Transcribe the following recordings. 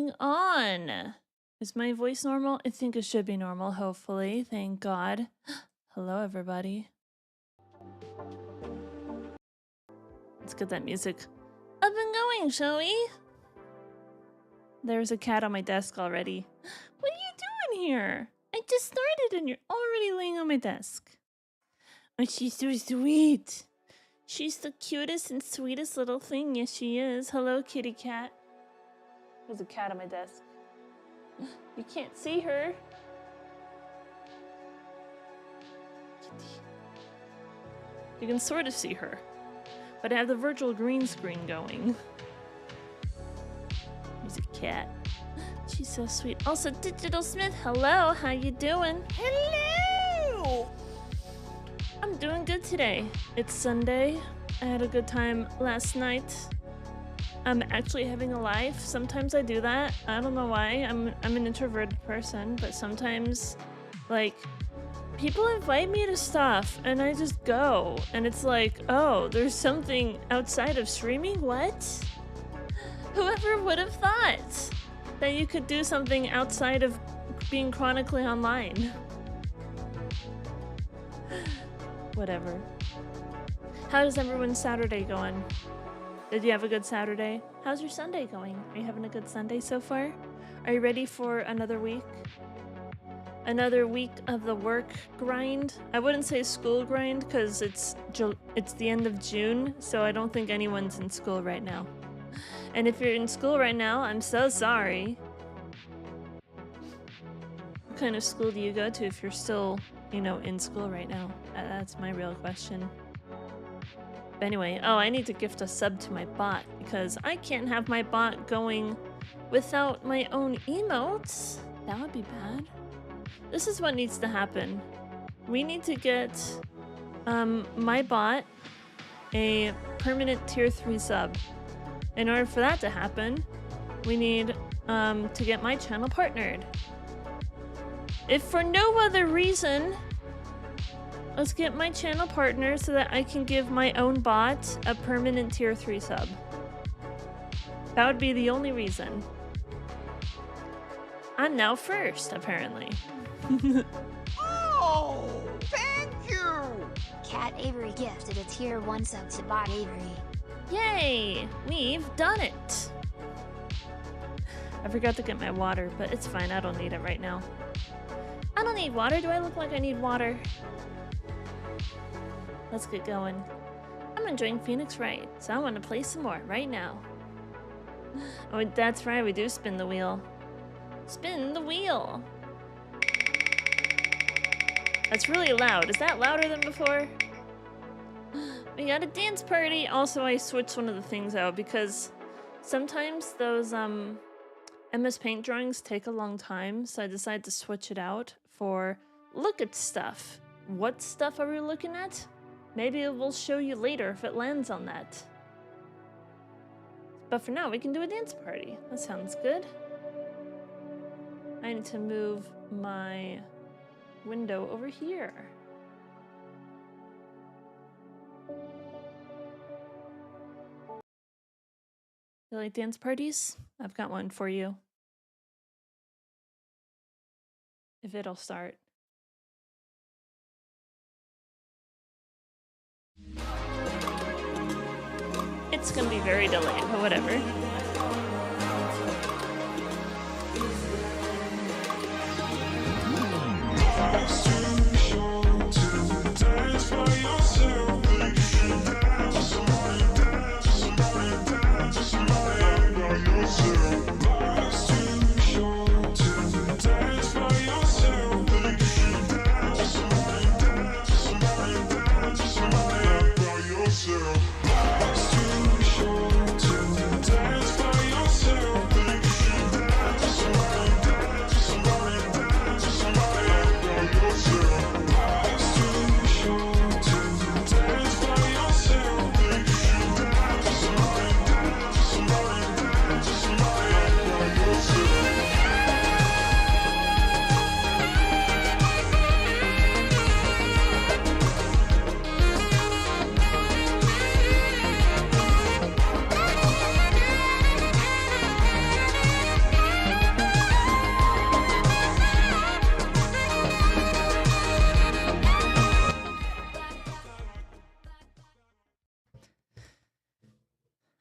going on? Is my voice normal? I think it should be normal, hopefully. Thank God. Hello, everybody. Let's get that music up and going, shall we? There's a cat on my desk already. What are you doing here? I just started and you're already laying on my desk. Oh, she's so sweet. She's the cutest and sweetest little thing. Yes, she is. Hello, kitty cat. There's a cat on my desk. You can't see her. Kitty. You can sort of see her. But I have the virtual green screen going. There's a cat. She's so sweet. Also, Digital Smith, hello. How you doing? Hello! I'm doing good today. It's Sunday. I had a good time last night. I'm actually having a life. Sometimes I do that. I don't know why. I'm an introverted person, but sometimes, like, people invite me to stuff and I just go. And it's like, oh, there's something outside of streaming? What? Whoever would have thought that you could do something outside of being chronically online? Whatever. How is everyone's Saturday going? Did you have a good Saturday? How's your Sunday going? Are you having a good Sunday so far? Are you ready for another week? Another week of the work grind? I wouldn't say school grind because it's the end of June, so I don't think anyone's in school right now. And if you're in school right now, I'm so sorry. What kind of school do you go to if you're still, you know, in school right now? That's my real question. But anyway, oh, I need to gift a sub to my bot because I can't have my bot going without my own emotes. That would be bad. This is what needs to happen. We need to get my bot a permanent tier 3 sub. In order for that to happen, we need to get my channel partnered. If for no other reason, let's get my channel partner so that I can give my own bot a permanent tier 3 sub. That would be the only reason. I'm now first, apparently. Oh, thank you! CatAvery gifted a tier 1 sub to bot Avery. Yay! We've done it! I forgot to get my water, but it's fine. I don't need it right now. I don't need water. Do I look like I need water? Let's get going. I'm enjoying Phoenix Wright, so I want to play some more right now. Oh, that's right. We do spin the wheel. Spin the wheel! That's really loud. Is that louder than before? We got a dance party. Also, I switched one of the things out because sometimes those MS Paint drawings take a long time, so I decided to switch it out for look at stuff. What stuff are we looking at? Maybe it will show you later if it lands on that. But for now, we can do a dance party. That sounds good. I need to move my window over here. You like dance parties? I've got one for you. If it'll start. It's gonna be very delayed, but whatever. Dance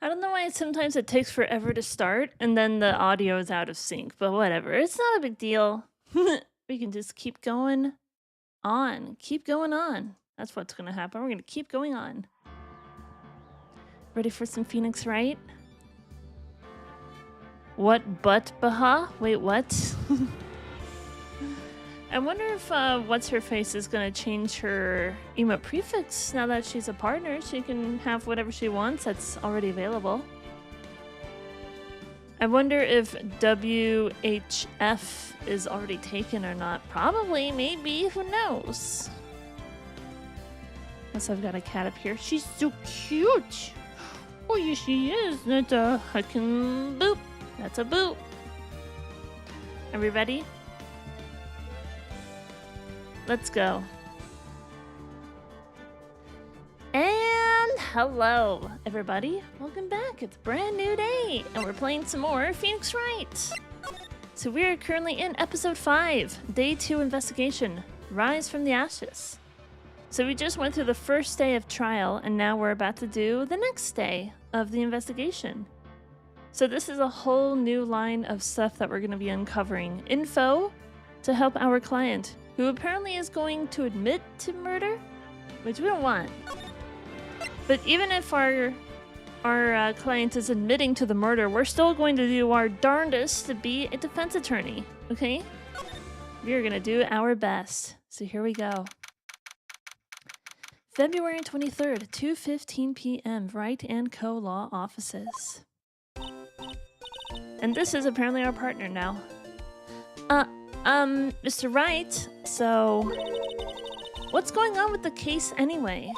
I don't know why sometimes it takes forever to start and then the audio is out of sync, but whatever. It's not a big deal. We can just keep going on. Keep going on. That's what's going to happen. We're going to keep going on. Ready for some Phoenix Wright? What but Baha? Wait, what? I wonder if What's-Her-Face is going to change her emote prefix now that she's a partner. She can have whatever she wants that's already available. I wonder if WHF is already taken or not. Probably, maybe, who knows? Plus I've got a cat up here. She's so cute! Oh, yes, she is. That's a heckin' boop. That's a boop. Are we ready? Let's go. And hello, everybody. Welcome back. It's a brand new day, and we're playing some more Phoenix Wright. So we are currently in episode 5, day 2 investigation, Rise from the Ashes. So we just went through the first day of trial, and now we're about to do the next day of the investigation. So this is a whole new line of stuff that we're going to be uncovering. Info to help our client, who apparently is going to admit to murder, which we don't want. But even if our client is admitting to the murder, we're still going to do our darndest to be a defense attorney, okay? We are going to do our best. So here we go. February 23rd, 2:15 p.m., Wright & Co. Law Offices. And this is apparently our partner now. Mr. Wright, so what's going on with the case anyway?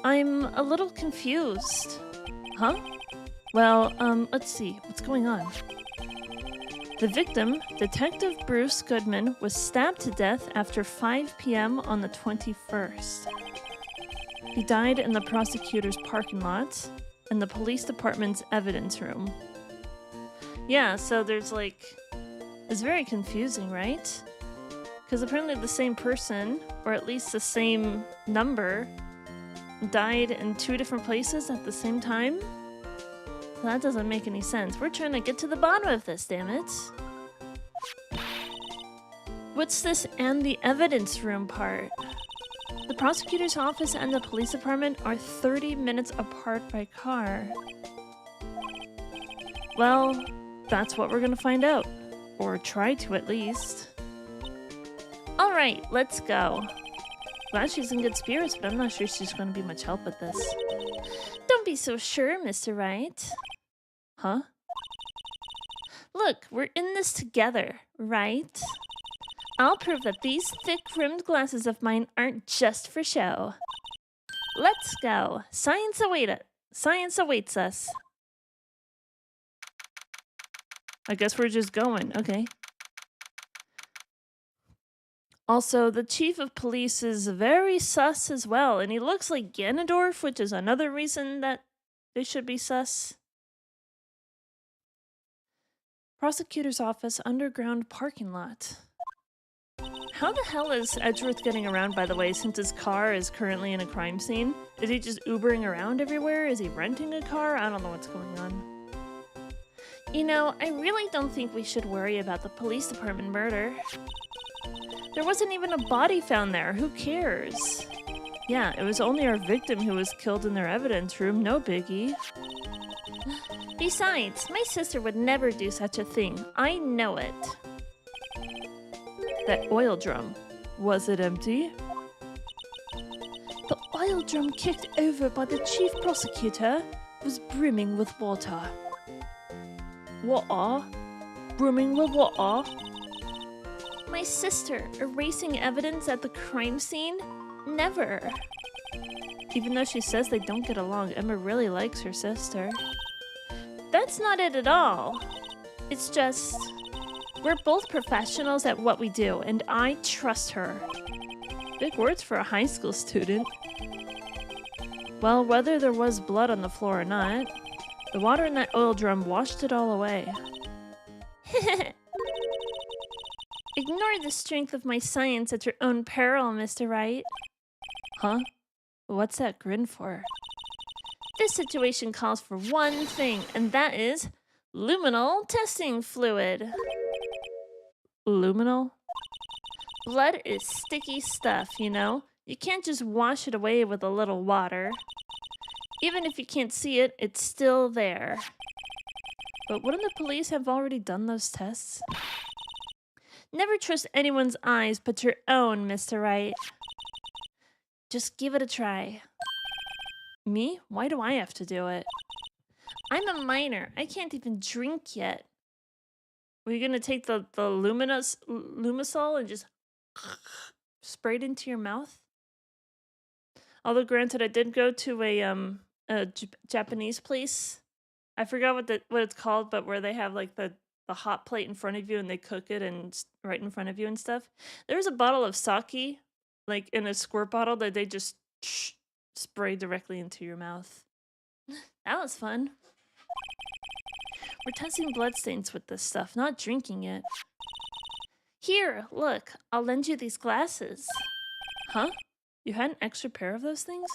I'm a little confused. Huh? Well, let's see. What's going on? The victim, Detective Bruce Goodman, was stabbed to death after 5 p.m. on the 21st. He died in the prosecutor's parking lot and the police department's evidence room. Yeah, so there's like... It's very confusing, right? Because apparently the same person, or at least the same number, died in 2 different places at the same time? That doesn't make any sense. We're trying to get to the bottom of this, damn it. What's this and the evidence room part? The prosecutor's office and the police department are 30 minutes apart by car. Well, that's what we're gonna find out. Or try to, at least. Alright, let's go. Glad she's in good spirits, but I'm not sure she's going to be much help with this. Don't be so sure, Mr. Wright. Huh? Look, we're in this together, right? I'll prove that these thick-rimmed glasses of mine aren't just for show. Let's go. Science awaits us. I guess we're just going. Okay. Also, the chief of police is very sus as well, and he looks like Ganondorf, which is another reason that they should be sus. Prosecutor's office underground parking lot. How the hell is Edgeworth getting around, by the way, since his car is currently in a crime scene? Is he just Ubering around everywhere? Is he renting a car? I don't know what's going on. You know, I really don't think we should worry about the police department murder. There wasn't even a body found there. Who cares? Yeah, it was only our victim who was killed in their evidence room. No biggie. Besides, my sister would never do such a thing. I know it. That oil drum. Was it empty? The oil drum kicked over by the chief prosecutor was brimming with water. What? Brimming with what? My sister erasing evidence at the crime scene? Never. Even though she says they don't get along, Emma really likes her sister. That's not it at all. It's just... we're both professionals at what we do, and I trust her. Big words for a high school student. Well, whether there was blood on the floor or not, the water in that oil drum washed it all away. Ignore the strength of my science at your own peril, Mr. Wright. Huh? What's that grin for? This situation calls for one thing, and that is luminal testing fluid. Luminal? Blood is sticky stuff, you know? You can't just wash it away with a little water. Even if you can't see it, it's still there. But wouldn't the police have already done those tests? Never trust anyone's eyes but your own, Mr. Wright. Just give it a try. Me? Why do I have to do it? I'm a minor. I can't even drink yet. Are you gonna take the Lumisol and just spray it into your mouth? Although granted, I did go to a Japanese place. I forgot what it's called, but where they have like the hot plate in front of you and they cook it and right in front of you and stuff. There was a bottle of sake, like in a squirt bottle, that they just spray directly into your mouth. That was fun. We're testing bloodstains with this stuff, not drinking it. Here, look, I'll lend you these glasses. Huh? You had an extra pair of those things?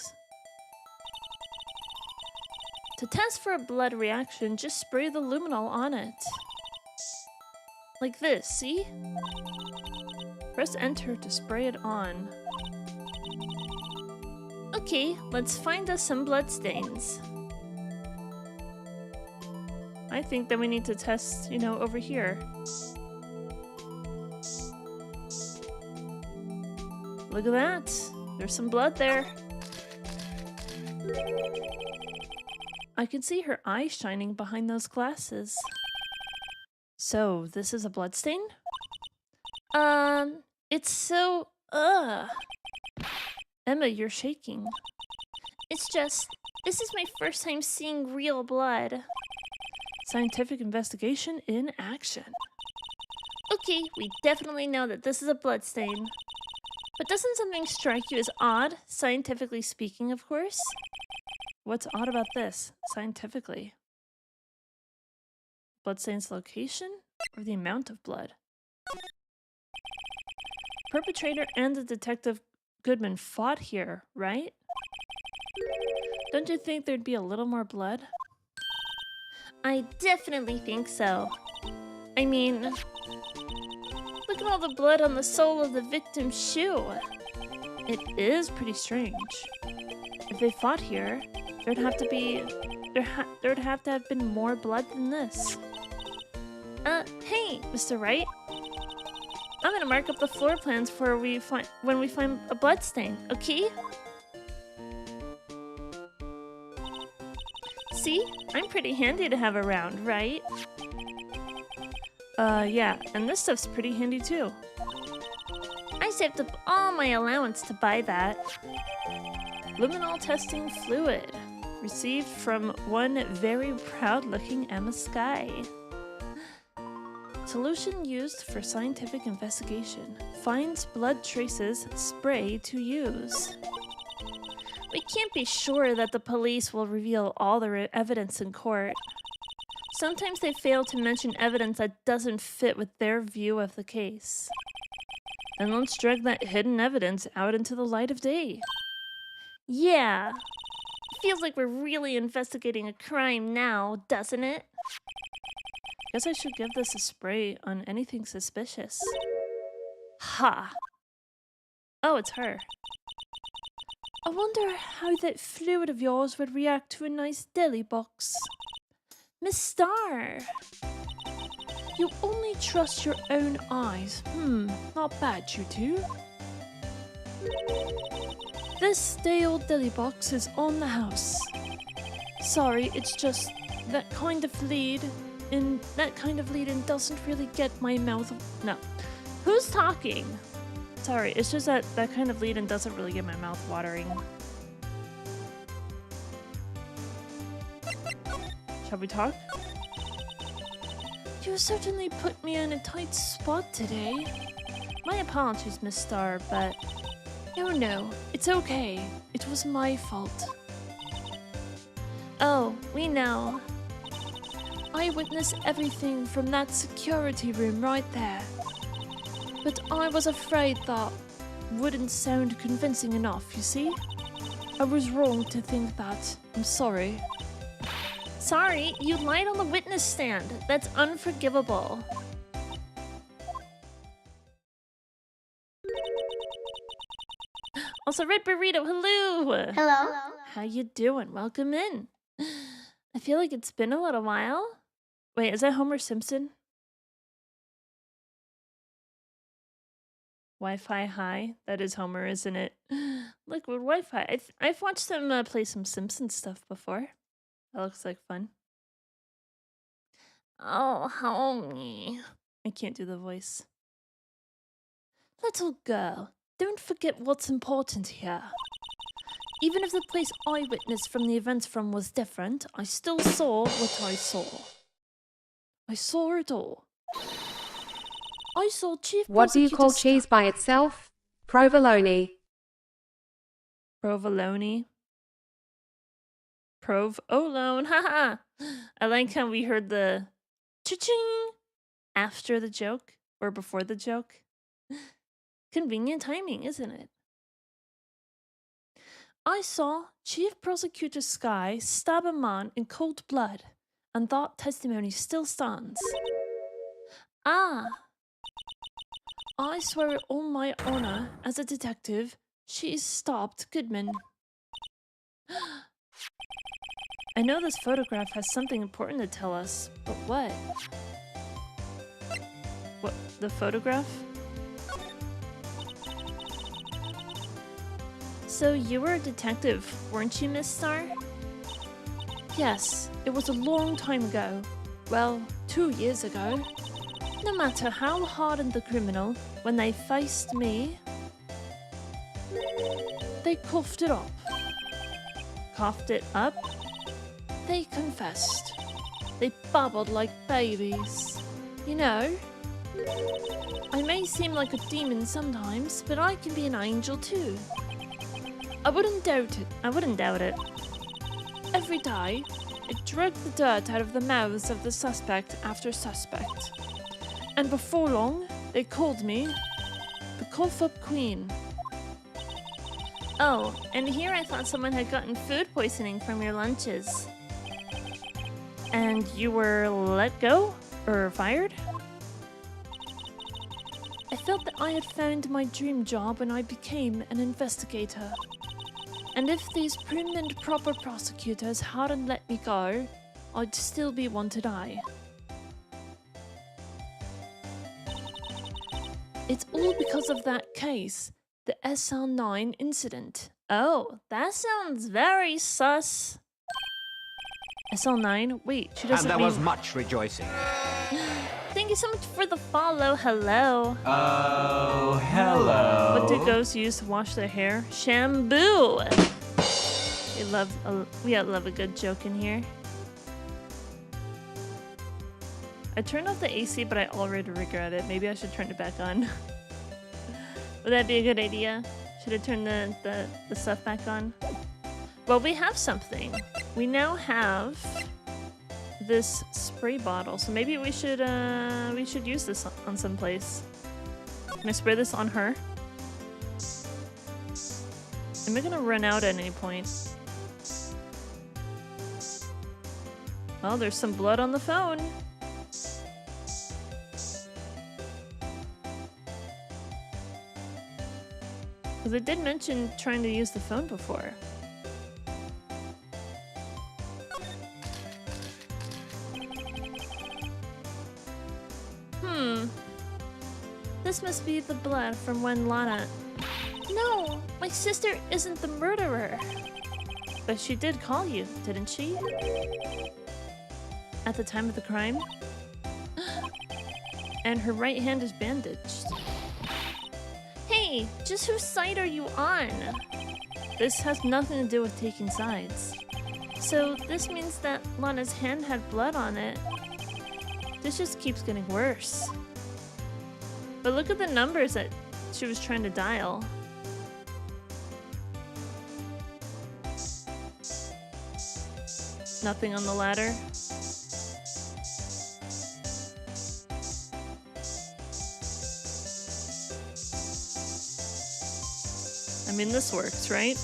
To test for a blood reaction, just spray the luminol on it. Like this, see? Press enter to spray it on. Okay, let's find us some bloodstains. I think that we need to test, you know, over here. Look at that. There's some blood there. I can see her eyes shining behind those glasses. So, this is a bloodstain? It's so... Emma, you're shaking. It's just... This is my first time seeing real blood. Scientific investigation in action. Okay, we definitely know that this is a bloodstain. But doesn't something strike you as odd, scientifically speaking, of course? What's odd about this, scientifically? Bloodstain's location or the amount of blood? Perpetrator and the detective Goodman fought here, right? Don't you think there'd be a little more blood? I definitely think so. I mean, look at all the blood on the sole of the victim's shoe. It is pretty strange. If they fought here, there'd have to have been more blood than this. Hey, Mr. Wright. I'm gonna mark up the floor plans for when we find a blood stain, okay? See? I'm pretty handy to have around, right? Yeah, and this stuff's pretty handy too. I saved up all my allowance to buy that. Luminol testing fluid. Received from one very proud-looking Emma Sky. Solution used for scientific investigation. Finds blood traces, spray to use. We can't be sure that the police will reveal all the evidence in court. Sometimes they fail to mention evidence that doesn't fit with their view of the case. And let's drag that hidden evidence out into the light of day. Yeah. Feels like we're really investigating a crime now, doesn't it? Guess I should give this a spray on anything suspicious. Ha! Oh, it's her. I wonder how that fluid of yours would react to a nice deli box. Miss Starr! You only trust your own eyes. Not bad, you two. This stale deli box is on the house. Sorry, it's just that kind of lead in doesn't really get my mouth. No. Who's talking? Sorry, it's just that kind of lead-in doesn't really get my mouth watering. Shall we talk? You certainly put me in a tight spot today. My apologies, Miss Starr, but... Oh no, it's okay. It was my fault. Oh, we know. I witnessed everything from that security room right there. But I was afraid that wouldn't sound convincing enough, you see? I was wrong to think that. I'm sorry. Sorry, you lied on the witness stand. That's unforgivable. Also, Red Burrito, hello! Hello? How you doing? Welcome in. I feel like it's been a little while. Wait, is that Homer Simpson? Wi-Fi high? That is Homer, isn't it? Liquid Wi-Fi. I've watched them play some Simpsons stuff before. That looks like fun. Oh, homie. I can't do the voice. Little girl, don't forget what's important here. Even if the place I witnessed from the events from was different, I still saw what I saw. I saw it all. I saw Chief What do you Prosecutor call cheese by itself? Provolone. Provolone. Provolone, haha! I like how we heard the cha-ching after the joke, or before the joke. Convenient timing, isn't it? I saw Chief Prosecutor Sky stab a man in cold blood, and that testimony still stands. Ah! I swear it on my honor, as a detective, she stopped Goodman. I know this photograph has something important to tell us, but what? What, the photograph? So you were a detective, weren't you, Miss Star? Yes, it was a long time ago. Well, 2 years ago. No matter how hardened the criminal, when they faced me, they coughed it up. Coughed it up? They confessed. They babbled like babies. You know, I may seem like a demon sometimes, but I can be an angel too. I wouldn't doubt it. I wouldn't doubt it. Every day, it dragged the dirt out of the mouths of the suspect after suspect. And before long, they called me the Cough-Up Queen. Oh, and here I thought someone had gotten food poisoning from your lunches. And you were let go? Or fired? I felt that I had found my dream job when I became an investigator. And if these prim and proper prosecutors hadn't let me go, I'd still be one today. It's all because of that case, the SL9 incident. Oh, that sounds very sus. SL9? Wait, she doesn't And there mean... was much rejoicing. Thank you so much for the follow. Hello. Oh, hello. What do ghosts use to wash their hair? Shampoo. We love a good joke in here. I turned off the AC, but I already regret it. Maybe I should turn it back on. Would that be a good idea? Should I turn the stuff back on? Well, we have something. We now have this spray bottle, so maybe we should use this on some place. Can I spray this on her? Am I gonna run out at any point? Oh, there's some blood on the phone. Because I did mention trying to use the phone before. This must be the blood from when Lana... No! My sister isn't the murderer! But she did call you, didn't she? At the time of the crime? And her right hand is bandaged. Hey! Just whose side are you on? This has nothing to do with taking sides. So this means that Lana's hand had blood on it. This just keeps getting worse. But look at the numbers that she was trying to dial. Nothing on the ladder. I mean, this works, right?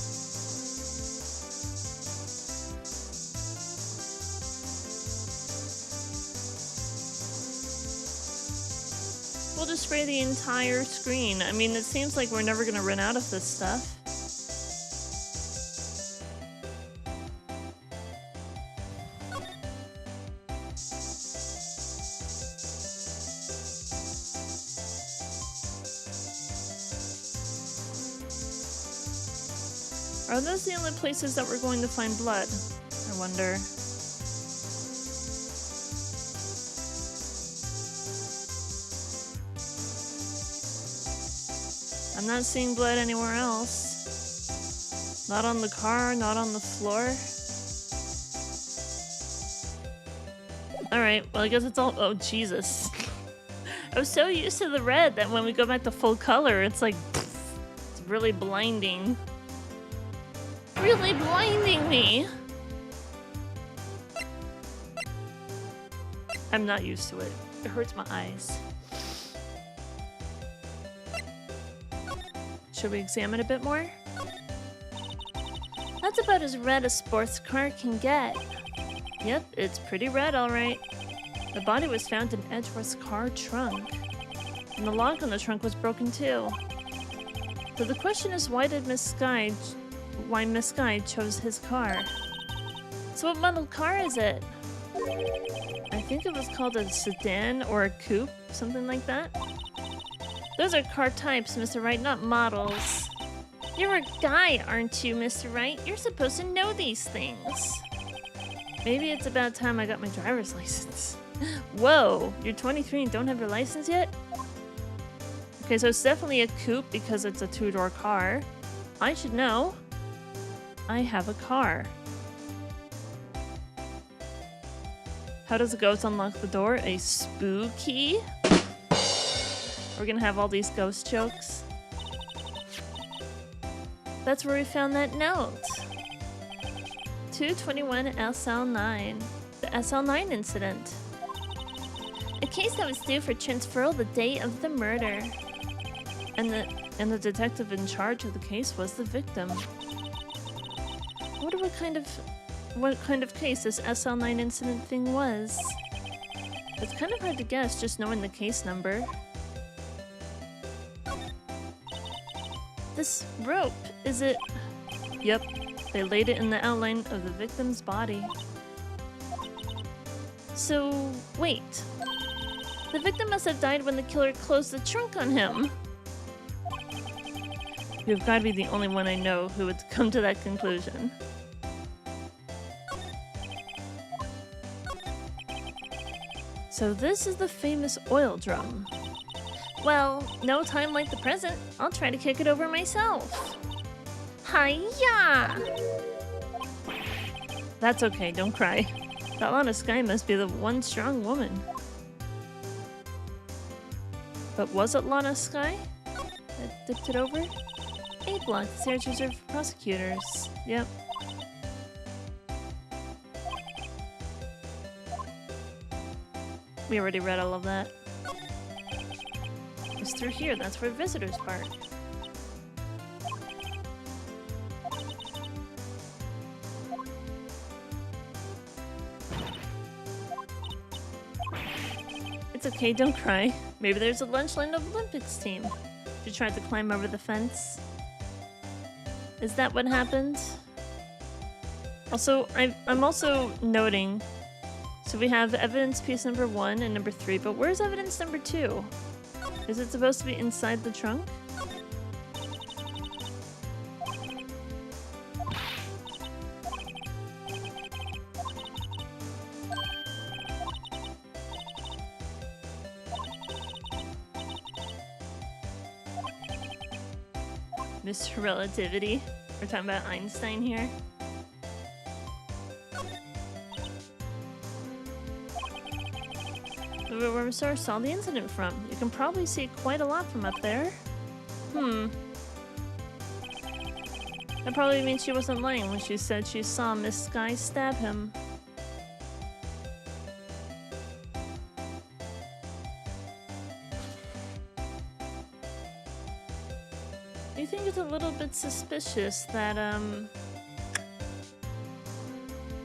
spray the entire screen. I mean, it seems like we're never gonna run out of this stuff. Are those the only places that we're going to find blood? I wonder. I'm not seeing blood anywhere else. Not on the car, not on the floor. Alright, well I guess it's all- oh Jesus. I was so used to the red that when we go back to full color, it's like, it's really blinding. Really blinding me. I'm not used to it. It hurts my eyes. Should we examine a bit more? That's about as red as a sports car can get. Yep, it's pretty red, alright. The body was found in Edgeworth's car trunk. And the lock on the trunk was broken too. So the question is, why Miss Sky chose his car? So what model car is it? I think it was called a sedan or a coupe, something like that. Those are car types, Mr. Wright, not models. You're a guy, aren't you, Mr. Wright? You're supposed to know these things. Maybe it's about time I got my driver's license. Whoa, you're 23 and don't have your license yet? Okay, so it's definitely a coupe because it's a two-door car. I should know. I have a car. How does a ghost unlock the door? A spooky? We're gonna have all these ghost jokes. That's where we found that note. 221 SL9. The SL9 incident. A case that was due for transferal the day of the murder. And the detective in charge of the case was the victim. I wonder what kind of case this SL9 incident thing was. It's kind of hard to guess just knowing the case number. This rope, is it? Yep, they laid it in the outline of the victim's body. So, wait. The victim must have died when the killer closed the trunk on him. You've got to be the only one I know who would come to that conclusion. So this is the famous oil drum. Well, no time like the present. I'll try to kick it over myself. Hi-ya! That's okay, don't cry. That Lana Sky must be the one strong woman. But was it Lana Sky that dipped it over? A block, the series reserved for prosecutors. Yep. We already read all of that. It's through here, that's where visitors park. It's okay, don't cry. Maybe there's a lunchline of Olympics team. She tried to climb over the fence. Is that what happened? Also, I'm also noting, so we have evidence piece number 1 and number 3, but where's evidence number 2? Is it supposed to be inside the trunk? Mr. Relativity. We're talking about Einstein here. Where Miss Star saw the incident from. You can probably see quite a lot from up there. That probably means she wasn't lying when she said she saw Miss Sky stab him. Do you think it's a little bit suspicious that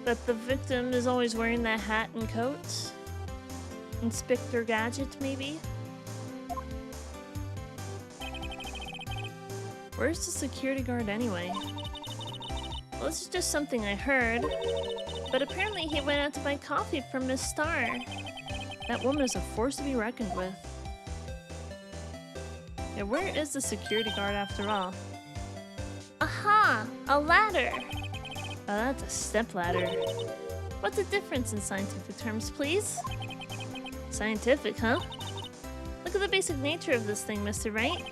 that the victim is always wearing that hat and coat? Inspector Gadget, maybe? Where's the security guard anyway? Well, this is just something I heard. But apparently he went out to buy coffee from Miss Star. That woman is a force to be reckoned with. Yeah, where is the security guard after all? Aha! A ladder! Oh, that's a step ladder. What's the difference in scientific terms, please? Scientific, huh? Look at the basic nature of this thing, Mr. Wright.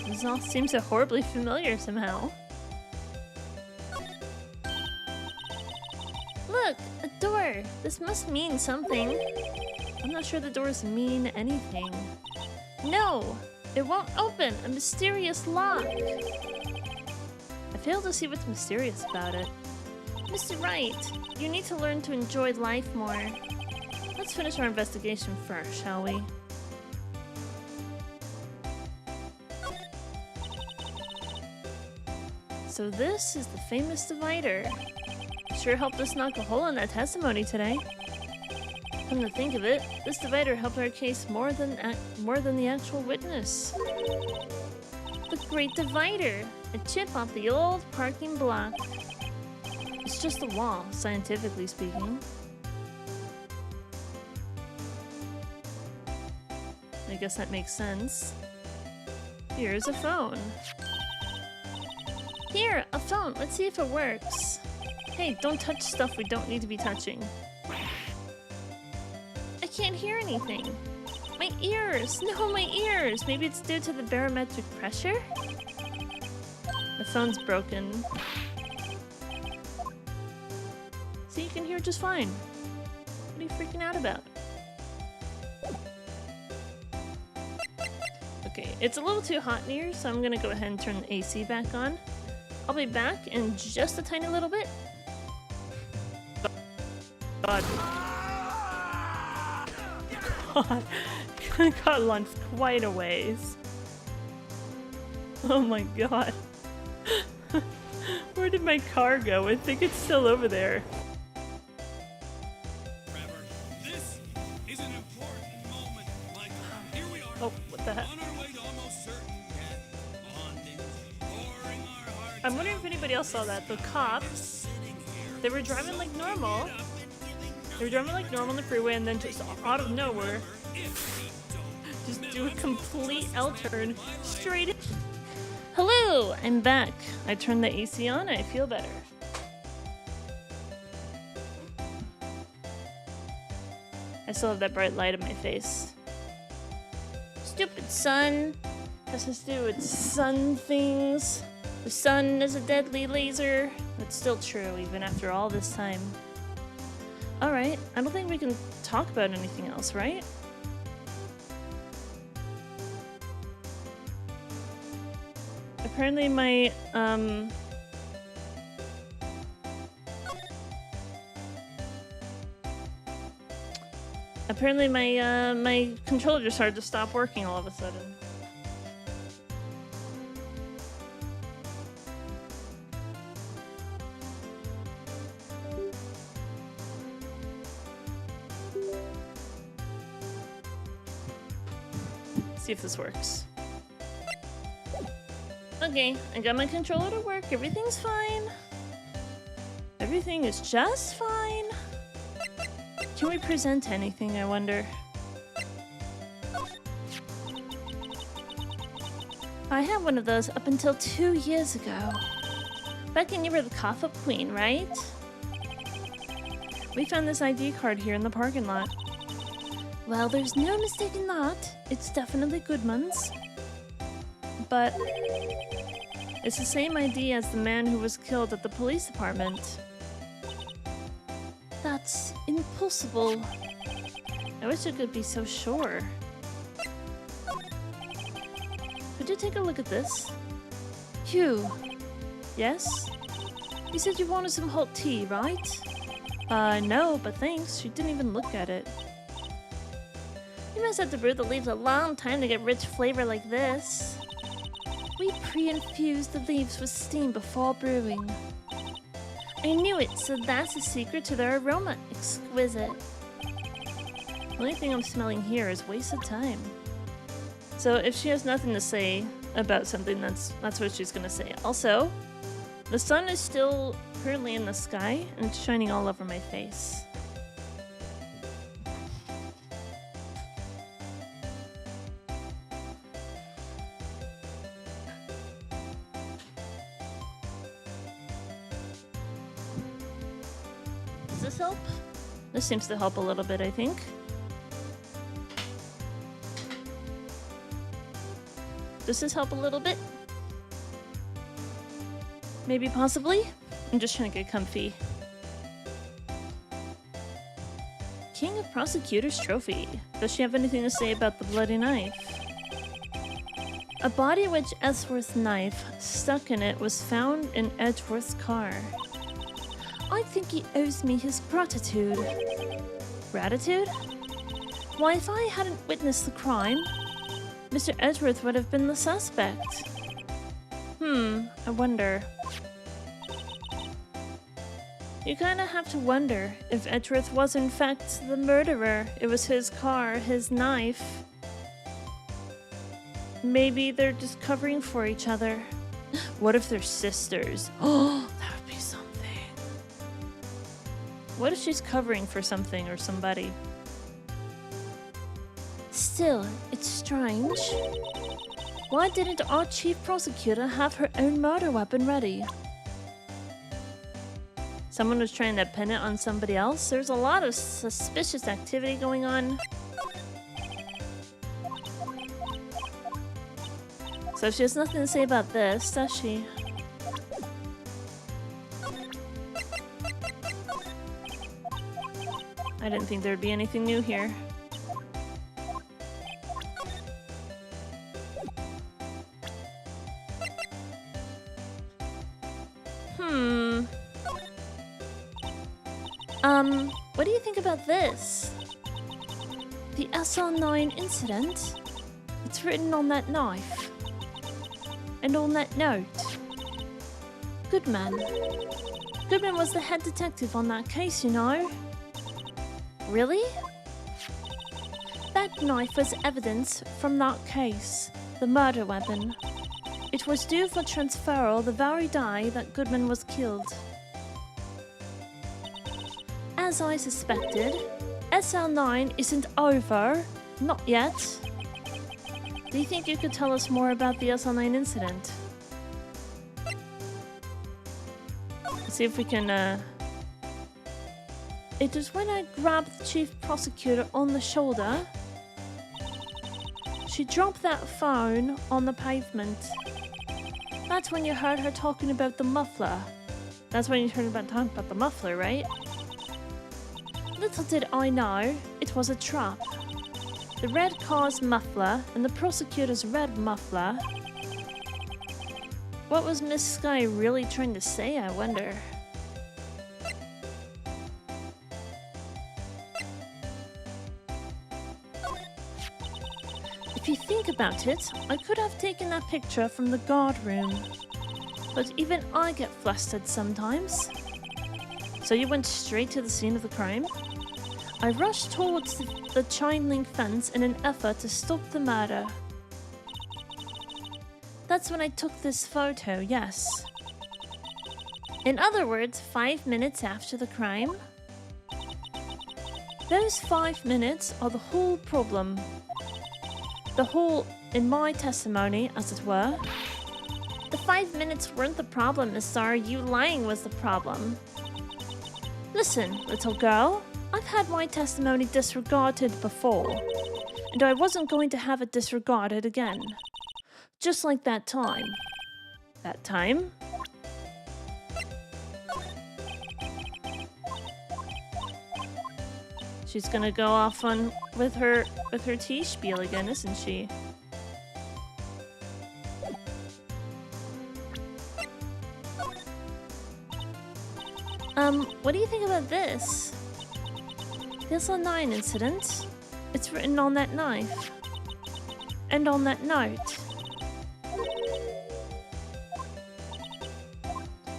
This all seems so horribly familiar somehow. Look! A door! This must mean something. I'm not sure the doors mean anything. No! It won't open! A mysterious lock! I fail to see what's mysterious about it. Mr. Wright, you need to learn to enjoy life more. Let's finish our investigation first, shall we? So this is the famous divider. Sure helped us knock a hole in that testimony today. Come to think of it, this divider helped our case more than the actual witness. The Great Divider! A chip off the old parking block. It's just a wall, scientifically speaking. I guess that makes sense. Here's a phone. Here, a phone. Let's see if it works. Hey, don't touch stuff we don't need to be touching. I can't hear anything. My ears! No, my ears! Maybe it's due to the barometric pressure? The phone's broken. See, you can hear just fine. What are you freaking out about? Okay, it's a little too hot in here, so I'm gonna go ahead and turn the AC back on. I'll be back in just a tiny little bit. God. God. Got launched quite a ways. Oh my god. Where did my car go? I think it's still over there. Trevor, this is an important moment. Like, here we are. Oh, what the heck? On our way to almost certain death. Bonding, pouring our hearts I'm wondering if anybody else saw that. The cops, sitting here. they were driving like normal. They were driving like normal on the freeway, and then just out of nowhere, just do a complete L-turn straight in. Hello, I'm back. I turned the AC on, I feel better. I still have that bright light in my face. Stupid sun. Has to do with sun things. The sun is a deadly laser. That's still true, even after all this time. Alright, I don't think we can talk about anything else, right? Apparently my, my controller just started to stop working all of a sudden. See if this works. Okay, I got my controller to work. Everything's fine. Everything is just fine. Can we present anything, I wonder? I had one of those up until 2 years ago. Back when you were the cough-up queen, right? We found this ID card here in the parking lot. Well, there's no mistaking that. It's definitely Goodman's. But it's the same ID as the man who was killed at the police department. That's impossible. I wish I could be so sure. Could you take a look at this? Hugh. Yes? You said you wanted some hot tea, right? No, but thanks. She didn't even look at it. You must have to brew the leaves a long time to get rich flavor like this. We pre-infused the leaves with steam before brewing. I knew it, so that's the secret to their aroma. Exquisite. The only thing I'm smelling here is wasted time. So if she has nothing to say, about something, that's what she's gonna say. Also, the sun is still currently in the sky and it's shining all over my face. Does this help? This seems to help a little bit, I think. Does this help a little bit? Maybe, possibly? I'm just trying to get comfy. King of Prosecutors Trophy. Does she have anything to say about the bloody knife? A body which Edgeworth's knife stuck in it was found in Edgeworth's car. I think he owes me his gratitude. Gratitude? Why, if I hadn't witnessed the crime, Mr. Edgeworth would have been the suspect. I wonder. You kinda have to wonder if Edgeworth was in fact the murderer. It was his car, his knife. Maybe they're just covering for each other. What if they're sisters? Oh, that would be something. What if she's covering for something or somebody? Still, it's strange. Why didn't our chief prosecutor have her own murder weapon ready? Someone was trying to pin it on somebody else? There's a lot of suspicious activity going on. So she has nothing to say about this, does she? I didn't think there'd be anything new here. What do you think about this? The SR9 incident? It's written on that knife. And on that note. Goodman. Goodman was the head detective on that case, you know. Really? That knife was evidence from that case. The murder weapon. It was due for transferal the very day that Goodman was killed. As I suspected, SL9 isn't over. Not yet. Do you think you could tell us more about the SL9 incident? Let's see if we can, It was when I grabbed the chief prosecutor on the shoulder. She dropped that phone on the pavement. That's when you heard her talking about the muffler. That's when you heard about talking about the muffler, right? Little did I know, it was a trap. The red car's muffler and the prosecutor's red muffler. What was Miss Sky really trying to say, I wonder? If you think about it, I could have taken that picture from the guard room. But even I get flustered sometimes. So you went straight to the scene of the crime? I rushed towards the chain link fence in an effort to stop the murder. That's when I took this photo, yes. In other words, 5 minutes after the crime. Those 5 minutes are the whole problem. The whole, in my testimony, as it were. The 5 minutes weren't the problem, Miss Sarah. You lying was the problem. Listen, little girl. I've had my testimony disregarded before, and I wasn't going to have it disregarded again. Just like that time. That time? She's gonna go off on with her tea spiel again, isn't she? What do you think about this? The SL9 incident. It's written on that knife. And on that note.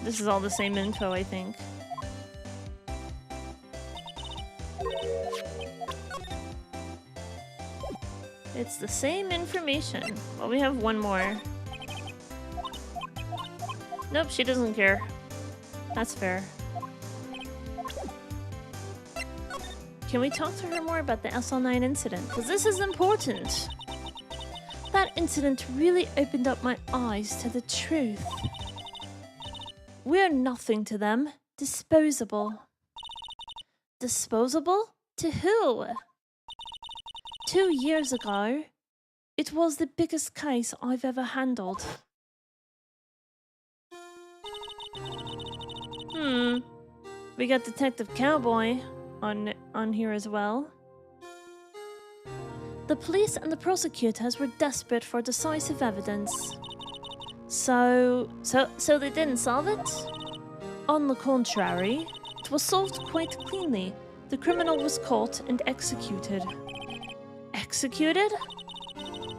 This is all the same info, I think. It's the same information. Well, we have one more. Nope, she doesn't care. That's fair. Can we talk to her more about the SL9 incident? Because this is important. That incident really opened up my eyes to the truth. We're nothing to them. Disposable. Disposable? To who? 2 years ago, it was the biggest case I've ever handled. We got Detective Cowboy on here as well. The police and the prosecutors were desperate for decisive evidence. So they didn't solve it? On the contrary, it was solved quite cleanly. The criminal was caught and executed. Executed?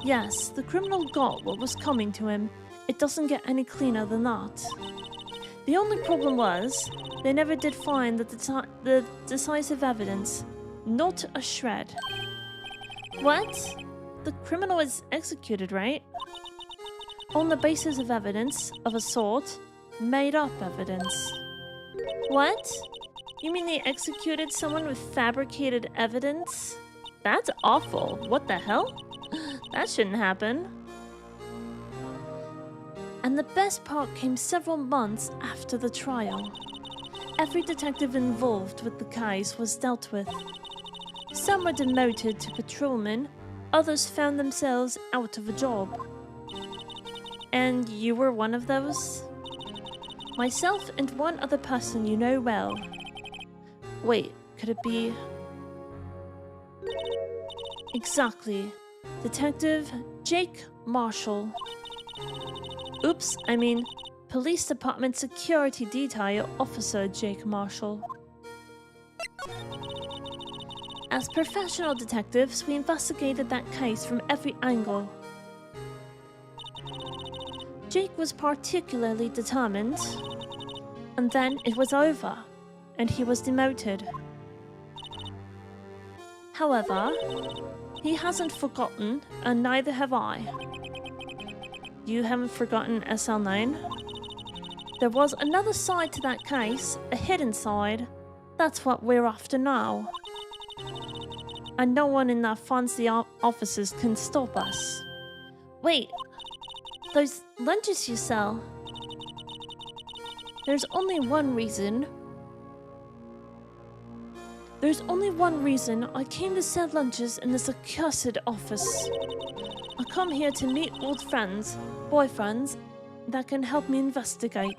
Yes, the criminal got what was coming to him. It doesn't get any cleaner than that. The only problem was, they never did find the decisive evidence. Not a shred. What? The criminal was executed, right? On the basis of evidence of a sort, made up evidence. What? You mean they executed someone with fabricated evidence? That's awful. What the hell? That shouldn't happen. And the best part came several months after the trial. Every detective involved with the case was dealt with. Some were demoted to patrolmen, others found themselves out of a job. And you were one of those? Myself and one other person you know well. Wait, could it be... Exactly. Detective Jake Marshall. Oops, I mean, Police Department Security Detail Officer Jake Marshall. As professional detectives, we investigated that case from every angle. Jake was particularly determined. And then it was over, and he was demoted. However, he hasn't forgotten, and neither have I. You haven't forgotten SL9? There was another side to that case, a hidden side. That's what we're after now. And no one in that fancy offices can stop us. Wait, those lunches you sell? There's only one reason. I came to sell lunches in this accursed office. I come here to meet old friends, boyfriends, that can help me investigate.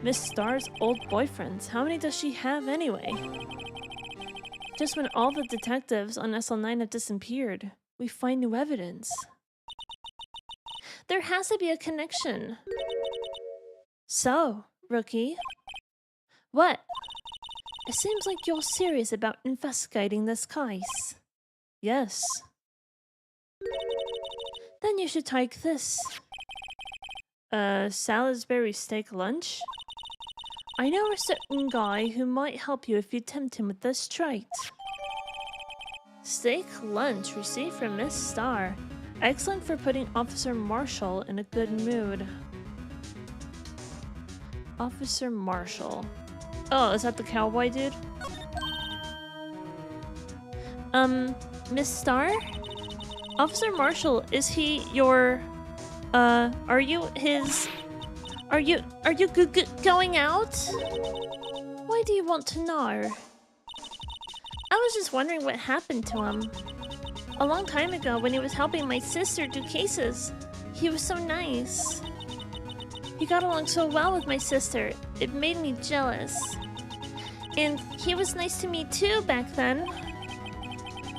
Miss Star's old boyfriends, how many does she have anyway? Just when all the detectives on SL9 have disappeared, we find new evidence. There has to be a connection. So, rookie. What? It seems like you're serious about investigating this case. Yes. Then you should take this. Salisbury steak lunch? I know a certain guy who might help you if you tempt him with this trait. Steak lunch received from Miss Star. Excellent for putting Officer Marshall in a good mood. Officer Marshall. Oh, is that the cowboy dude? Miss Star? Officer Marshall, is he your... are you his... Are you going out? Why do you want to know? I was just wondering what happened to him. A long time ago, when he was helping my sister do cases, he was so nice. He got along so well with my sister, it made me jealous. And he was nice to me too back then.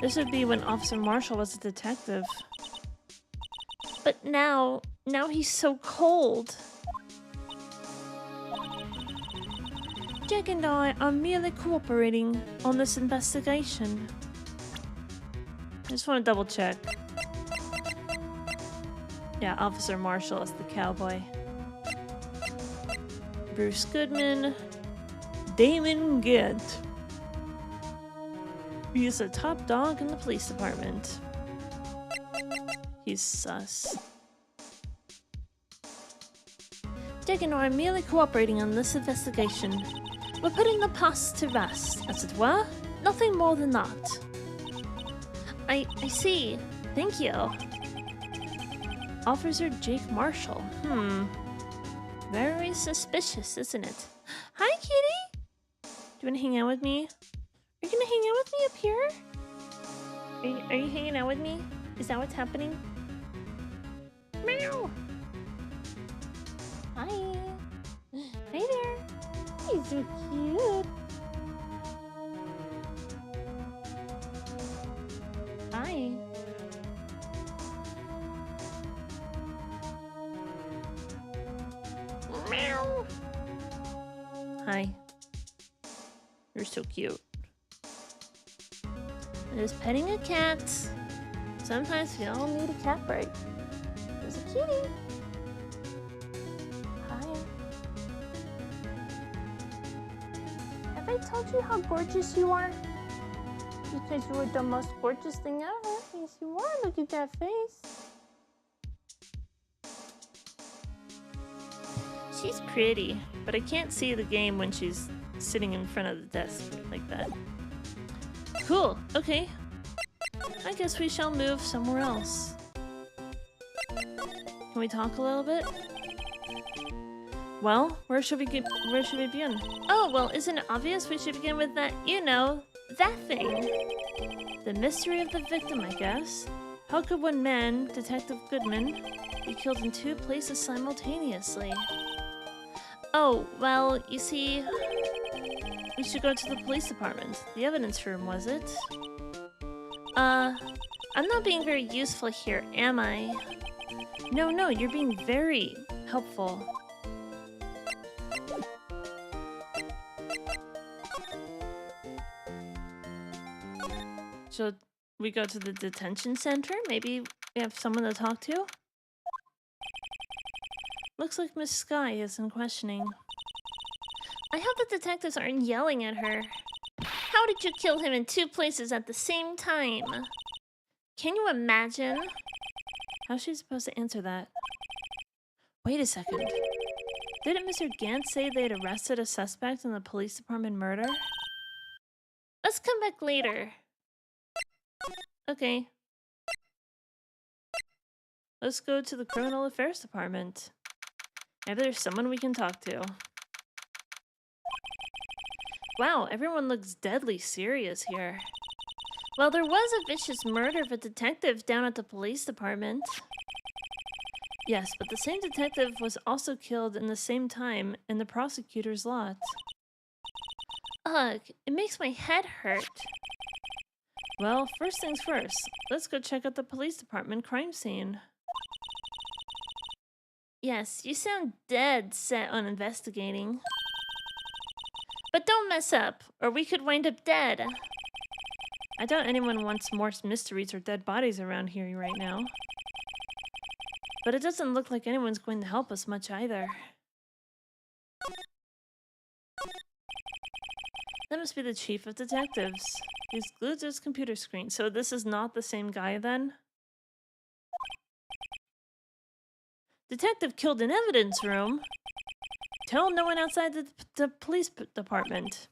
This would be when Officer Marshall was a detective. But now he's so cold. Jack and I are merely cooperating on this investigation. I just want to double check. Yeah, Officer Marshall is the cowboy. Bruce Goodman. Damon Gant. He's a top dog in the police department. He's sus. Dick and I are merely cooperating on this investigation. We're putting the past to rest, as it were. Nothing more than that. I see. Thank you. Officer Jake Marshall. Very suspicious, isn't it? Hi, kitty! Do you want to hang out with me? Are you gonna hang out with me up here? Are you hanging out with me? Is that what's happening? Meow! Hi! Hey there! He's so cute! Hi! Meow! Hi. You're so cute. I'm just petting a cat. Sometimes we all need a cat break. There's a kitty. Hi. Have I told you how gorgeous you are? Because you are the most gorgeous thing ever. Yes, you are. Look at that face. She's pretty, but I can't see the game when she's sitting in front of the desk like that. Cool. Okay. I guess we shall move somewhere else. Can we talk a little bit? Well, where should we begin? Oh, well, isn't it obvious we should begin with that, you know, that thing? The mystery of the victim, I guess. How could one man, Detective Goodman, be killed in two places simultaneously? Oh, well, you see, we should go to the police department. The evidence room, was it? I'm not being very useful here, am I? No, you're being very helpful. Should we go to the detention center? Maybe we have someone to talk to? Looks like Miss Sky is in questioning. I hope the detectives aren't yelling at her. How did you kill him in two places at the same time? Can you imagine? How's she supposed to answer that? Wait a second. Didn't Mr. Gant say they had arrested a suspect in the police department murder? Let's come back later. Okay. Let's go to the criminal affairs department. Maybe there's someone we can talk to. Wow, everyone looks deadly serious here. Well, there was a vicious murder of a detective down at the police department. Yes, but the same detective was also killed in the same time in the prosecutor's lot. Ugh, it makes my head hurt. Well, first things first. Let's go check out the police department crime scene. Yes, you sound dead set on investigating. But don't mess up, or we could wind up dead. I doubt anyone wants more mysteries or dead bodies around here right now. But it doesn't look like anyone's going to help us much either. That must be the chief of detectives. He's glued to his computer screen. So this is not the same guy then? Detective killed in evidence room? Tell no one outside the police department.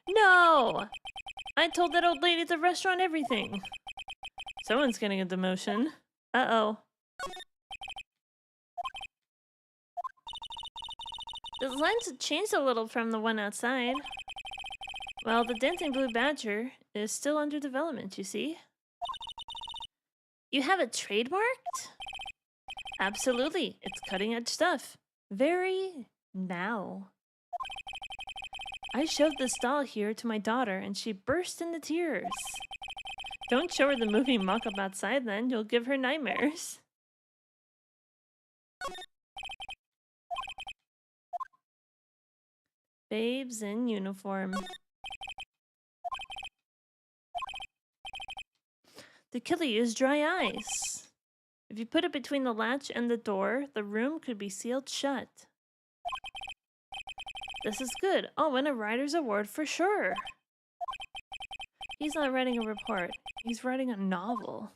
No! I told that old lady at the restaurant everything. Someone's getting a demotion. Uh-oh. The lines have changed a little from the one outside. Well, the dancing blue badger is still under development, you see. You have it trademarked? Absolutely. It's cutting-edge stuff. Very now. I showed this doll here to my daughter, and she burst into tears. Don't show her the movie mock-up outside, then. You'll give her nightmares. Babes in uniform. The killer used dry ice. If you put it between the latch and the door, the room could be sealed shut. This is good. I'll win a writer's award for sure. He's not writing a report. He's writing a novel.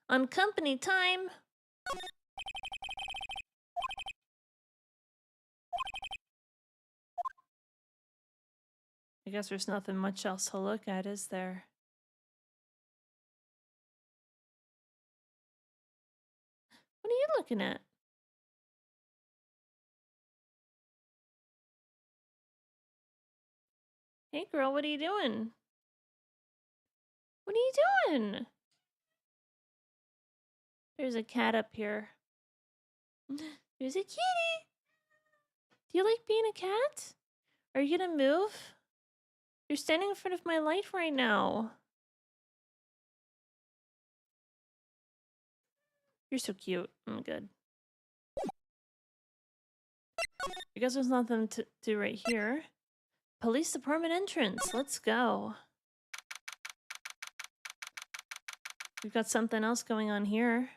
On company time. I guess there's nothing much else to look at, is there? What are you looking at? Hey girl, what are you doing? What are you doing? There's a cat up here. There's a kitty. Do you like being a cat? Are you gonna move? You're standing in front of my light right now. You're so cute. I'm good. I guess there's nothing to do right here. Police department entrance. Let's go. We've got something else going on here.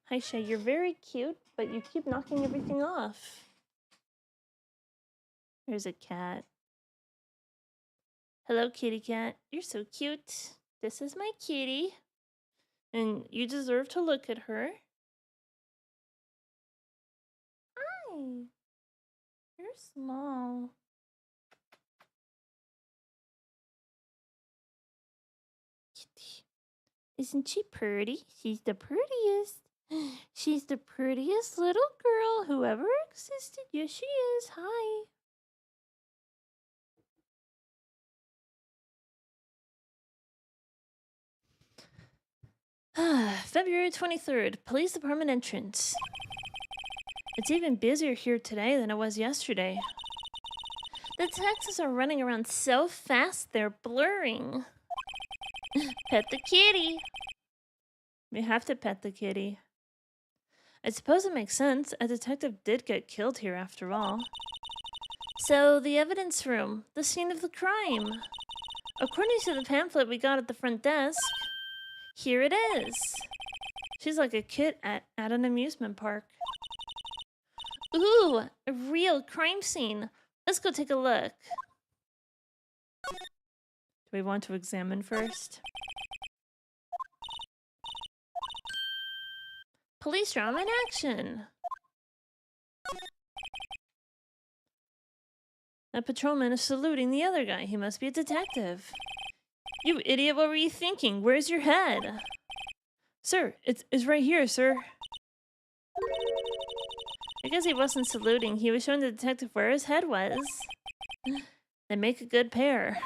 Hi, Shay. You're very cute, but you keep knocking everything off. There's a cat. Hello, kitty cat. You're so cute. This is my kitty. And you deserve to look at her. Hi. You're small. Kitty. Isn't she pretty? She's the prettiest. She's the prettiest little girl who ever existed. Yes, she is. Hi. February 23rd, police department entrance. It's even busier here today than it was yesterday. The taxis are running around so fast they're blurring. Pet the kitty. We have to pet the kitty. I suppose it makes sense. A detective did get killed here after all. So, the evidence room, the scene of the crime. According to the pamphlet we got at the front desk, here it is. She's like a kid at an amusement park. Ooh, a real crime scene. Let's go take a look. Do we want to examine first? Police drama in action. A patrolman is saluting the other guy. He must be a detective. You idiot, what were you thinking? Where's your head? Sir, it's right here, sir. I guess he wasn't saluting. He was showing the detective where his head was. They make a good pair.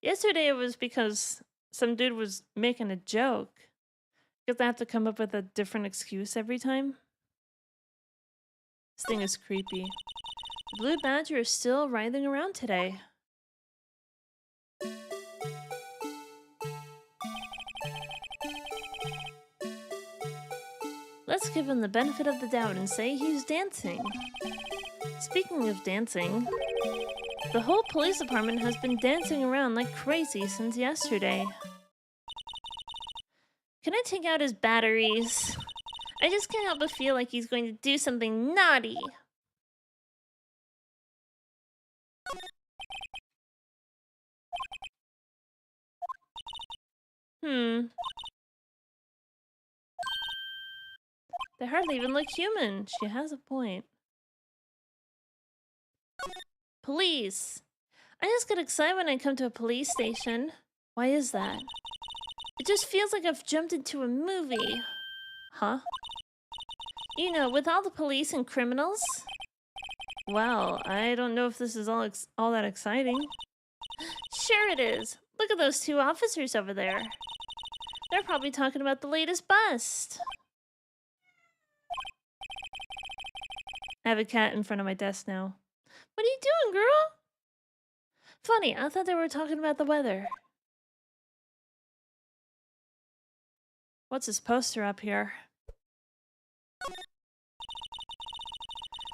Yesterday it was because some dude was making a joke. Because I have to come up with a different excuse every time. This thing is creepy. The blue badger is still writhing around today. Let's give him the benefit of the doubt and say he's dancing. Speaking of dancing, the whole police department has been dancing around like crazy since yesterday. Can I take out his batteries? I just can't help but feel like he's going to do something naughty. They hardly even look human. She has a point. Police! I just get excited when I come to a police station. Why is that? It just feels like I've jumped into a movie. Huh? You know, with all the police and criminals? Well, I don't know if this is all that exciting. Sure it is. Look at those two officers over there. They're probably talking about the latest bust. I have a cat in front of my desk now. What are you doing, girl? Funny, I thought they were talking about the weather. What's this poster up here?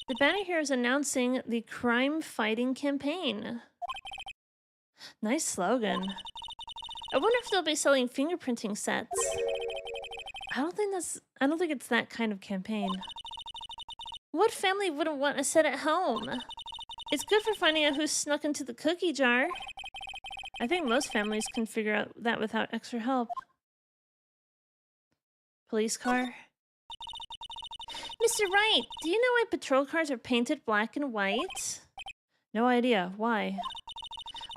The banner here is announcing the crime fighting campaign. Nice slogan. I wonder if they'll be selling fingerprinting sets. I don't think it's that kind of campaign. What family wouldn't want a set at home? It's good for finding out who snuck into the cookie jar. I think most families can figure out that without extra help. Police car. Mr. Wright, do you know why patrol cars are painted black and white? No idea. Why?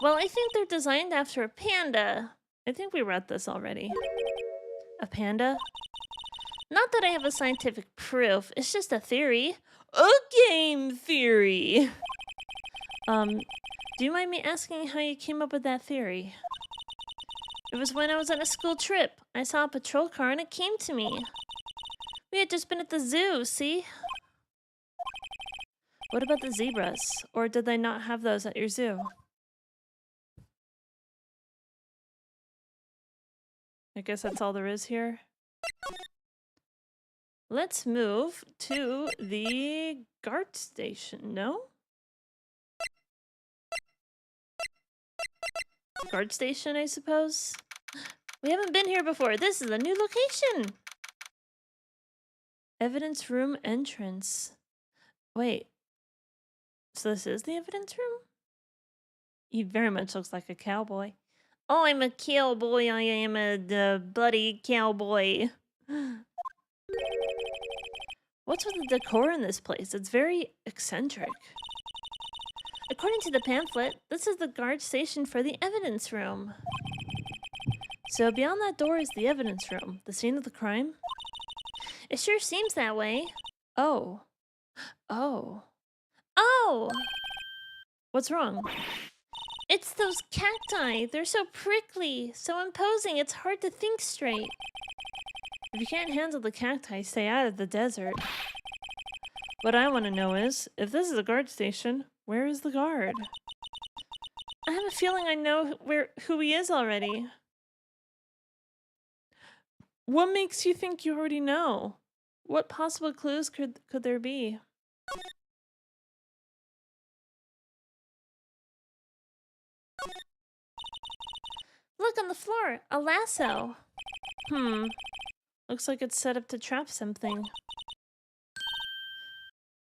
Well, I think they're designed after a panda. I think we read this already. A panda? Not that I have a scientific proof, it's just a theory. A game theory! Do you mind me asking how you came up with that theory? It was when I was on a school trip. I saw a patrol car and it came to me. We had just been at the zoo, see? What about the zebras? Or did they not have those at your zoo? I guess that's all there is here. Let's move to the guard station, no? Guard station, I suppose? We haven't been here before. This is a new location. Evidence room entrance. Wait. So this is the evidence room? He very much looks like a cowboy. Oh, I'm a cowboy. I am a bloody cowboy. What's with the decor in this place? It's very eccentric. According to the pamphlet, this is the guard station for the evidence room. So beyond that door is the evidence room, the scene of the crime? It sure seems that way. Oh. Oh. Oh! What's wrong? It's those cacti. They're so prickly, so imposing, it's hard to think straight. If you can't handle the cacti, stay out of the desert. What I want to know is, if this is a guard station, where is the guard? I have a feeling I know who he is already. What makes you think you already know? What possible clues could there be? Look on the floor, a lasso. Looks like it's set up to trap something.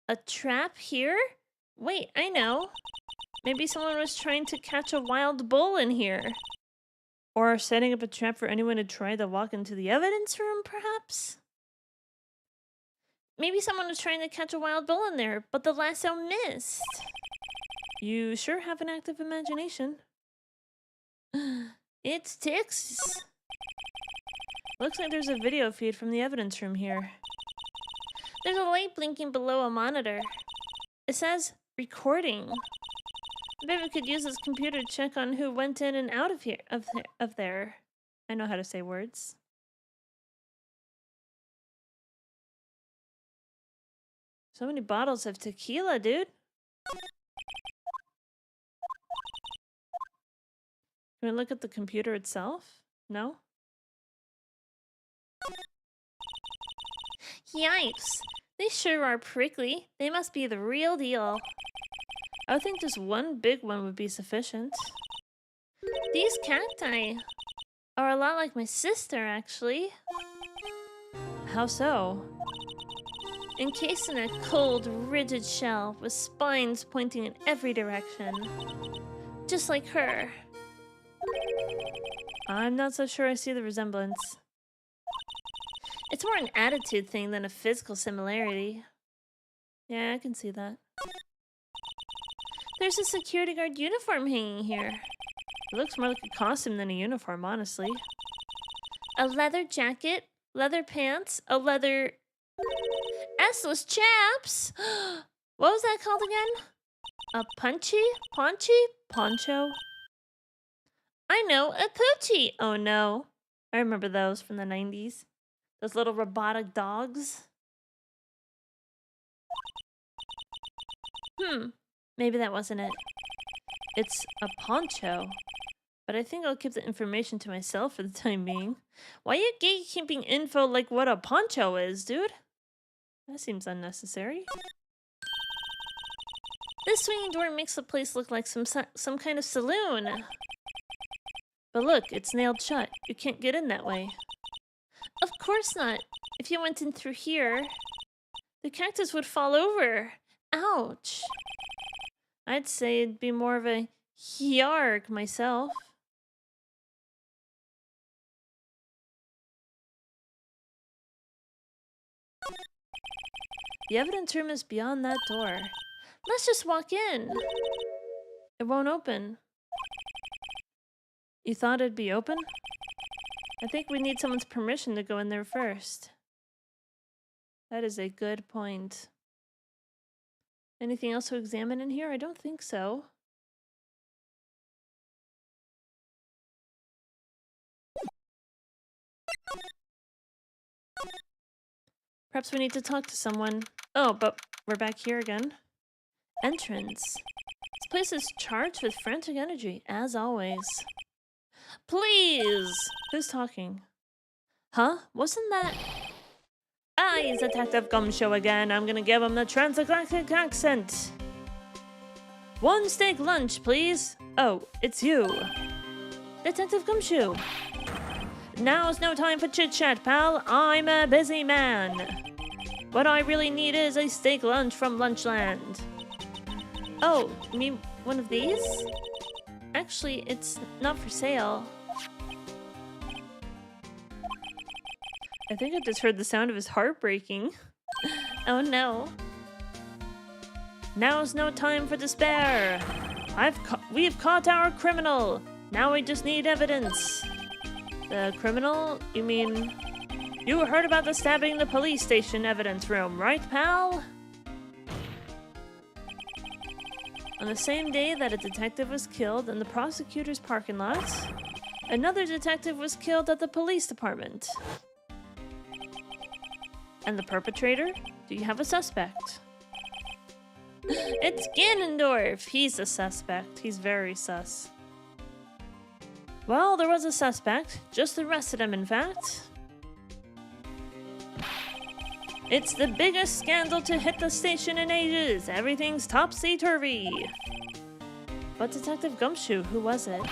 A trap here? Wait, I know. Maybe someone was trying to catch a wild bull in here. Or setting up a trap for anyone who tried to walk into the evidence room, perhaps? Maybe someone was trying to catch a wild bull in there, but the lasso missed. You sure have an active imagination. It's ticks. Looks like there's a video feed from the evidence room here. There's a light blinking below a monitor. It says, recording. I bet we could use this computer to check on who went in and out of here, of there. I know how to say words. So many bottles of tequila, dude. Can we look at the computer itself? No? Yikes! They sure are prickly. They must be the real deal. I would think just one big one would be sufficient. These cacti are a lot like my sister, actually. How so? Encased in a cold, rigid shell with spines pointing in every direction. Just like her. I'm not so sure I see the resemblance. It's more an attitude thing than a physical similarity. Yeah, I can see that. There's a security guard uniform hanging here. It looks more like a costume than a uniform, honestly. A leather jacket, leather pants, a leather... S-less chaps! What was that called again? A punchy? Paunchy? Poncho? I know, a poochie! Oh no. I remember those from the 90s. Those little robotic dogs. Maybe that wasn't it. It's a poncho. But I think I'll keep the information to myself for the time being. Why are you gatekeeping info like what a poncho is, dude? That seems unnecessary. This swinging door makes the place look like some kind of saloon. But look, it's nailed shut. You can't get in that way. Of course not. If you went in through here, the cactus would fall over. Ouch. I'd say it'd be more of a yarg myself. The evidence room is beyond that door. Let's just walk in. It won't open. You thought it'd be open? I think we need someone's permission to go in there first. That is a good point. Anything else to examine in here? I don't think so. Perhaps we need to talk to someone. Oh, but we're back here again. Entrance. This place is charged with frantic energy, as always. Please! Who's talking? Huh? Wasn't that... Ah, he's Detective Gumshoe again. I'm gonna give him the transatlantic accent. One steak lunch, please. Oh, it's you. Detective Gumshoe. Now's no time for chit-chat, pal. I'm a busy man. What I really need is a steak lunch from Lunchland. Oh, you mean one of these? Actually, it's not for sale. I think I just heard the sound of his heart breaking. Oh no. Now's no time for despair. We've caught our criminal. Now we just need evidence. The criminal? You mean... You heard about the stabbing in the police station evidence room, right, pal? On the same day that a detective was killed in the prosecutor's parking lot, another detective was killed at the police department. And the perpetrator? Do you have a suspect? It's Ganondorf! He's a suspect. He's very sus. Well, there was a suspect. Just arrested him, in fact. It's the biggest scandal to hit the station in ages. Everything's topsy-turvy. But Detective Gumshoe, who was it?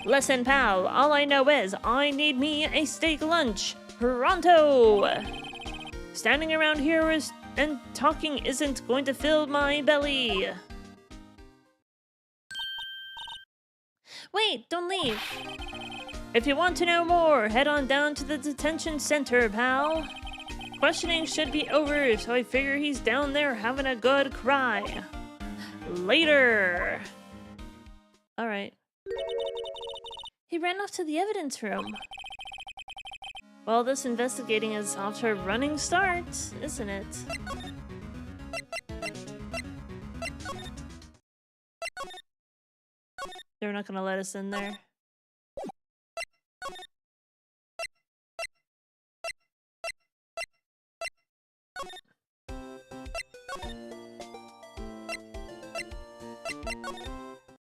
Listen, pal, all I know is I need me a steak lunch. Pronto! Standing around here and talking isn't going to fill my belly. Wait, don't leave. If you want to know more, head on down to the detention center, pal. Questioning should be over, so I figure he's down there having a good cry. Later. Alright. He ran off to the evidence room. Well, this investigating is off to a running start, isn't it? They're not gonna let us in there.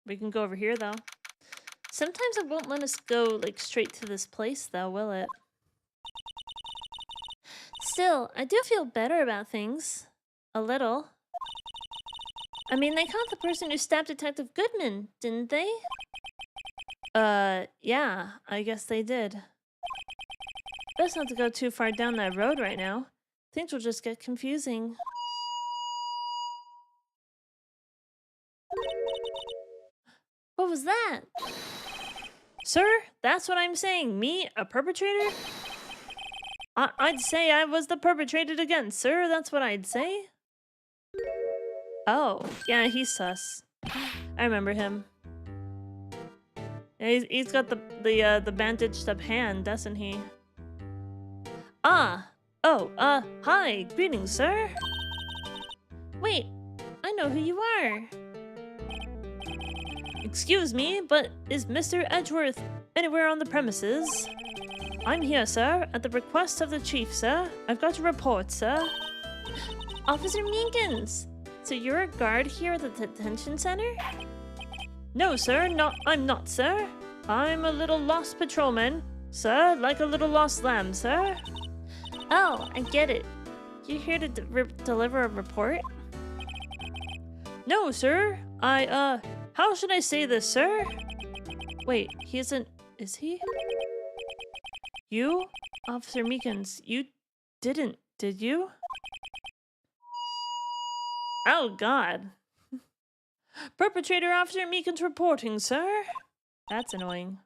We can go over here, though. Sometimes it won't let us go, like, straight to this place, though, will it? Still, I do feel better about things. A little. I mean, they caught the person who stabbed Detective Goodman, didn't they? Yeah, I guess they did. Best not to go too far down that road right now. Things will just get confusing. What was that? Sir, that's what I'm saying. Me, a perpetrator? I'd say I was the perpetrated again, sir. That's what I'd say. Oh, yeah, he's sus. I remember him. Yeah, he's got the bandaged up hand, doesn't he? Ah! Oh, hi! Greetings, sir! Wait, I know who you are! Excuse me, but is Mr. Edgeworth anywhere on the premises? I'm here, sir, at the request of the chief, sir. I've got a report, sir. Officer Meekins! So you're a guard here at the detention center? No, sir, I'm not, sir. I'm a little lost patrolman, sir, like a little lost lamb, sir. Oh, I get it. You here to deliver a report? No, sir. How should I say this, sir? Wait, he isn't... Is he? You? Officer Meekins, you didn't, did you? Oh, God. Perpetrator Officer Meekins reporting, sir. That's annoying.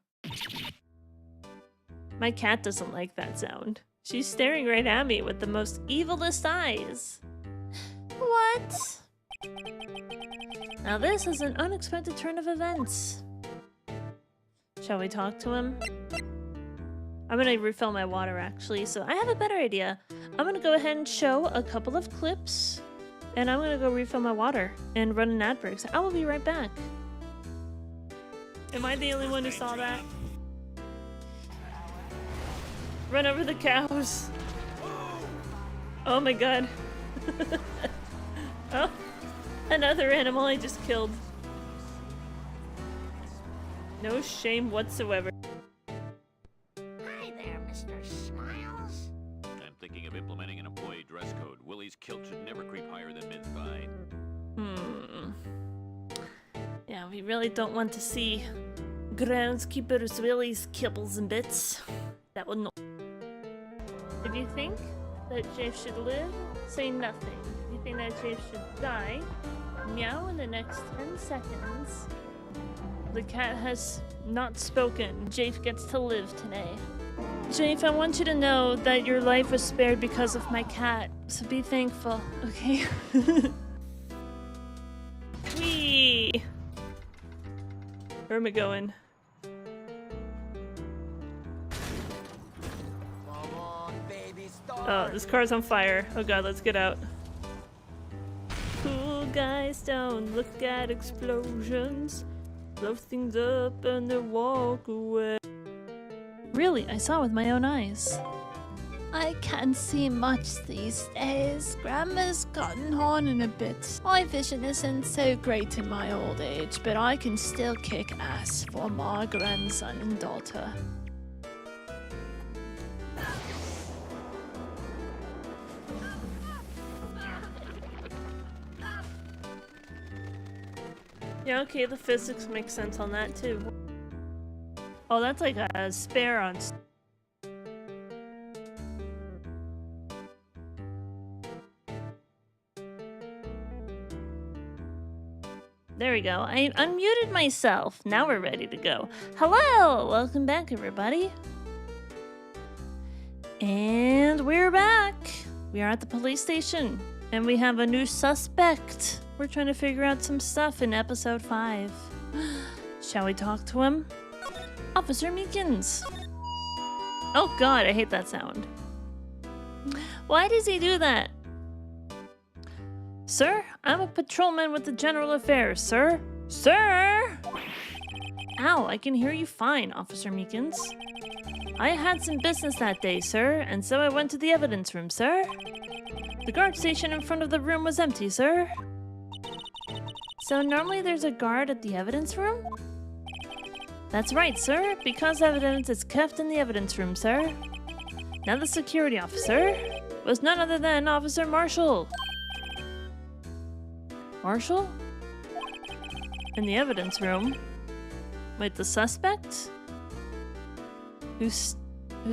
My cat doesn't like that sound. She's staring right at me with the most evilest eyes. What? Now this is an unexpected turn of events. Shall we talk to him? I'm gonna refill my water actually, so I have a better idea. I'm gonna go ahead and show a couple of clips, and I'm gonna go refill my water and run an ad break. So I will be right back. Am I the only one who saw that? Run over the cows. Oh my god. Oh, another animal I just killed. No shame whatsoever. Hi there, Mr. Smiles. I'm thinking of implementing an employee dress code. Willie's kilt should never creep higher than mid-thigh. Yeah, we really don't want to see groundskeeper's Willie's kibbles and bits. That would not. If you think that Jave should live, say nothing. If you think that Jave should die, meow in the next 10 seconds. The cat has not spoken. Jave gets to live today. Jave, I want you to know that your life was spared because of my cat, so be thankful, okay? Whee! Where am I going? Oh, this car's on fire. Oh god, let's get out. Cool guys don't look at explosions. Blow things up and then walk away. Really, I saw with my own eyes. I can't see much these days. Grandma's gotten on in a bit. My vision isn't so great in my old age, but I can still kick ass for my grandson and daughter. Yeah, okay, the physics make sense on that too. Oh, that's like a spare on. There we go. I unmuted myself. Now we're ready to go. Hello! Welcome back, everybody. And we're back. We are at the police station. And we have a new suspect. We're trying to figure out some stuff in episode 5. Shall we talk to him? Officer Meekins. Oh god, I hate that sound. Why does he do that? Sir, I'm a patrolman with the General Affairs, sir. Sir! Ow, I can hear you fine, Officer Meekins. I had some business that day, sir, and so I went to the evidence room, sir. The guard station in front of the room was empty, sir. So normally there's a guard at the evidence room? That's right, sir, because evidence is kept in the evidence room, sir. Now the security officer was none other than Officer Marshall. Marshall? In the evidence room? Wait, the suspect? Who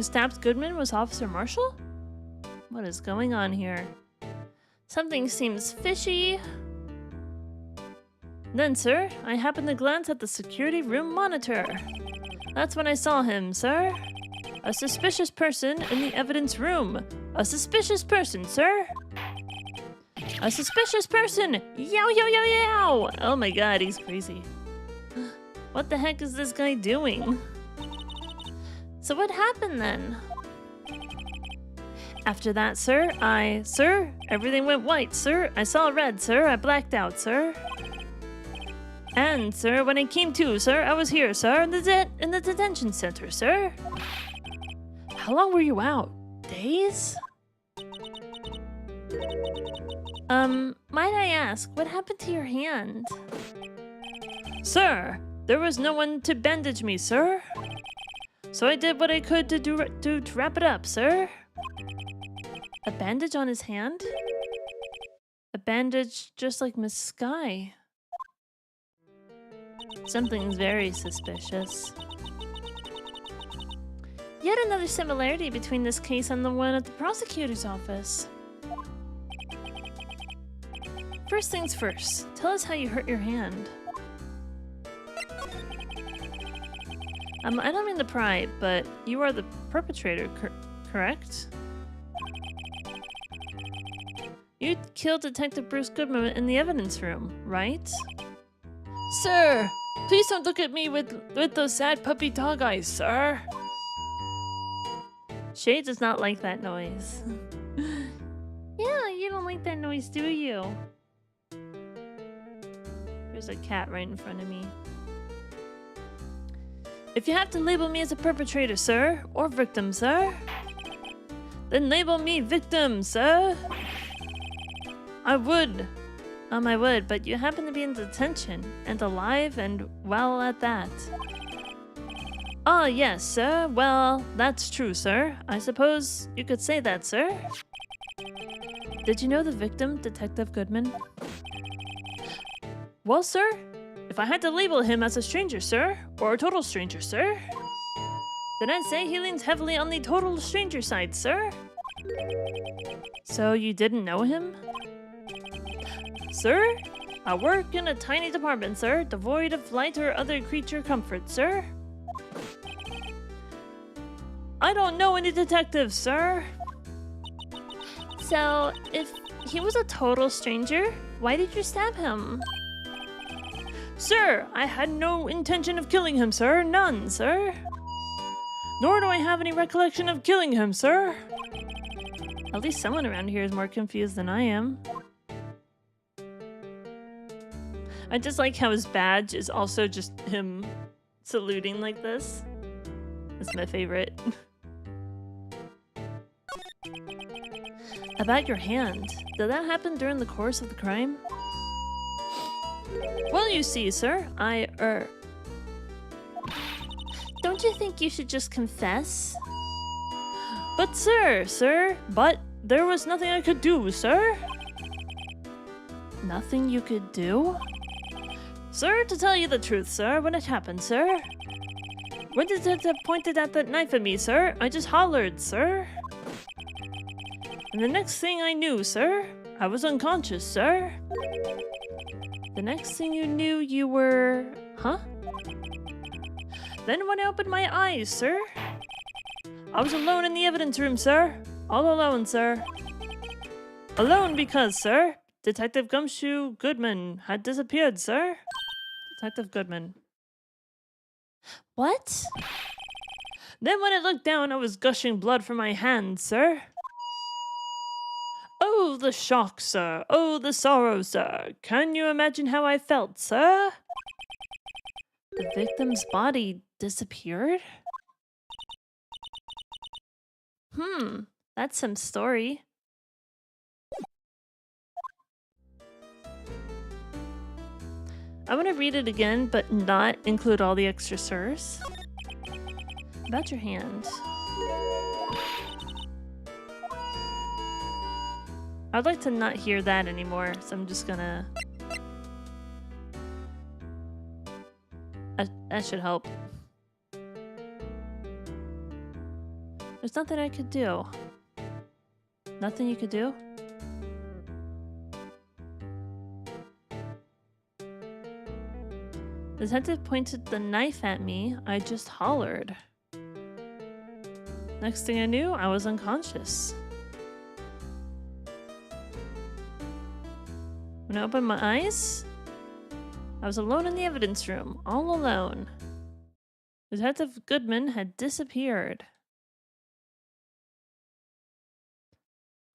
stabbed Goodman was Officer Marshall? What is going on here? Something seems fishy. Then, sir, I happened to glance at the security room monitor. That's when I saw him, sir. A suspicious person in the evidence room. A suspicious person, sir. A suspicious person! Yow, yow, yow, yow! Oh my god, he's crazy. What the heck is this guy doing? So what happened then? After that, sir, Sir, everything went white, sir. I saw red, sir. I blacked out, sir. And, sir, when I came to, sir, I was here, sir, in the detention center, sir. How long were you out? Days? Might I ask, what happened to your hand? Sir, there was no one to bandage me, sir. So I did what I could to wrap it up, sir. A bandage on his hand? A bandage just like Miss Sky. Something's very suspicious. Yet another similarity between this case and the one at the prosecutor's office. First things first, tell us how you hurt your hand. I don't mean to pry, but you are the perpetrator, correct? You killed Detective Bruce Goodman in the evidence room, right? Sir, please don't look at me with those sad puppy dog eyes, sir. Shay does not like that noise. Yeah, you don't like that noise, do you? There's a cat right in front of me. If you have to label me as a perpetrator, sir, or victim, sir, then label me victim, sir. I would, but you happen to be in detention, and alive, and well at that. Ah, yes, sir. Well, that's true, sir. I suppose you could say that, sir. Did you know the victim, Detective Goodman? Well, sir, if I had to label him as a stranger, sir, or a total stranger, sir, then I'd say he leans heavily on the total stranger side, sir. So you didn't know him? Sir, I work in a tiny department, sir, devoid of light or other creature comfort, sir. I don't know any detectives, sir. So, if he was a total stranger, why did you stab him? Sir, I had no intention of killing him, sir. None, sir. Nor do I have any recollection of killing him, sir. At least someone around here is more confused than I am. I just like how his badge is also just him saluting like this. It's my favorite. About your hand, did that happen during the course of the crime? Well, you see, sir, Don't you think you should just confess? But sir, but there was nothing I could do, sir. Nothing you could do? Sir, to tell you the truth, sir, when it happened, sir. When the detective pointed at that knife at me, sir, I just hollered, sir. And the next thing I knew, sir, I was unconscious, sir. The next thing you knew, you were... Huh? Then when I opened my eyes, sir, I was alone in the evidence room, sir. All alone, sir. Alone because, sir, Detective Gumshoe Goodman had disappeared, sir. Detective Goodman. What? Then when I looked down, I was gushing blood from my hand, sir. Oh, the shock, sir. Oh, the sorrow, sir. Can you imagine how I felt, sir? The victim's body disappeared? That's some story. I want to read it again, but not include all the extra sirs. About your hand. I'd like to not hear that anymore, so I'm just gonna... That should help. There's nothing I could do. Nothing you could do? The detective pointed the knife at me. I just hollered. Next thing I knew, I was unconscious. When I opened my eyes, I was alone in the evidence room, all alone. Detective Goodman had disappeared.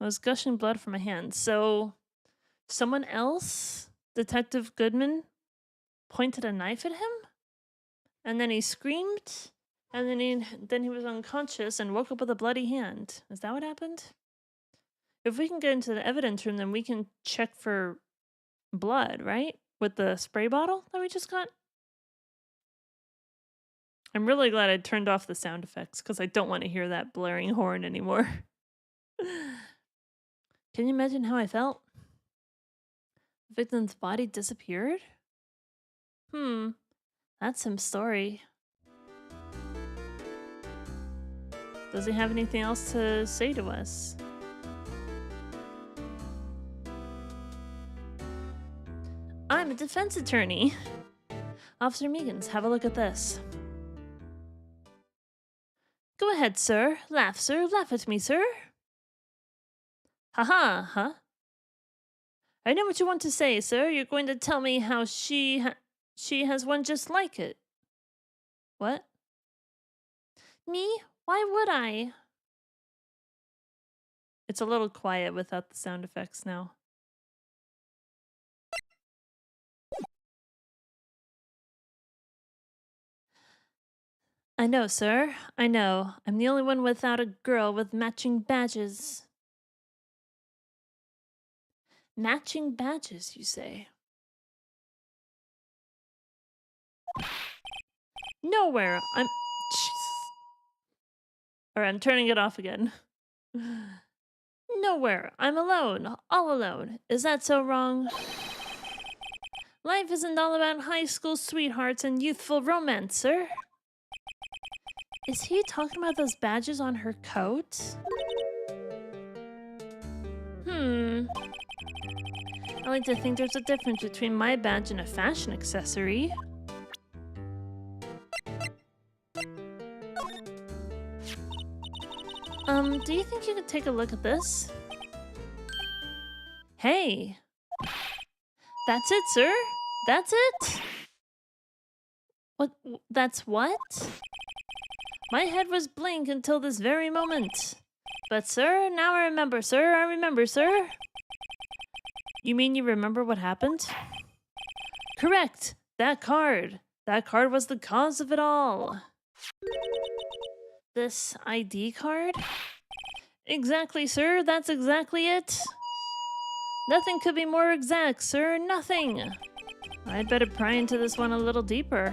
I was gushing blood from my hands. So, someone else, Detective Goodman, pointed a knife at him? And then he screamed? And then he was unconscious and woke up with a bloody hand. Is that what happened? If we can get into the evidence room, then we can check for blood, right? With the spray bottle that we just got? I'm really glad I turned off the sound effects because I don't want to hear that blaring horn anymore. Can you imagine how I felt? The victim's body disappeared? That's some story. Does he have anything else to say to us? I'm a defense attorney. Officer Meekins, have a look at this. Go ahead, sir. Laugh, sir. Laugh at me, sir. Haha, huh? I know what you want to say, sir. You're going to tell me how she has one just like it. What? Me? Why would I? It's a little quiet without the sound effects now. I know, sir. I know. I'm the only one without a girl with matching badges. Matching badges, you say? Nowhere. Alright, I'm turning it off again. Nowhere. I'm alone. All alone. Is that so wrong? Life isn't all about high school sweethearts and youthful romance, sir. Is he talking about those badges on her coat? I like to think there's a difference between my badge and a fashion accessory. Do you think you could take a look at this? Hey! That's it, sir? That's it? What? That's what? My head was blank until this very moment. But sir, now I remember, sir. I remember, sir. You mean you remember what happened? Correct! That card! That card was the cause of it all. This ID card? Exactly, sir. That's exactly it. Nothing could be more exact, sir. Nothing. I'd better pry into this one a little deeper.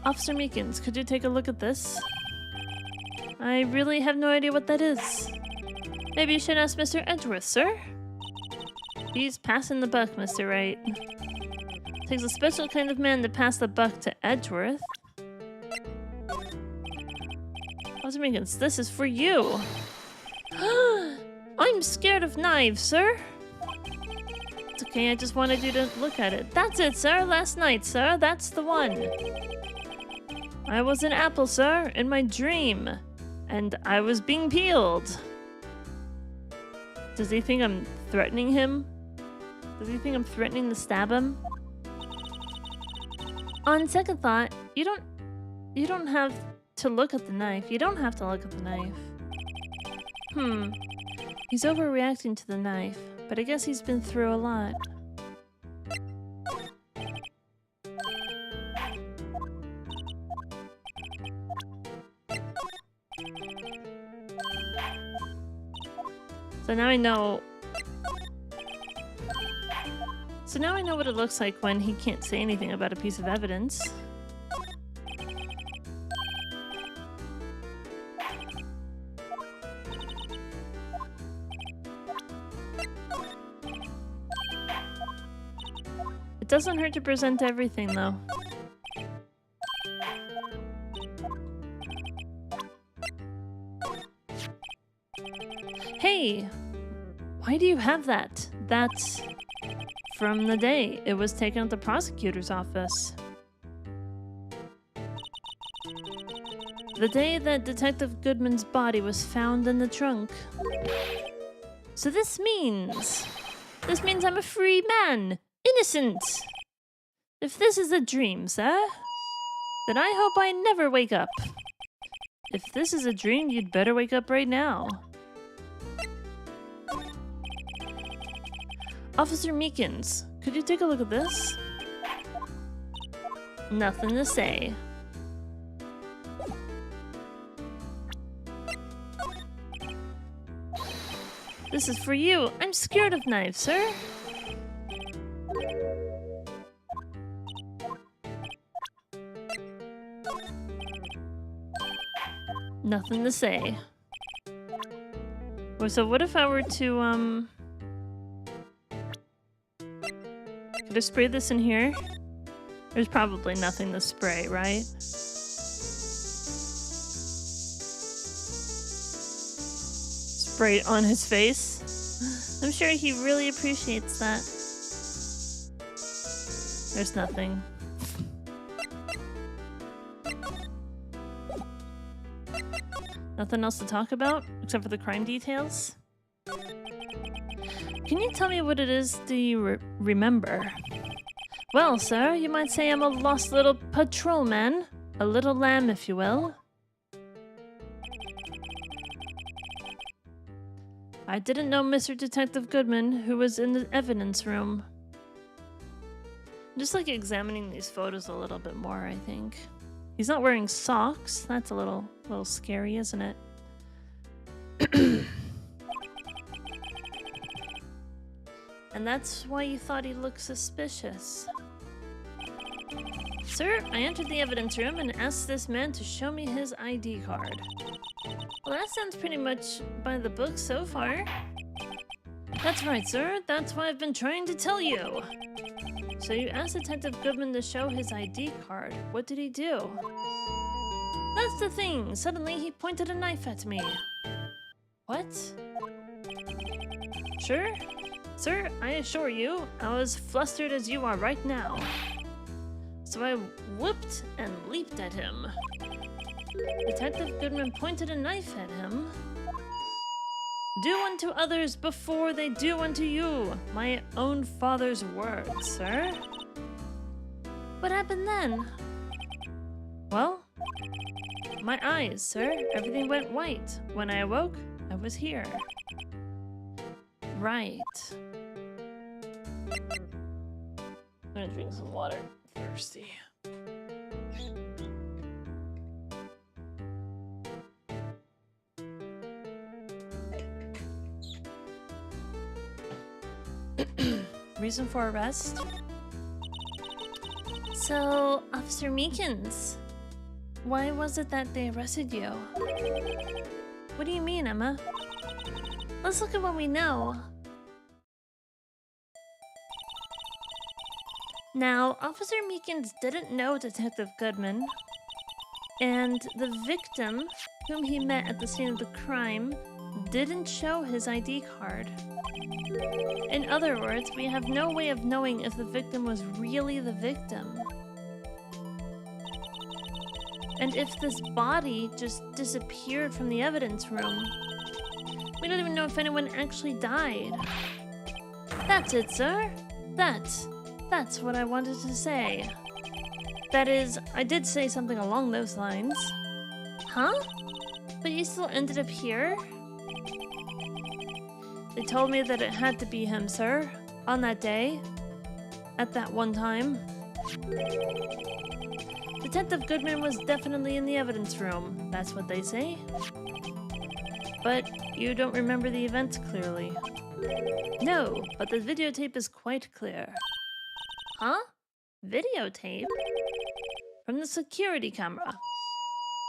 Officer Meekins, could you take a look at this? I really have no idea what that is. Maybe you should ask Mr. Edgeworth, sir? He's passing the buck, Mr. Wright. Takes a special kind of man to pass the buck to Edgeworth. Officer Meekins, this is for you. I'm scared of knives, sir. It's okay, I just wanted you to look at it. That's it, sir. Last night, sir. That's the one. I was an apple, sir, in my dream. And I was being peeled. Does he think I'm threatening him? Does he think I'm threatening to stab him? On second thought, you don't have to look at the knife. You don't have to look at the knife. He's overreacting to the knife, but I guess he's been through a lot. So now I know... So now I know what it looks like when he can't say anything about a piece of evidence. It doesn't hurt to present everything, though. Hey! Why do you have that? That's from the day it was taken at the prosecutor's office. The day that Detective Goodman's body was found in the trunk. So this means I'm a free man! Innocent! If this is a dream, sir, then I hope I never wake up. If this is a dream, you'd better wake up right now. Officer Meekins, could you take a look at this? Nothing to say. This is for you. I'm scared of knives, sir. Nothing to say. Well, so what if I were to, could I spray this in here? There's probably nothing to spray, right? Spray it on his face. I'm sure he really appreciates that. There's nothing. Nothing else to talk about, except for the crime details? Can you tell me what it is do you remember? Well, sir, you might say I'm a lost little patrolman. A little lamb, if you will. I didn't know Mr. Detective Goodman, who was in the evidence room. Just like examining these photos a little bit more, I think. He's not wearing socks. That's a little scary, isn't it? And that's why you thought he looked suspicious. Sir, I entered the evidence room and asked this man to show me his ID card. Well, that sounds pretty much by the book so far. That's right, sir. That's what I've been trying to tell you. So you asked Detective Goodman to show his ID card. What did he do? That's the thing. Suddenly he pointed a knife at me. What? Sure? Sir, I assure you, I was flustered as you are right now. So I whooped and leaped at him. Detective Goodman pointed a knife at him. Do unto others before they do unto you. My own father's words, sir. What happened then? Well, my eyes, sir. Everything went white. When I awoke, I was here. Right. I'm gonna drink some water. Thirsty. Reason for arrest? So, Officer Meekins, why was it that they arrested you? What do you mean, Emma? Let's look at what we know. Now, Officer Meekins didn't know Detective Goodman, and the victim, whom he met at the scene of the crime, didn't show his ID card. In other words, we have no way of knowing if the victim was really the victim. And if this body just disappeared from the evidence room, we don't even know if anyone actually died. That's it, sir. That's what I wanted to say. That is, I did say something along those lines. Huh? But you still ended up here? They told me that it had to be him, sir. On that day. At that one time. Detective Goodman was definitely in the evidence room. That's what they say. But you don't remember the events clearly. No, but the videotape is quite clear. Huh? Videotape? From the security camera.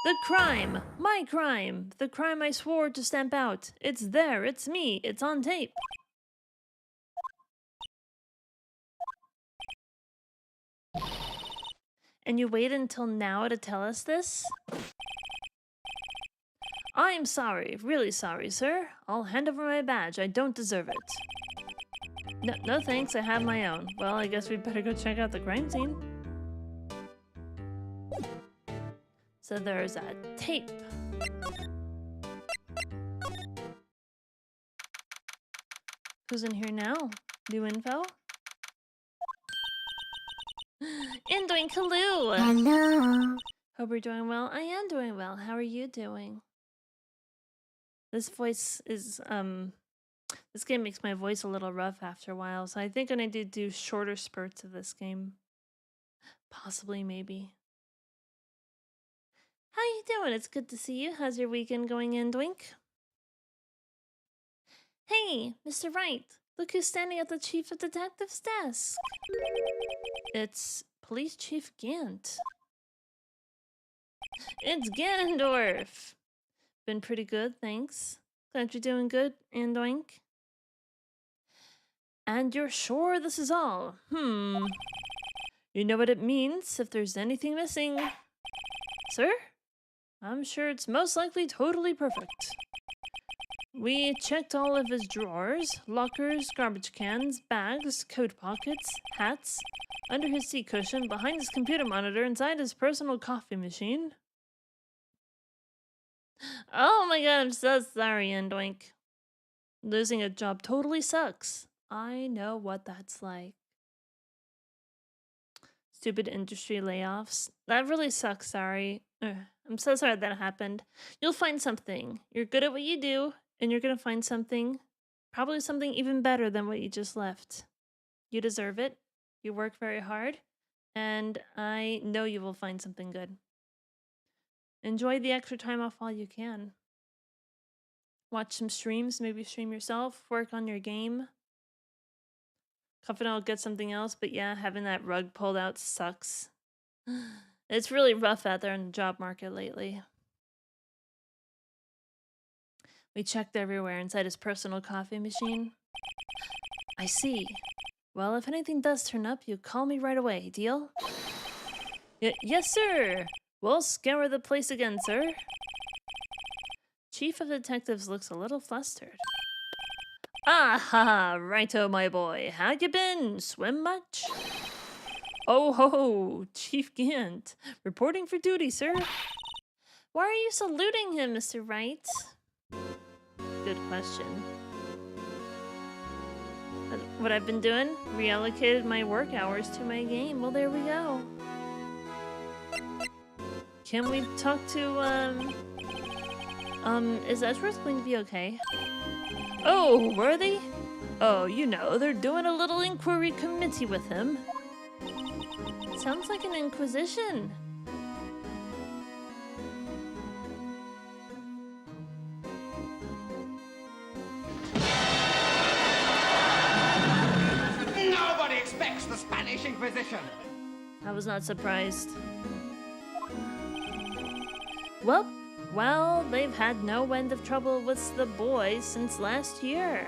The crime! My crime! The crime I swore to stamp out. It's there, it's me, it's on tape. And you wait until now to tell us this? I'm sorry, really sorry, sir. I'll hand over my badge, I don't deserve it. No thanks, I have my own. Well, I guess we'd better go check out the crime scene. So there's a tape. Who's in here now? New info? Indoing Kaloo! Hello. Hope you're doing well. I am doing well. How are you doing? This voice is, this game makes my voice a little rough after a while, so I think I need to do shorter spurts of this game. Possibly, maybe. How you doing? It's good to see you. How's your weekend going, Indwink? Hey, Mr. Wright. Look who's standing at the Chief of Detectives desk. It's Police Chief Gant. It's Ganondorf. Been pretty good, thanks. Glad you're doing good, Andoink. And you're sure this is all? You know what it means if there's anything missing. Sir? I'm sure it's most likely totally perfect. We checked all of his drawers, lockers, garbage cans, bags, coat pockets, hats, under his seat cushion, behind his computer monitor, inside his personal coffee machine. Oh my god, I'm so sorry, Endoink. Losing a job totally sucks. I know what that's like. Stupid industry layoffs. That really sucks, sorry. I'm so sorry that happened. You'll find something. You're good at what you do, and you're gonna find something. Probably something even better than what you just left. You deserve it. You work very hard, and I know you will find something good. Enjoy the extra time off while you can. Watch some streams, maybe stream yourself, work on your game. Confident I'll get something else, but yeah, having that rug pulled out sucks. It's really rough out there in the job market lately. We checked everywhere inside his personal coffee machine. I see. Well, if anything does turn up, you call me right away, deal? Yes, sir! We'll scour the place again, sir. Chief of Detectives looks a little flustered. Ah ha, righto, my boy. How you been? Swim much? Oh ho, Chief Gant. Reporting for duty, sir. Why are you saluting him, Mr. Wright? Good question. What I've been doing? Reallocated my work hours to my game. Well, there we go. Can we talk to, is Edgeworth going to be okay? Oh, Worthy? Oh, you know, they're doing a little inquiry committee with him. Sounds like an inquisition. Nobody expects the Spanish Inquisition. I was not surprised. Well, they've had no end of trouble with the boys since last year.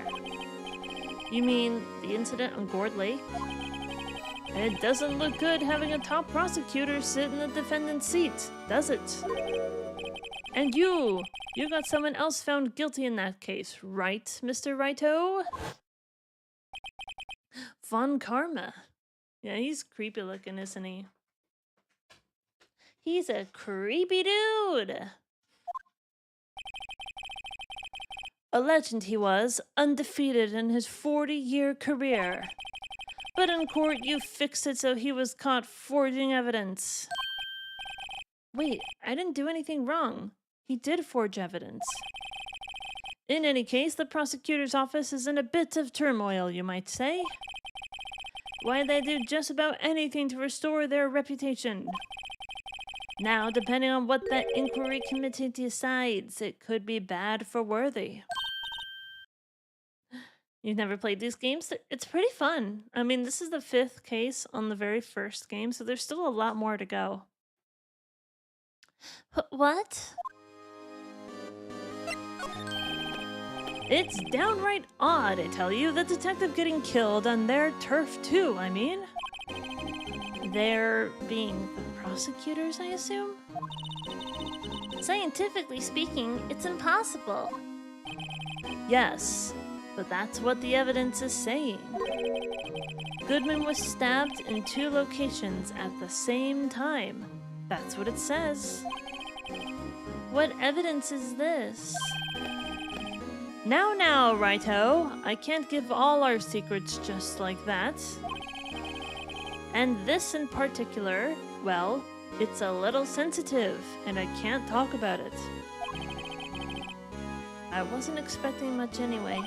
You mean the incident on Gourd Lake? It doesn't look good having a top prosecutor sit in the defendant's seat, does it? And you got someone else found guilty in that case, right, Mr. Righto? Von Karma. Yeah, he's creepy looking, isn't he? He's a creepy dude. A legend he was, undefeated in his 40-year career. But in court, you fixed it so he was caught forging evidence. Wait, I didn't do anything wrong. He did forge evidence. In any case, the prosecutor's office is in a bit of turmoil, you might say. Why, they do just about anything to restore their reputation. Now, depending on what that inquiry committee decides, it could be bad for Worthy. You've never played these games? It's pretty fun. I mean, this is the 5th case on the very first game, so there's still a lot more to go. What? It's downright odd, I tell you, the detective getting killed on their turf too, I mean. They're being the prosecutors, I assume? Scientifically speaking, it's impossible. Yes, but that's what the evidence is saying. Goodman was stabbed in 2 locations at the same time. That's what it says. What evidence is this? Now, righto. I can't give all our secrets just like that. And this in particular, well, it's a little sensitive, and I can't talk about it. I wasn't expecting much anyway.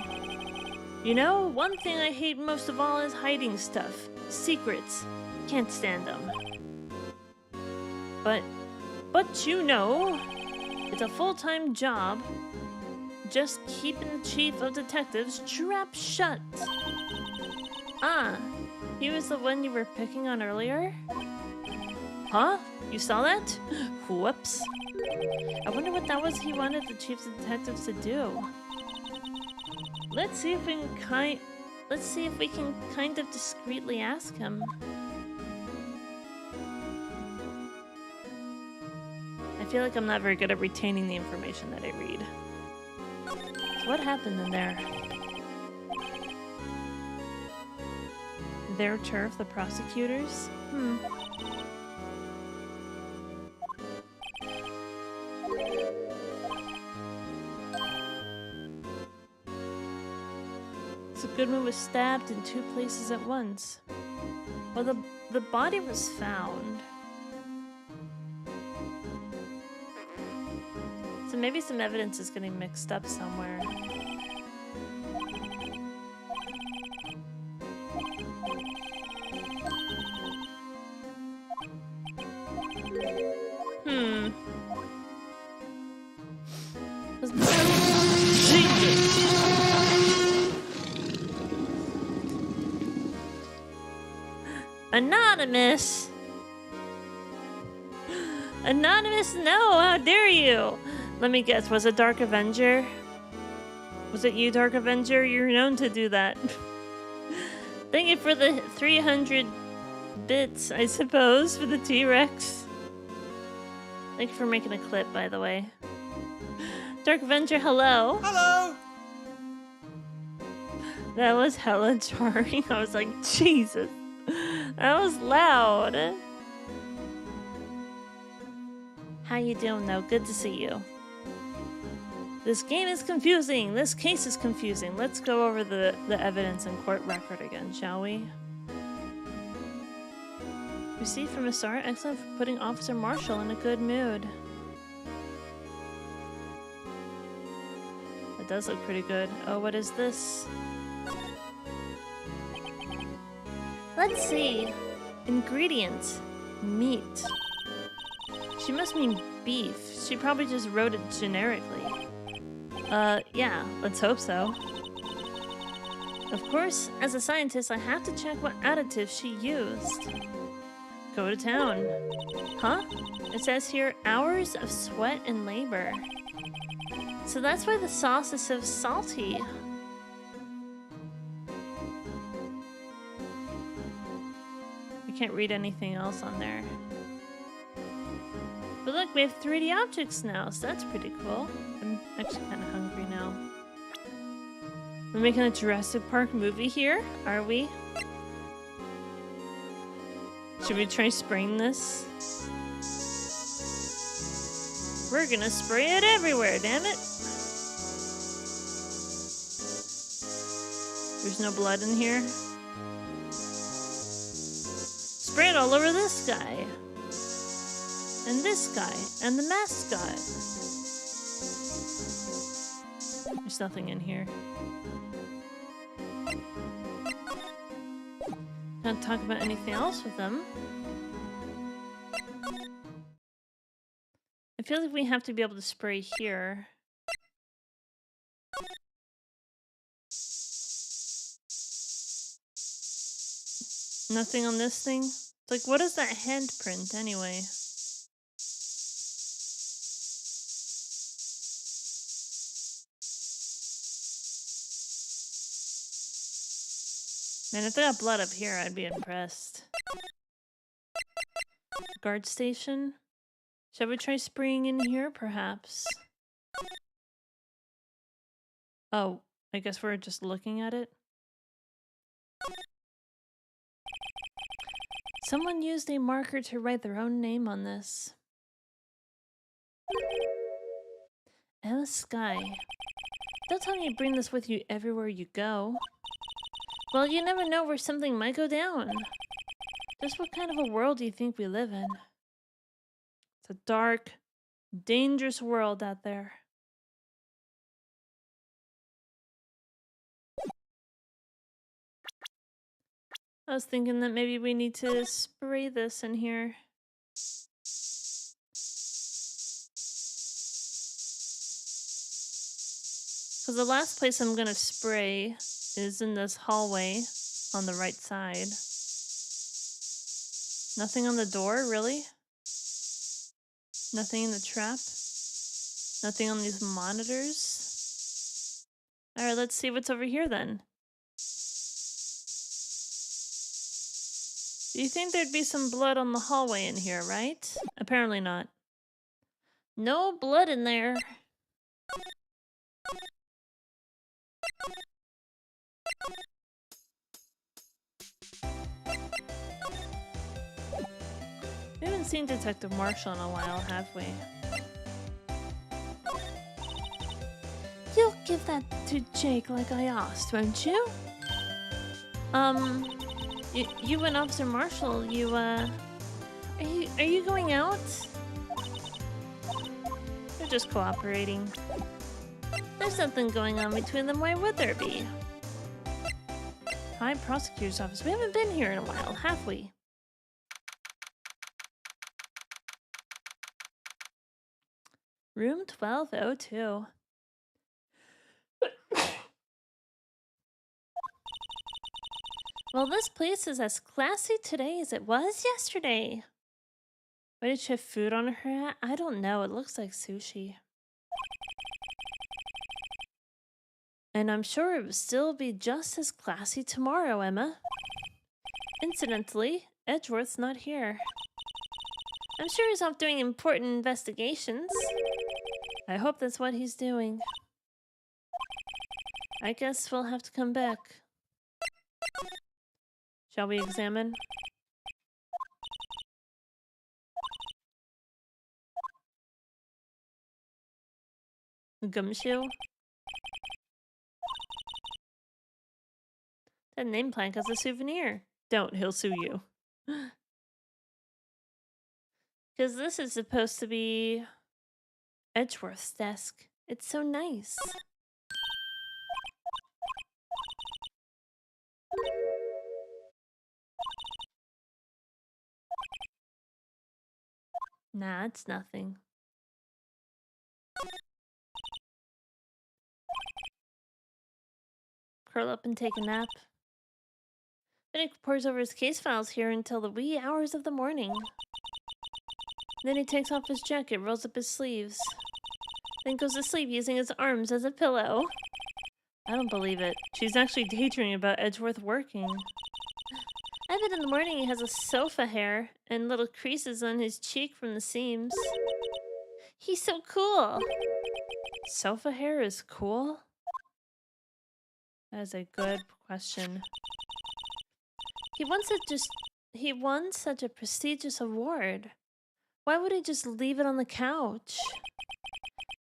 You know, one thing I hate most of all is hiding stuff. Secrets. Can't stand them. But you know, it's a full-time job. Just keeping the chief of detectives trapped shut. Ah, he was the one you were picking on earlier? Huh? You saw that? Whoops. I wonder what that was he wanted the chief of detectives to do. Let's see if we can kind of discreetly ask him. I feel like I'm not very good at retaining the information that I read. So what happened in there? Their turf, the prosecutors? So Goodman was stabbed in 2 places at once. Well, the body was found. So maybe some evidence is getting mixed up somewhere. Anonymous! Anonymous, no! How dare you! Let me guess, was it Dark Avenger? Was it you, Dark Avenger? You're known to do that. Thank you for the 300 bits, I suppose, for the T-Rex. Thank you for making a clip, by the way. Dark Avenger, hello! Hello! That was hella jarring. I was like, Jesus. That was loud. How you doing, though? Good to see you. This game is confusing. This case is confusing. Let's go over the evidence and court record again, shall we? Received from Asara. Excellent for putting Officer Marshall in a good mood. That does look pretty good. Oh, what is this? Let's see. Ingredients. Meat. She must mean beef. She probably just wrote it generically. Yeah, let's hope so. Of course, as a scientist, I have to check what additive she used. Go to town. Huh? It says here, hours of sweat and labor. So that's why the sauce is so salty. I can't read anything else on there. But look, we have 3D objects now, so that's pretty cool. I'm actually kind of hungry now. We're making a Jurassic Park movie here, are we? Should we try spraying this? We're gonna spray it everywhere, damn it! There's no blood in here. Spray it all over this guy. And this guy. And the mascot. There's nothing in here. Can't talk about anything else with them. I feel like we have to be able to spray here. Nothing on this thing? It's like, what is that handprint anyway? Man, if they got blood up here, I'd be impressed. Guard station? Shall we try spraying in here, perhaps? Oh, I guess we're just looking at it. Someone used a marker to write their own name on this. Ella Sky. Don't tell me you bring this with you everywhere you go. Well, you never know where something might go down. Just what kind of a world do you think we live in? It's a dark, dangerous world out there. I was thinking that maybe we need to spray this in here. Because the last place I'm going to spray is in this hallway on the right side. Nothing on the door, really? Nothing in the trap? Nothing on these monitors? Alright, let's see what's over here then. Do you think there'd be some blood on the hallway in here, right? Apparently not. No blood in there. haven't seen Detective Marshall in a while, have we? You'll give that to Jake like I asked, won't you? You and Officer Marshall, are you going out? They're just cooperating. There's something going on between them, why would there be? Hi, Prosecutor's Office. We haven't been here in a while, have we? Room 1202. Well, this place is as classy today as it was yesterday. Why did she have food on her hat? I don't know. It looks like sushi. And I'm sure it will still be just as classy tomorrow, Emma. Incidentally, Edgeworth's not here. I'm sure he's off doing important investigations. I hope that's what he's doing. I guess we'll have to come back. Shall we examine? Gumshoe? That name plaque has a souvenir. Don't, he'll sue you. Because this is supposed to be Edgeworth's desk. It's so nice. Nah, it's nothing. Curl up and take a nap. Then he pores over his case files here until the wee hours of the morning. Then he takes off his jacket, rolls up his sleeves. Then goes to sleep using his arms as a pillow. I don't believe it. She's actually daydreaming about Edgeworth working. I bet in the morning he has a sofa hair and little creases on his cheek from the seams. He's so cool. Sofa hair is cool? That is a good question. He won such a prestigious award. Why would he just leave it on the couch?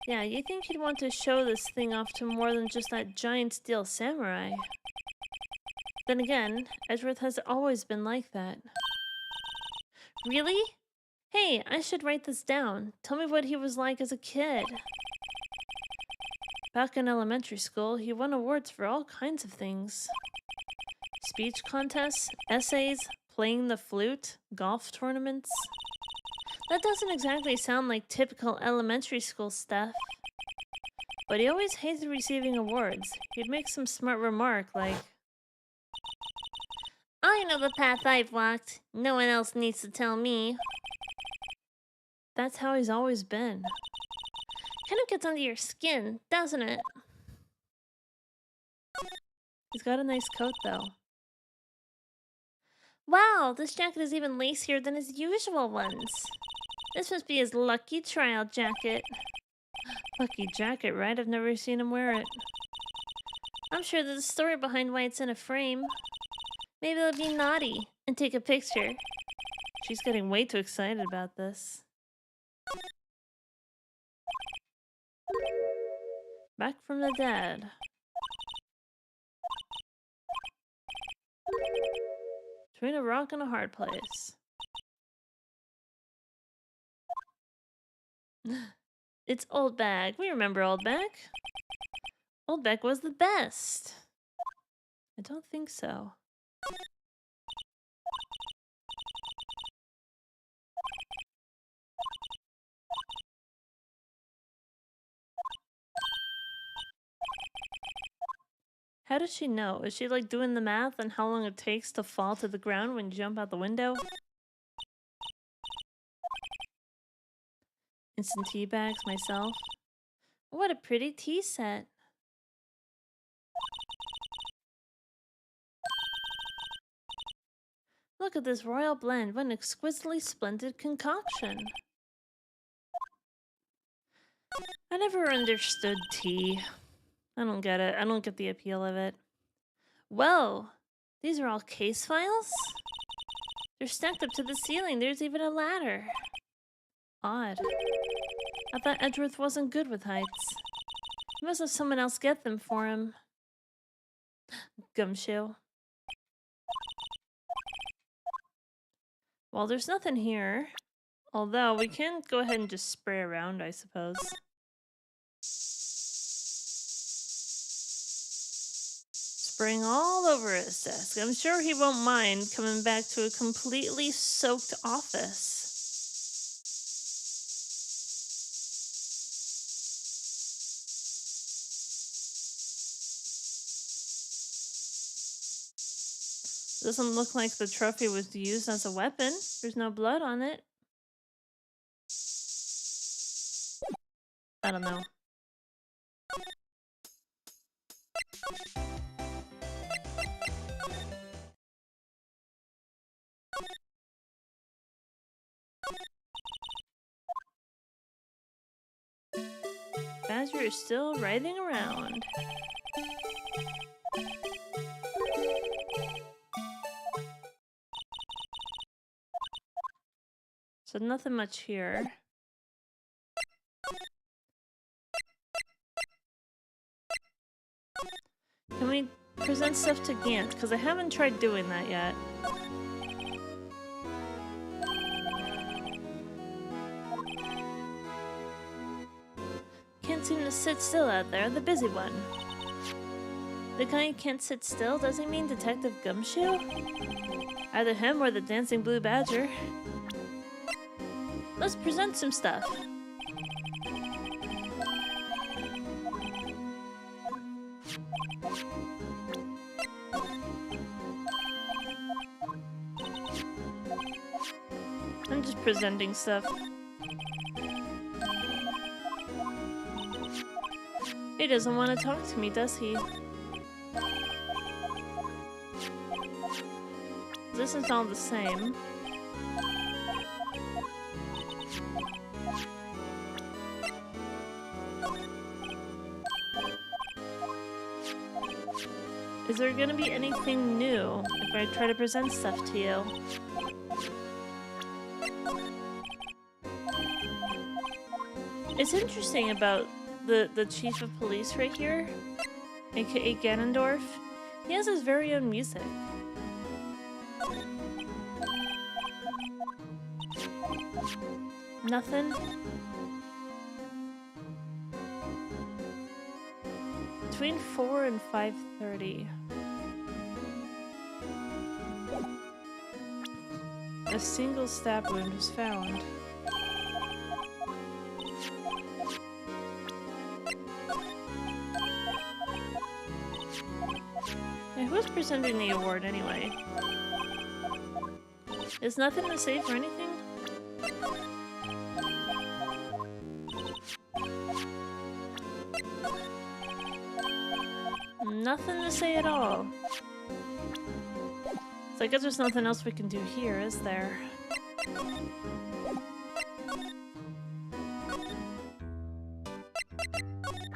Yeah, you think he'd want to show this thing off to more than just that giant steel samurai. Then again, Edgeworth has always been like that. Really? Hey, I should write this down. Tell me what he was like as a kid. Back in elementary school, he won awards for all kinds of things. Speech contests, essays, playing the flute, golf tournaments. That doesn't exactly sound like typical elementary school stuff. But he always hated receiving awards. He'd make some smart remark like, I know the path I've walked. No one else needs to tell me. That's how he's always been. Kind of gets under your skin, doesn't it? He's got a nice coat, though. Wow, this jacket is even lacier than his usual ones. This must be his lucky trial jacket. Lucky jacket, right? I've never seen him wear it. I'm sure there's a story behind why it's in a frame. Maybe it'll be naughty and take a picture. She's getting way too excited about this. Back from the dead. Between a rock and a hard place. It's Old Bag. We remember Old Bag. Old Bag was the best. I don't think so. How does she know? Is she like doing the math on how long it takes to fall to the ground when you jump out the window? Instant tea bags myself. What a pretty tea set. Look at this royal blend. What an exquisitely splendid concoction. I never understood tea. I don't get it. I don't get the appeal of it. Whoa! These are all case files? They're stacked up to the ceiling. There's even a ladder. Odd. I thought Edgeworth wasn't good with heights. He must have someone else get them for him. Gumshoe. Well, there's nothing here. Although, we can go ahead and just spray around, I suppose. Spraying all over his desk. I'm sure he won't mind coming back to a completely soaked office. Doesn't look like the trophy was used as a weapon. There's no blood on it. I don't know. Badger is still writhing around. So nothing much here. Can we present stuff to Gant? Because I haven't tried doing that yet. Can't seem to sit still out there, the busy one. The guy who can't sit still, does he mean Detective Gumshoe? Either him or the Dancing Blue Badger. Let's present some stuff. I'm just presenting stuff. He doesn't want to talk to me, does he? This is all the same. Is there gonna be anything new if I try to present stuff to you? It's interesting about the chief of police right here, aka Ganondorf. He has his very own music. Nothing? Between 4 and 5:30. A single stab wound was found. Hey, who's presenting the award anyway? Is nothing to say for anything? Nothing to say at all. So I guess there's nothing else we can do here, is there?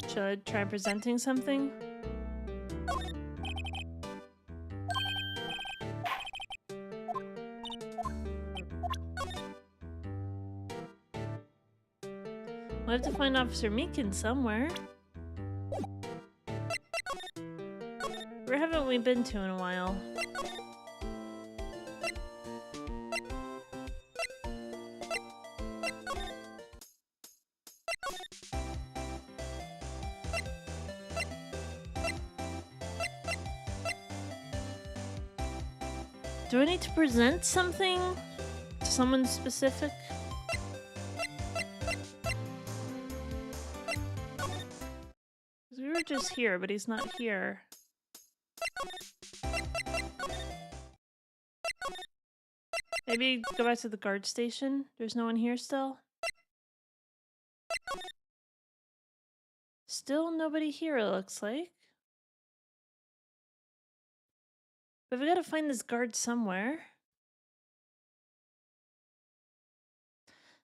Should I try presenting something? We have to find Officer Meekin somewhere. Where haven't we been to in a while? Do I need to present something to someone specific? We were just here, but he's not here. Maybe go back to the guard station? There's no one here still? Still nobody here, it looks like. But we gotta find this guard somewhere.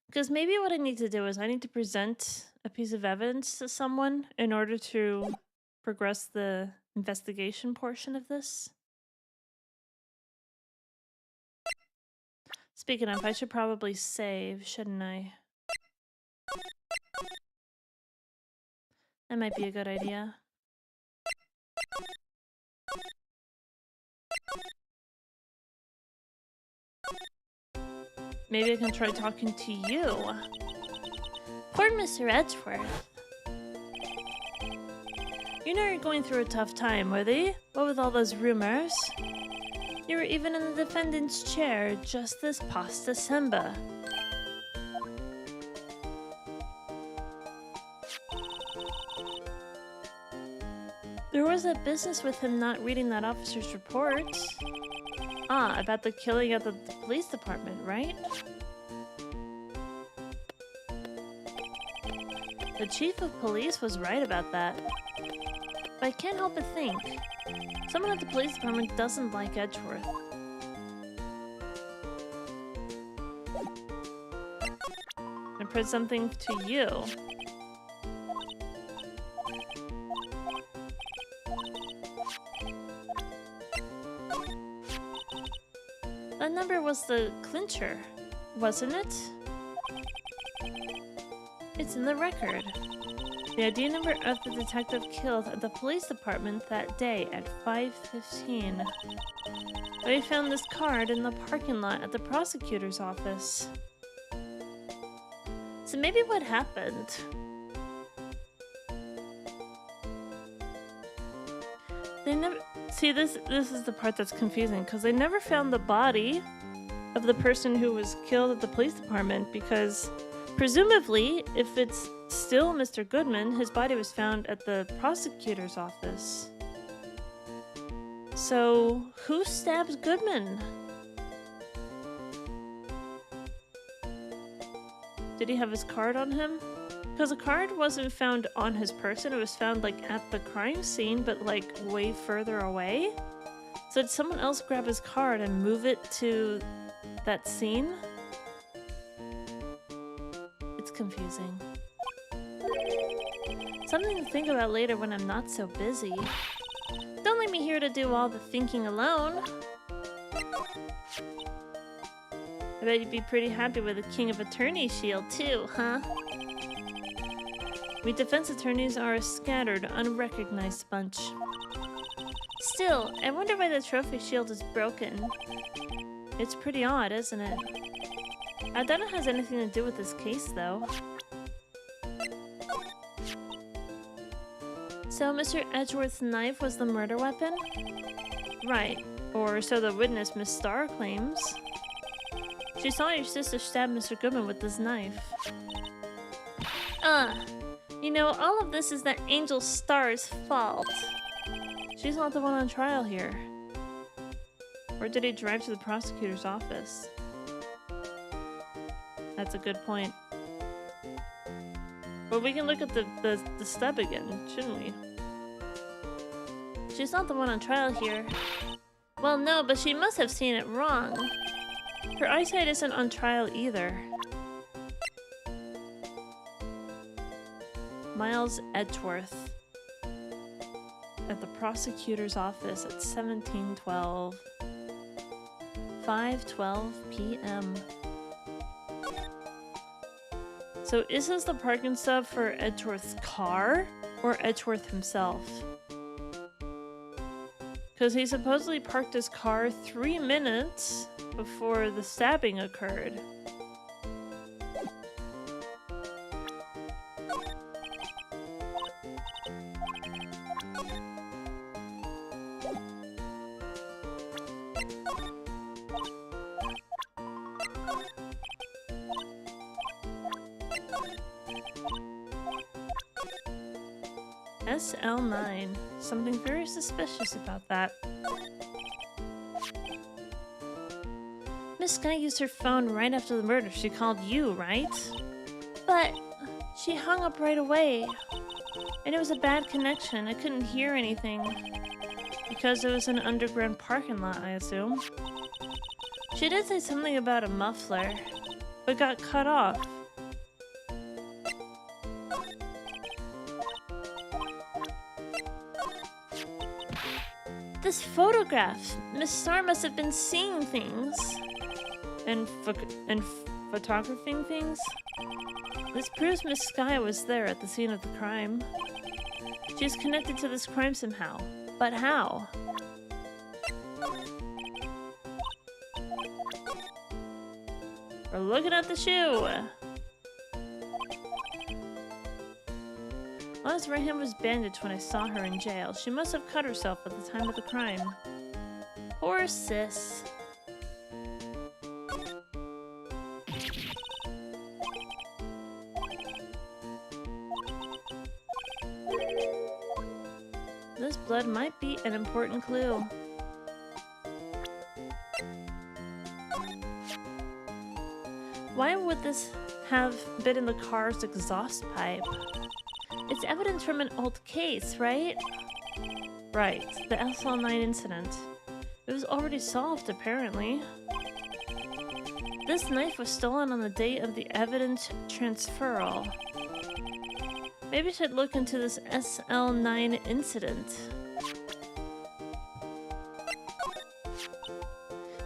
Because maybe what I need to do is I need to present a piece of evidence to someone in order to progress the investigation portion of this. Speaking of, I should probably save, shouldn't I? That might be a good idea. Maybe I can try talking to you. Poor Mr. Edgeworth. You know you're going through a tough time, were they? What with all those rumors? You were even in the defendant's chair just this past December. There was that business with him not reading that officer's report. Ah, about the killing at the police department, right? The chief of police was right about that. But I can't help but think. Someone at the police department doesn't like Edgeworth. I print something to you. That number was the clincher, wasn't it? It's in the record. The ID number of the detective killed at the police department that day at 5:15. We found this card in the parking lot at the prosecutor's office. So maybe what happened? They never... See, this is the part that's confusing, because they never found the body of the person who was killed at the police department, because presumably, if it's still Mr. Goodman, his body was found at the prosecutor's office. So, who stabs Goodman? Did he have his card on him? Because the card wasn't found on his person, it was found like at the crime scene, but like way further away. So did someone else grab his card and move it to that scene? It's confusing. Something to think about later when I'm not so busy. Don't leave me here to do all the thinking alone. I bet you'd be pretty happy with a King of Attorneys shield too, huh? We defense attorneys are a scattered, unrecognized bunch. Still, I wonder why the trophy shield is broken. It's pretty odd, isn't it? I doubt it has anything to do with this case, though. So Mr. Edgeworth's knife was the murder weapon? Right. Or so the witness, Miss Starr, claims. She saw your sister stab Mr. Goodman with this knife. You know, all of this is that Angel Starr's fault. She's not the one on trial here. Or did he drive to the prosecutor's office? That's a good point. But we can look at the stub again, shouldn't we? She's not the one on trial here. Well, no, but she must have seen it wrong. Her eyesight isn't on trial either. Miles Edgeworth at the prosecutor's office at 17:12. 5:12 p.m. So is this the parking stop for Edgeworth's car or Edgeworth himself? Because he supposedly parked his car 3 minutes before the stabbing occurred. SL9. Something very suspicious about that. Miss Sky used her phone right after the murder. She called you, right? But she hung up right away. And it was a bad connection. I couldn't hear anything. Because it was an underground parking lot, I assume. She did say something about a muffler, but got cut off. This photograph! Miss Starr must have been seeing things. and photographing things? This proves Miss Sky was there at the scene of the crime. She's connected to this crime somehow. But how? We're looking at the shoe! Lana's right hand was bandaged when I saw her in jail. She must have cut herself at the time of the crime. Poor sis. This blood might be an important clue. Why would this have been in the car's exhaust pipe? It's evidence from an old case, right? Right, the SL9 incident. It was already solved, apparently. This knife was stolen on the day of the evidence transferal. Maybe I should look into this SL9 incident.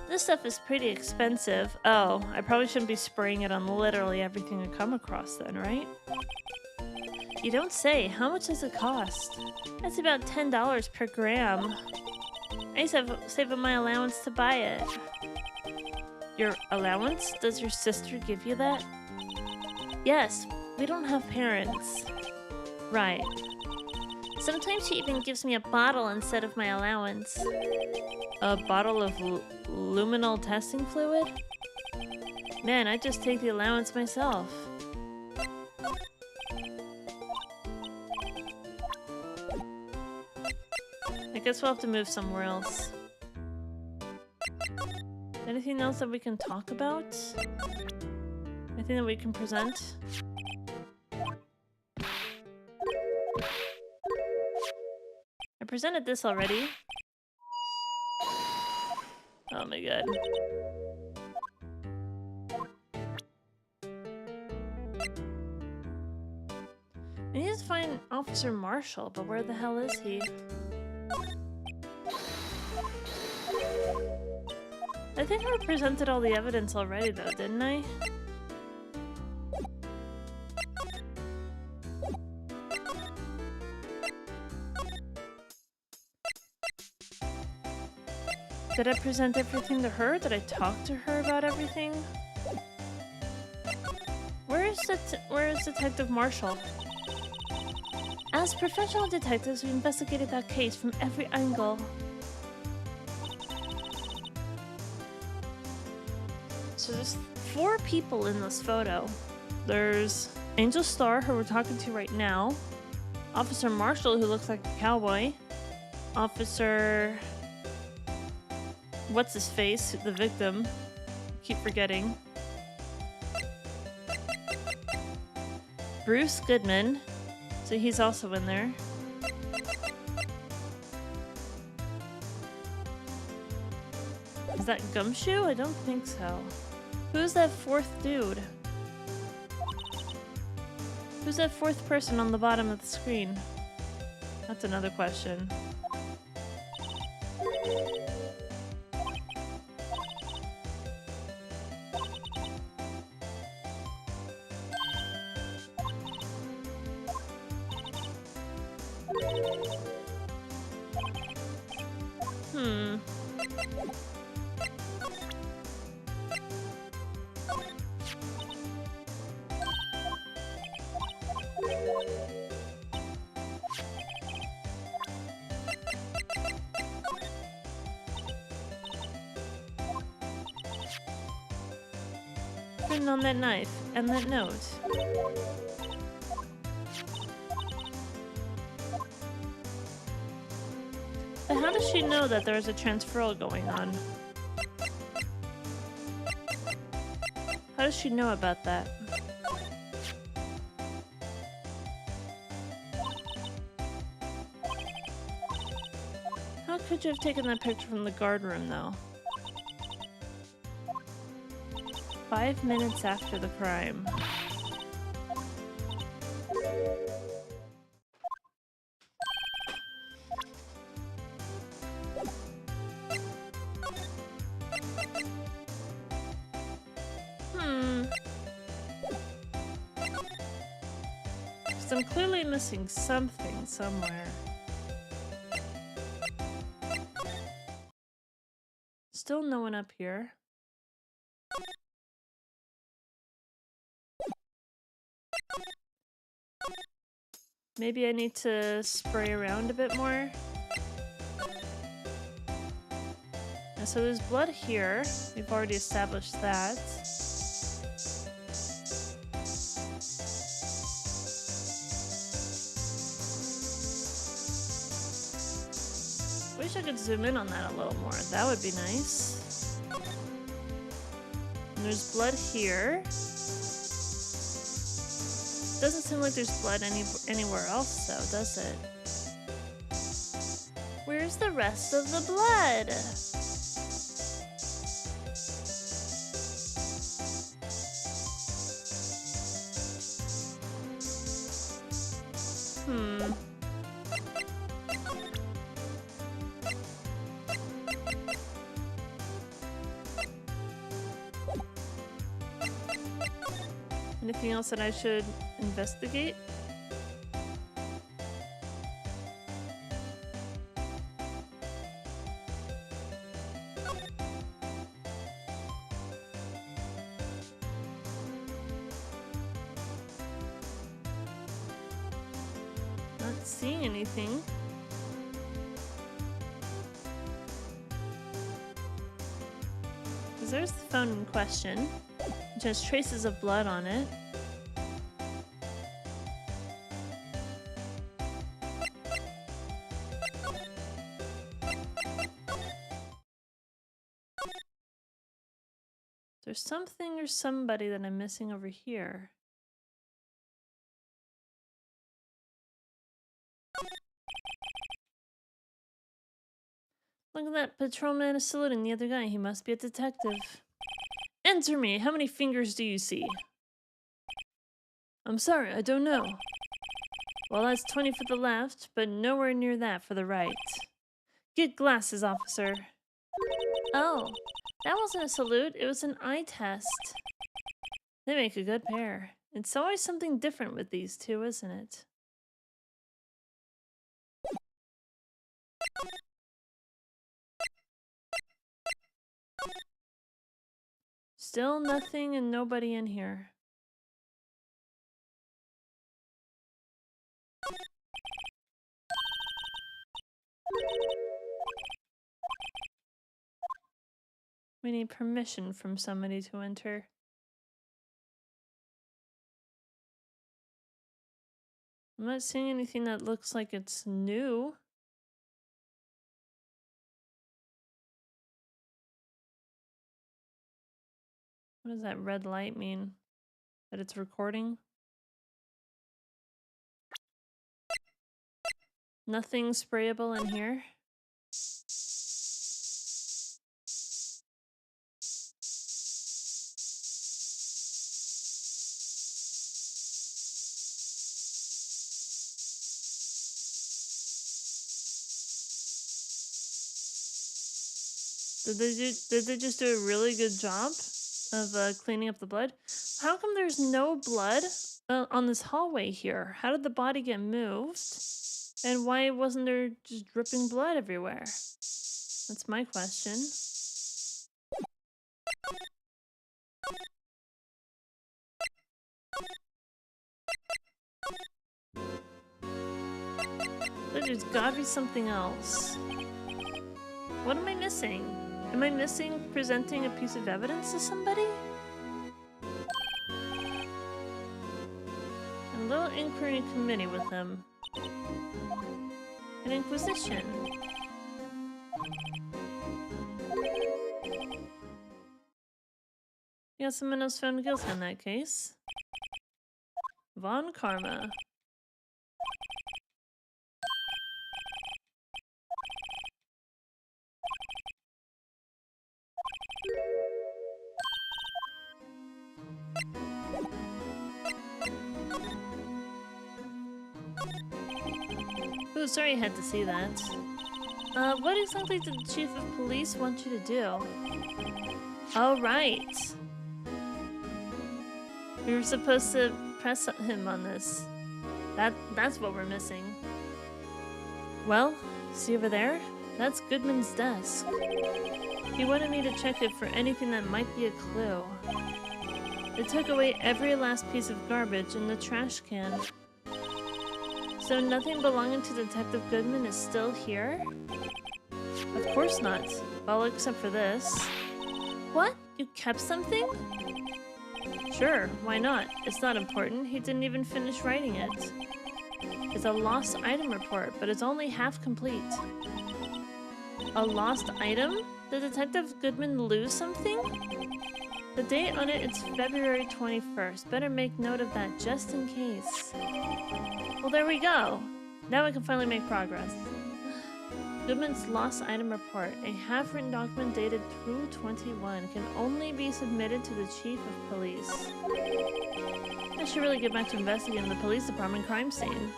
This stuff is pretty expensive. Oh, I probably shouldn't be spraying it on literally everything I come across then, right? You don't say. How much does it cost? That's about $10 per gram. I used to save up my allowance to buy it. Your allowance? Does your sister give you that? Yes, we don't have parents. Right. Sometimes she even gives me a bottle instead of my allowance. A bottle of luminol testing fluid? Man, I just take the allowance myself. I guess we'll have to move somewhere else. Anything else that we can talk about? Anything that we can present? I presented this already. Oh my god. I need to find Officer Marshall, but where the hell is he? I think I presented all the evidence already though, didn't I? Did I present everything to her? Did I talk to her about everything? Where is Detective Marshall? As professional detectives, we investigated that case from every angle. So there's 4 people in this photo. There's Angel Star, who we're talking to right now. Officer Marshall, who looks like a cowboy. Officer... what's his face? The victim. Keep forgetting. Bruce Goodman. So he's also in there. Is that Gumshoe? I don't think so. Who's that 4th dude? Who's that 4th person on the bottom of the screen? That's another question. Written on that knife and that note. But how does she know that there's a transferal going on? How does she know about that? How could you have taken that picture from the guard room, though? 5 minutes after the crime. Because I'm clearly missing something somewhere. Still no one up here. Maybe I need to spray around a bit more. And so there's blood here. We've already established that. Wish I could zoom in on that a little more. That would be nice. And there's blood here. Doesn't seem like there's blood anywhere else, though, does it? Where's the rest of the blood? Anything else that I should investigate? Not seeing anything. Because there's the phone in question, which has traces of blood on it. There's something or somebody that I'm missing over here. Look at that patrolman is saluting the other guy. He must be a detective. Answer me. How many fingers do you see? I'm sorry, I don't know. Well, that's 20 for the left, but nowhere near that for the right. Get glasses, officer. Oh, that wasn't a salute. It was an eye test. They make a good pair. It's always something different with these two, isn't it? Still nothing and nobody in here. We need permission from somebody to enter. I'm not seeing anything that looks like it's new. What does that red light mean? That it's recording? Nothing sprayable in here? Did they just do a really good job of cleaning up the blood? How come there's no blood on this hallway here? How did the body get moved? And why wasn't there just dripping blood everywhere? That's my question. There's gotta be something else. What am I missing? Am I missing presenting a piece of evidence to somebody? A little inquiry committee with them. An inquisition. Yeah, someone else found guilty in that case. Von Karma. Ooh, sorry I had to see that. What exactly did the chief of police want you to do? Oh, right. We were supposed to press him on this. That's what we're missing. Well, see over there? That's Goodman's desk. He wanted me to check it for anything that might be a clue. They took away every last piece of garbage in the trash can. So nothing belonging to Detective Goodman is still here? Of course not. Well, except for this. What? You kept something? Sure, why not? It's not important. He didn't even finish writing it. It's a lost item report, but it's only half complete. A lost item? Did Detective Goodman lose something? The date on it's February 21st. Better make note of that just in case. Well, there we go. Now we can finally make progress. Goodman's lost item report. A half-written document dated 2/21 can only be submitted to the chief of police. I should really get back to investigating the police department crime scene.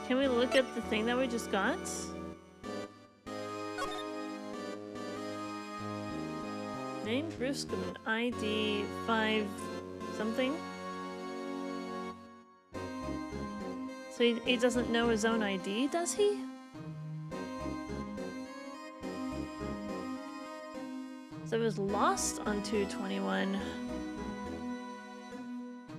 Can we look at the thing that we just got? Name Bruce Goodman, ID 5 something. So he doesn't know his own ID, does he? So it was lost on 2/21.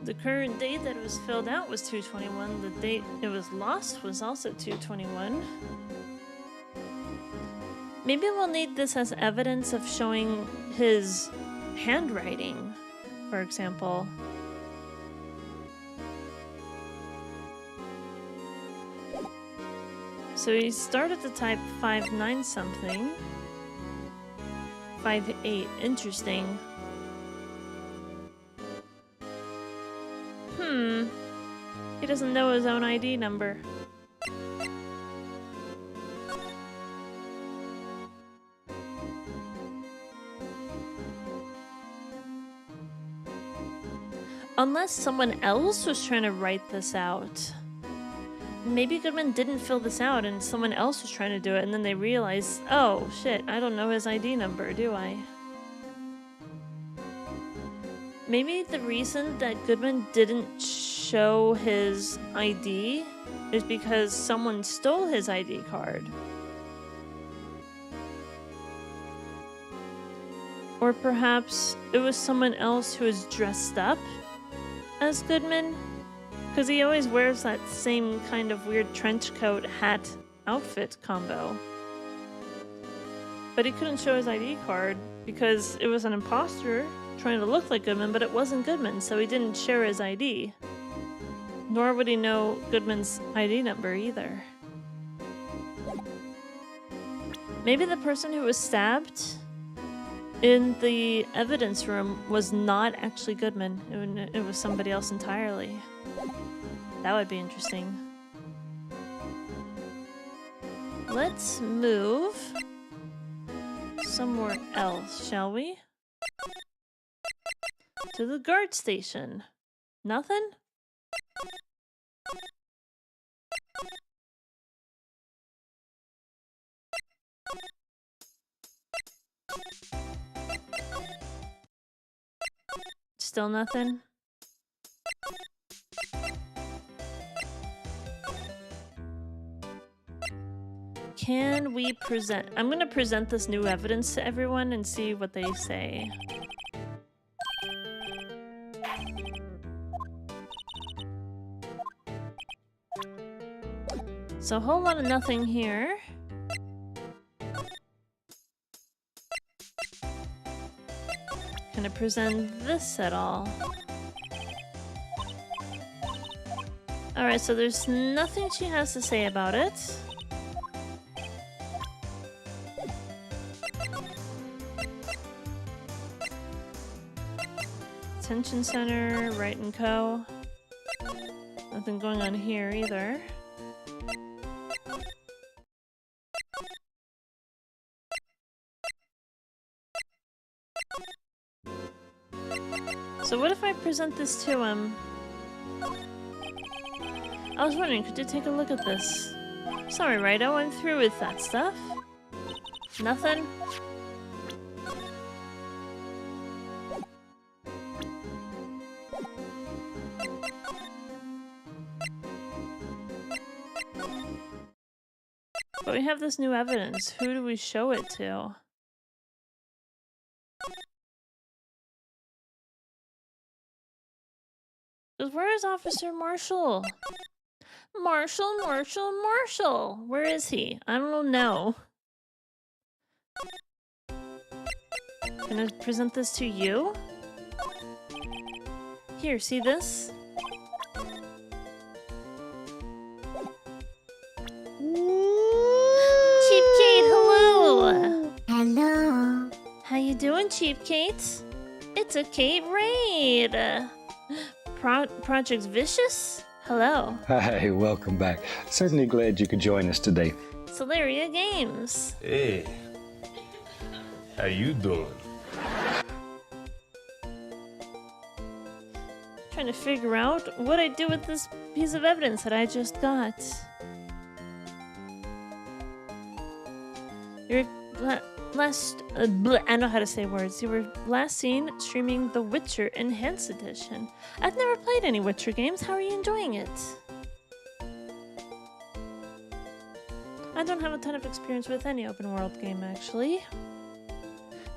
The current date that it was filled out was 2/21. The date it was lost was also 2/21. Maybe we'll need this as evidence of showing his handwriting, for example. So he started to type 5-9 something. 5-8, interesting. He doesn't know his own ID number. Unless someone else was trying to write this out. Maybe Goodman didn't fill this out and someone else was trying to do it and then they realized, oh shit, I don't know his ID number, do I? Maybe the reason that Goodman didn't show his ID is because someone stole his ID card. Or perhaps it was someone else who was dressed up as Goodman, because he always wears that same kind of weird trench coat hat outfit combo. But he couldn't show his ID card because it was an imposter trying to look like Goodman, but it wasn't Goodman, so he didn't share his ID. Nor would he know Goodman's ID number either. Maybe the person who was stabbed in the evidence room was not actually Goodman. It was somebody else entirely. That would be interesting. Let's move somewhere else, shall we? To the guard station. Nothing? Still nothing? Can we present? I'm gonna present this new evidence to everyone and see what they say. So a whole lot of nothing here. Can I present this at all? Alright, so there's nothing she has to say about it. Detention Center, Right and Co. Nothing going on here either. So what if I present this to him? I was wondering, could you take a look at this? Sorry, right? I went through with that stuff. Nothing? But we have this new evidence. Who do we show it to? Because where is Officer Marshall? Marshall! Where is he? I don't know. Can I present this to you? Here, see this? Cheap Kate, hello! Hello. How you doing, Cheap Kate? It's a Kate Raid! Project Vicious? Hello. Hi, welcome back. Certainly glad you could join us today. Celeria Games. Hey, how you doing? Trying to figure out what I do with this piece of evidence that I just got. You're last... I know how to say words. You were last seen streaming The Witcher Enhanced Edition. I've never played any Witcher games. How are you enjoying it? I don't have a ton of experience with any open world game, actually.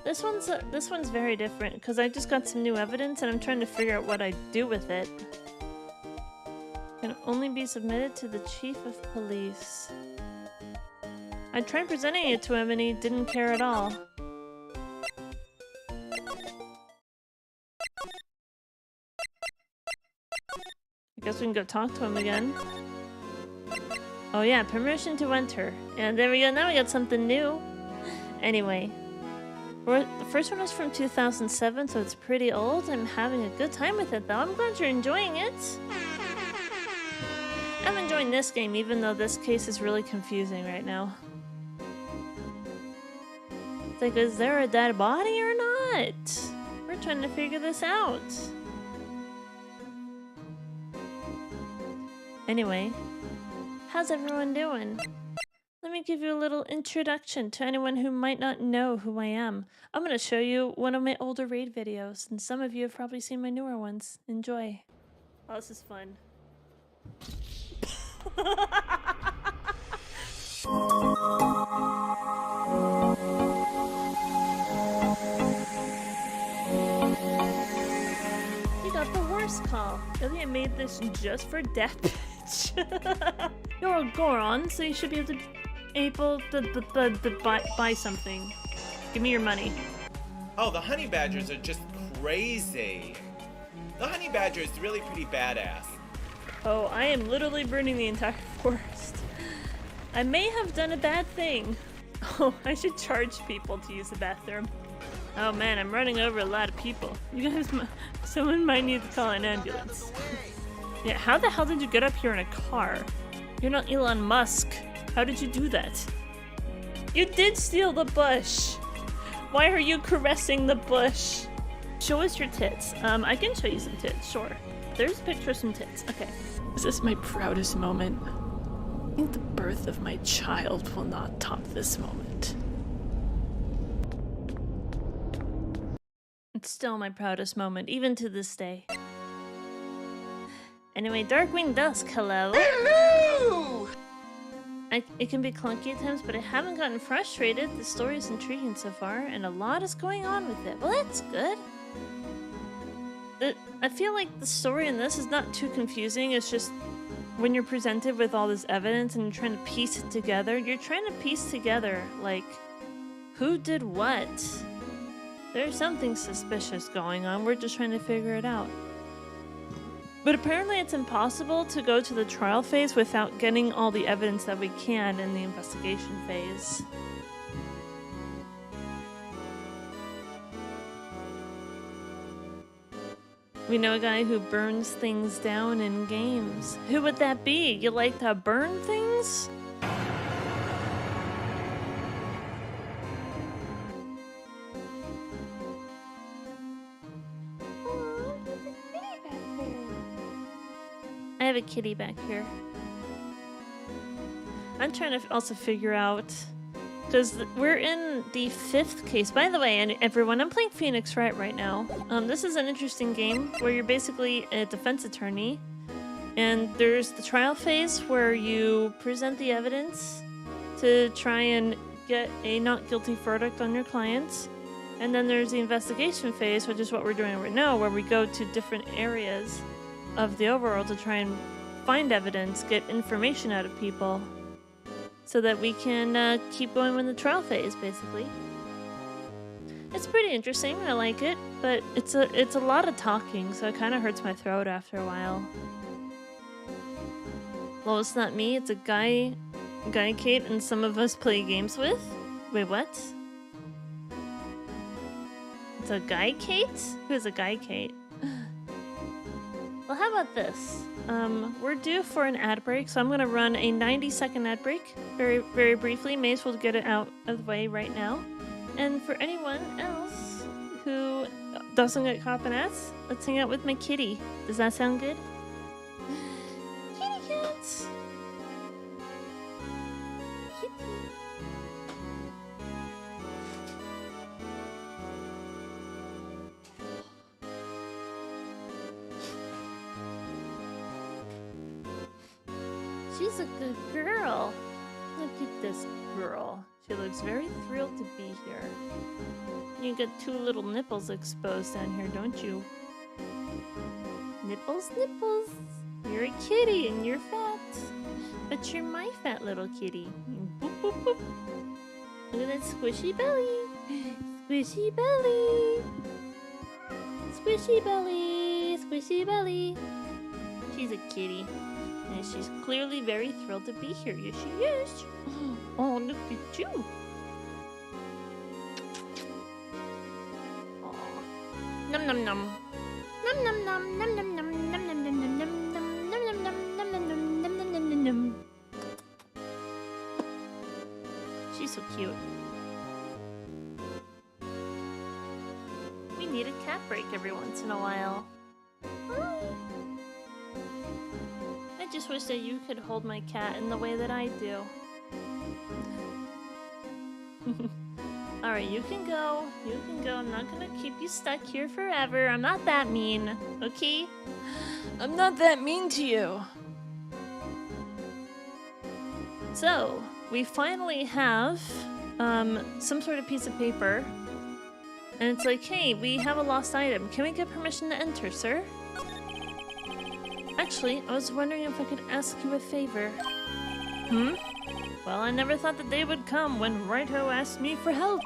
This one's very different because I just got some new evidence and I'm trying to figure out what I do with it. Can only be submitted to the Chief of Police. I tried presenting it to him and he didn't care at all. I guess we can go talk to him again. Oh yeah, permission to enter. And there we go, now we got something new. Anyway. The first one was from 2007, so it's pretty old. I'm having a good time with it though. I'm glad you're enjoying it. I'm enjoying this game, even though this case is really confusing right now. It's like, is there a dead body or not? We're trying to figure this out. Anyway, how's everyone doing? Let me give you a little introduction to anyone who might not know who I am. I'm going to show you one of my older raid videos, and some of you have probably seen my newer ones. Enjoy. Oh, this is fun. You got the worst call. Really, I made this just for death. You're a Goron, so you should be able to buy something. Give me your money. Oh, the honey badgers are just crazy. The honey badger is really pretty badass. Oh, I am literally burning the entire forest. I may have done a bad thing. Oh, I should charge people to use the bathroom. Oh man, I'm running over a lot of people. You guys, someone might need to call an ambulance. Yeah, how the hell did you get up here in a car? You're not Elon Musk. How did you do that? You did steal the bush! Why are you caressing the bush? Show us your tits. I can show you some tits, sure. There's a picture of some tits. Okay. This is my proudest moment. I think the birth of my child will not top this moment. It's still my proudest moment, even to this day. Anyway, Darkwing Dusk, hello! Hello! It can be clunky at times, but I haven't gotten frustrated. The story is intriguing so far, and a lot is going on with it. Well, that's good. I feel like the story in this is not too confusing. It's just when you're presented with all this evidence and you're trying to piece it together, you're trying to piece together, like, who did what? There's something suspicious going on. We're just trying to figure it out. But apparently it's impossible to go to the trial phase without getting all the evidence that we can in the investigation phase. We know a guy who burns things down in games. Who would that be? You like to burn things? I have a kitty back here. I'm trying to also figure out, because we're in the 5th case. By the way, and everyone, I'm playing Phoenix Wright right now. This is an interesting game where you're basically a defense attorney, and there's the trial phase where you present the evidence, to try and get a not guilty verdict on your clients. And then there's the investigation phase, which is what we're doing right now, where we go to different areas of the overworld to try and find evidence, get information out of people, so that we can keep going with the trial phase, basically. It's pretty interesting. I like it, but it's a lot of talking, so it kind of hurts my throat after a while. Well, it's not me. It's a guy Kate and some of us play games with. Wait, what? It's a guy Kate? Who's a guy Kate? Well, how about this? We're due for an ad break, so I'm gonna run a 90-second ad break very, very briefly. May as well get it out of the way right now. And for anyone else who doesn't get caught up in ads, let's hang out with my kitty. Does that sound good? Kitty cats! Kitty. She's a good girl. Look at this girl. She looks very thrilled to be here. You got two little nipples exposed down here, don't you? Nipples, nipples. You're a kitty and you're fat. But you're my fat little kitty. Boop, boop, boop. Look at that squishy belly. Squishy belly. Squishy belly. Squishy belly. She's a kitty. And she's clearly very thrilled to be here. Yes, she is. Oh, look at you. Aw. Num num num. Num num num num num num num num num num num num num num num num num num num. She's so cute. We need a cat break every once in a while. Hi. I just wish that you could hold my cat in the way that I do. Alright, you can go. You can go. I'm not gonna keep you stuck here forever. I'm not that mean, okay? I'm not that mean to you. So, we finally have some sort of piece of paper. And it's like, hey, we have a lost item. Can we get permission to enter, sir? Actually, I was wondering if I could ask you a favor. Well, I never thought the day would come when Righto asked me for help.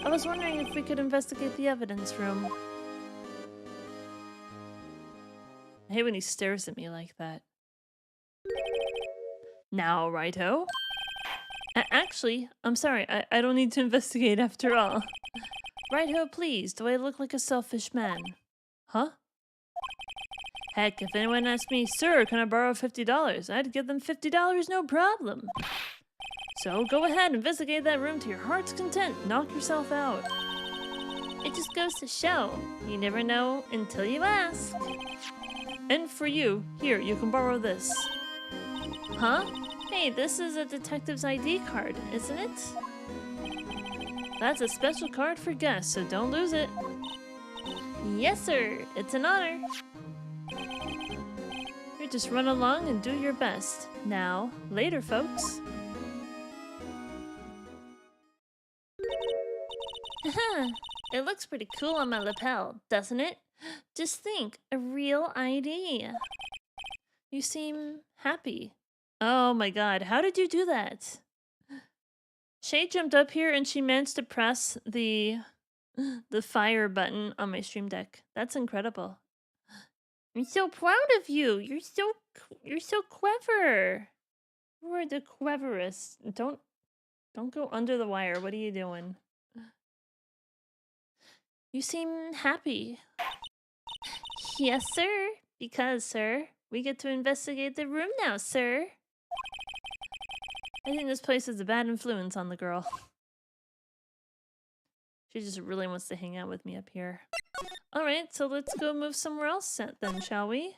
I was wondering if we could investigate the evidence room. I hate when he stares at me like that. Now, Righto? Actually, I'm sorry, I don't need to investigate after all. Righto, please, do I look like a selfish man? Huh? Heck, if anyone asked me, sir, can I borrow $50? I'd give them $50, no problem. So go ahead, investigate that room to your heart's content. Knock yourself out. It just goes to show, you never know until you ask. And for you, here, you can borrow this. Huh? Hey, this is a detective's ID card, isn't it? That's a special card for guests, so don't lose it. Yes, sir. It's an honor. You just run along and do your best. Now, later, folks. Haha, it looks pretty cool on my lapel, doesn't it? Just think, a real ID. You seem happy. Oh my god, how did you do that? Shay jumped up here and she managed to press the fire button on my stream deck. That's incredible. I'm so proud of you. You're so clever. You are the cleverest. Don't go under the wire. What are you doing? You seem happy. Yes, sir. Because, sir, we get to investigate the room now, sir. I think this place is a bad influence on the girl. She just really wants to hang out with me up here. Alright, so let's go move somewhere else then, shall we?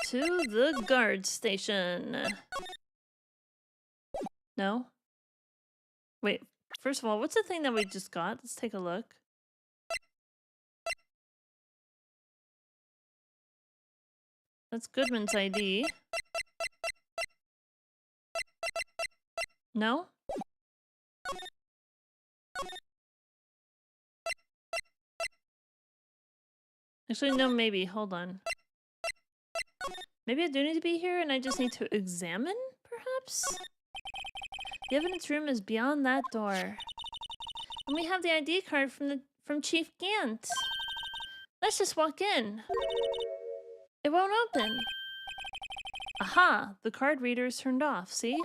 To the guard station. No? Wait, first of all, what's the thing that we just got? Let's take a look. That's Goodman's ID. No? Actually, no, maybe. Hold on. Maybe I do need to be here and I just need to examine, perhaps? The evidence room is beyond that door. And we have the ID card from Chief Gant. Let's just walk in. It won't open. Aha! The card reader is turned off, see?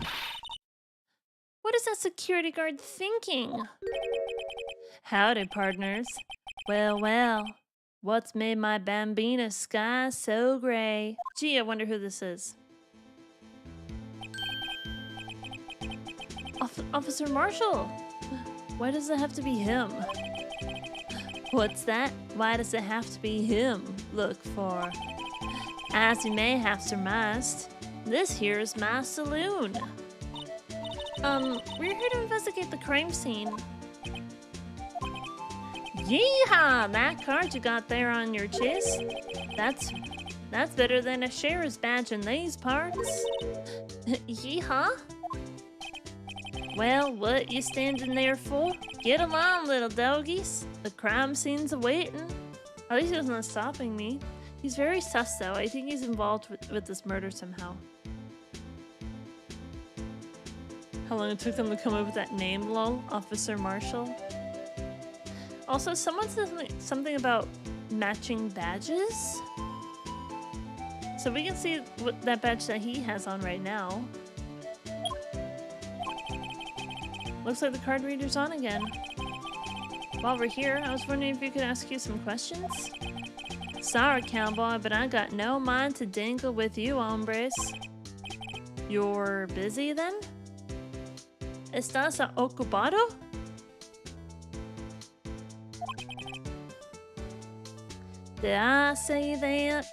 What is that security guard thinking? Howdy, partners. Well, well. What's made my Bambina sky so gray? Gee, I wonder who this is. Officer Marshall! Why does it have to be him? What's that? Why does it have to be him? Look for. As you may have surmised, this here is my saloon. We're here to investigate the crime scene. Yeehaw! That card you got there on your chest? That's better than a sheriff's badge in these parts. Yeehaw? Well, what you standing there for? Get along, little doggies. The crime scene's awaiting. At least he's not stopping me. He's very sus, though. I think he's involved with this murder somehow. How long it took them to come up with that name, lol? Officer Marshall. Also, someone said something about matching badges. So we can see what that badge that he has on right now. Looks like the card reader's on again. While we're here, I was wondering if we could ask you some questions. Sorry, cowboy, but I got no mind to dingle with you, hombres. You're busy then? ¿Estás ocupado? Did I say that?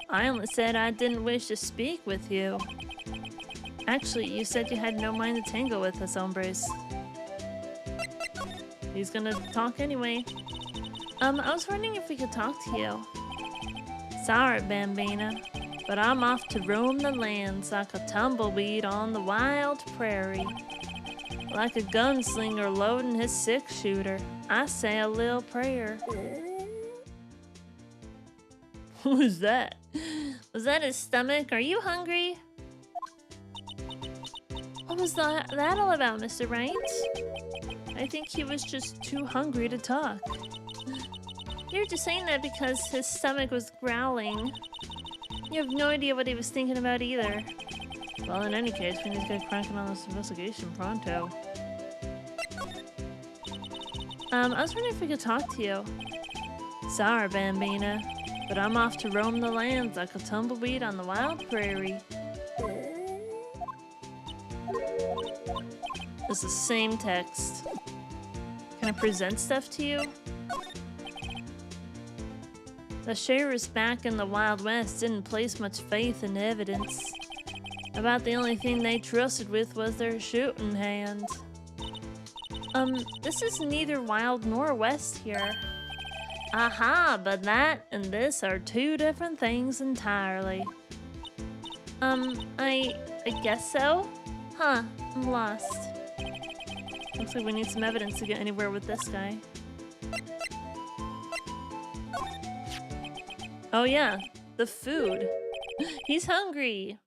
I only said I didn't wish to speak with you. Actually, you said you had no mind to tangle with us, hombres. He's gonna talk anyway. I was wondering if we could talk to you. Sorry, Bambina, but I'm off to roam the lands like a tumbleweed on the wild prairie. Like a gunslinger loading his six-shooter, I say a little prayer. What was that? Was that his stomach? Are you hungry? What was that all about, Mr. Wright? I think he was just too hungry to talk. You're just saying that because his stomach was growling. You have no idea what he was thinking about either. Well, in any case, we need to get cracking on this investigation pronto. I was wondering if we could talk to you. Sorry, Bambina, but I'm off to roam the lands like a tumbleweed on the wild prairie. It's the same text. Can I present stuff to you? The sheriffs back in the Wild West didn't place much faith in evidence. About the only thing they trusted with was their shooting hand. This is neither Wild nor West here. Aha, but that and this are two different things entirely. I guess so? Huh, I'm lost. Looks like we need some evidence to get anywhere with this guy. Oh yeah, the food. He's hungry.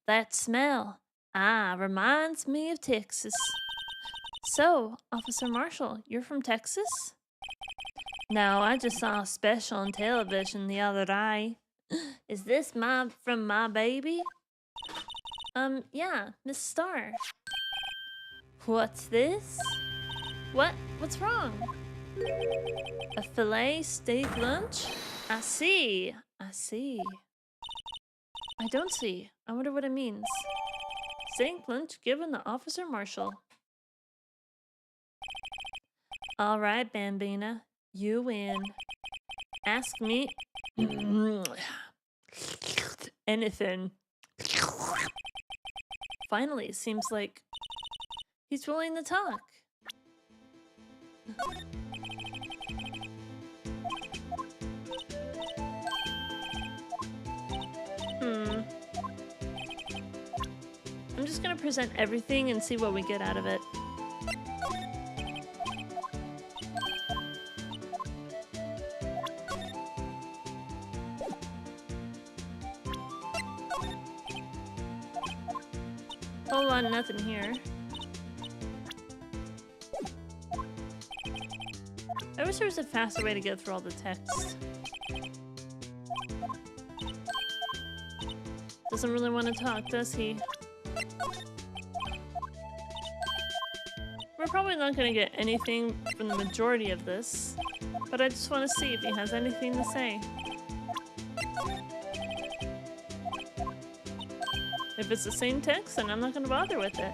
That smell. Reminds me of Texas. So, Officer Marshall, you're from Texas? No, I just saw a special on television the other day. Is this from my baby? Yeah, Miss Starr. What's this? What's wrong? A filet steak lunch? I see. I don't see. I wonder what it means. Steak lunch given to Officer Marshall. Alright, Bambina. You win. Ask me anything. Finally, it seems like he's willing to talk. just gonna present everything and see what we get out of it. Whole lot of nothing here. I wish there was a faster way to get through all the text. Doesn't really want to talk, does he? We're probably not going to get anything from the majority of this, but I just want to see if he has anything to say. If it's the same text, then I'm not going to bother with it.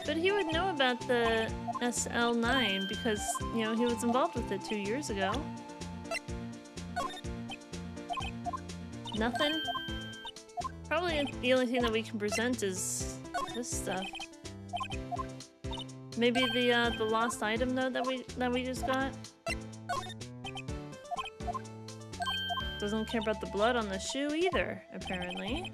But he would know about the SL9 because, you know, he was involved with it 2 years ago. Nothing? Probably the only thing that we can present is this stuff. Maybe the lost item though that we just got. Doesn't care about the blood on the shoe either, apparently.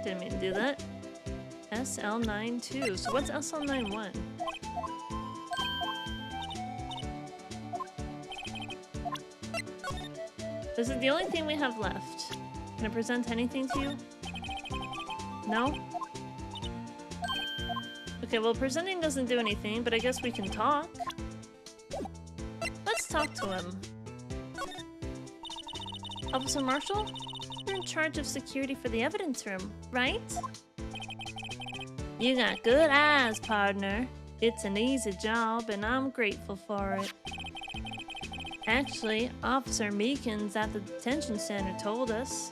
Didn't mean to do that. SL92. So what's SL91? This is the only thing we have left. Can I present anything to you? No? Okay, well, presenting doesn't do anything, but I guess we can talk. Let's talk to him. Officer Marshall? You're in charge of security for the evidence room, right? You got good eyes, partner. It's an easy job, and I'm grateful for it. Actually, Officer Meekins at the detention center told us.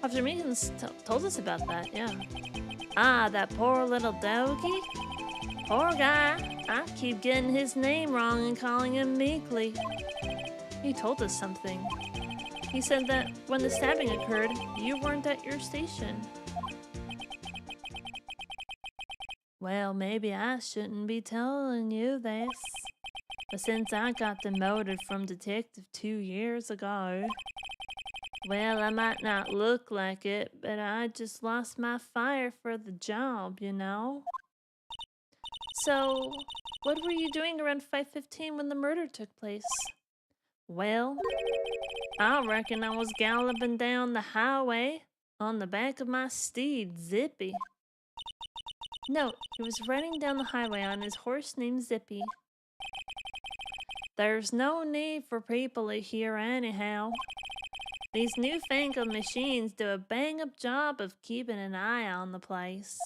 Officer Meekins told us about that, yeah. Ah, that poor little doggy? Poor guy. I keep getting his name wrong and calling him Meekly. He told us something. He said that when the stabbing occurred, you weren't at your station. Well, maybe I shouldn't be telling you this. But since I got demoted from detective 2 years ago, well, I might not look like it, but I just lost my fire for the job, you know? So, what were you doing around 5:15 when the murder took place? Well, I reckon I was galloping down the highway on the back of my steed, Zippy. No, he was running down the highway on his horse named Zippy. There's no need for people here anyhow. These newfangled machines do a bang-up job of keeping an eye on the place.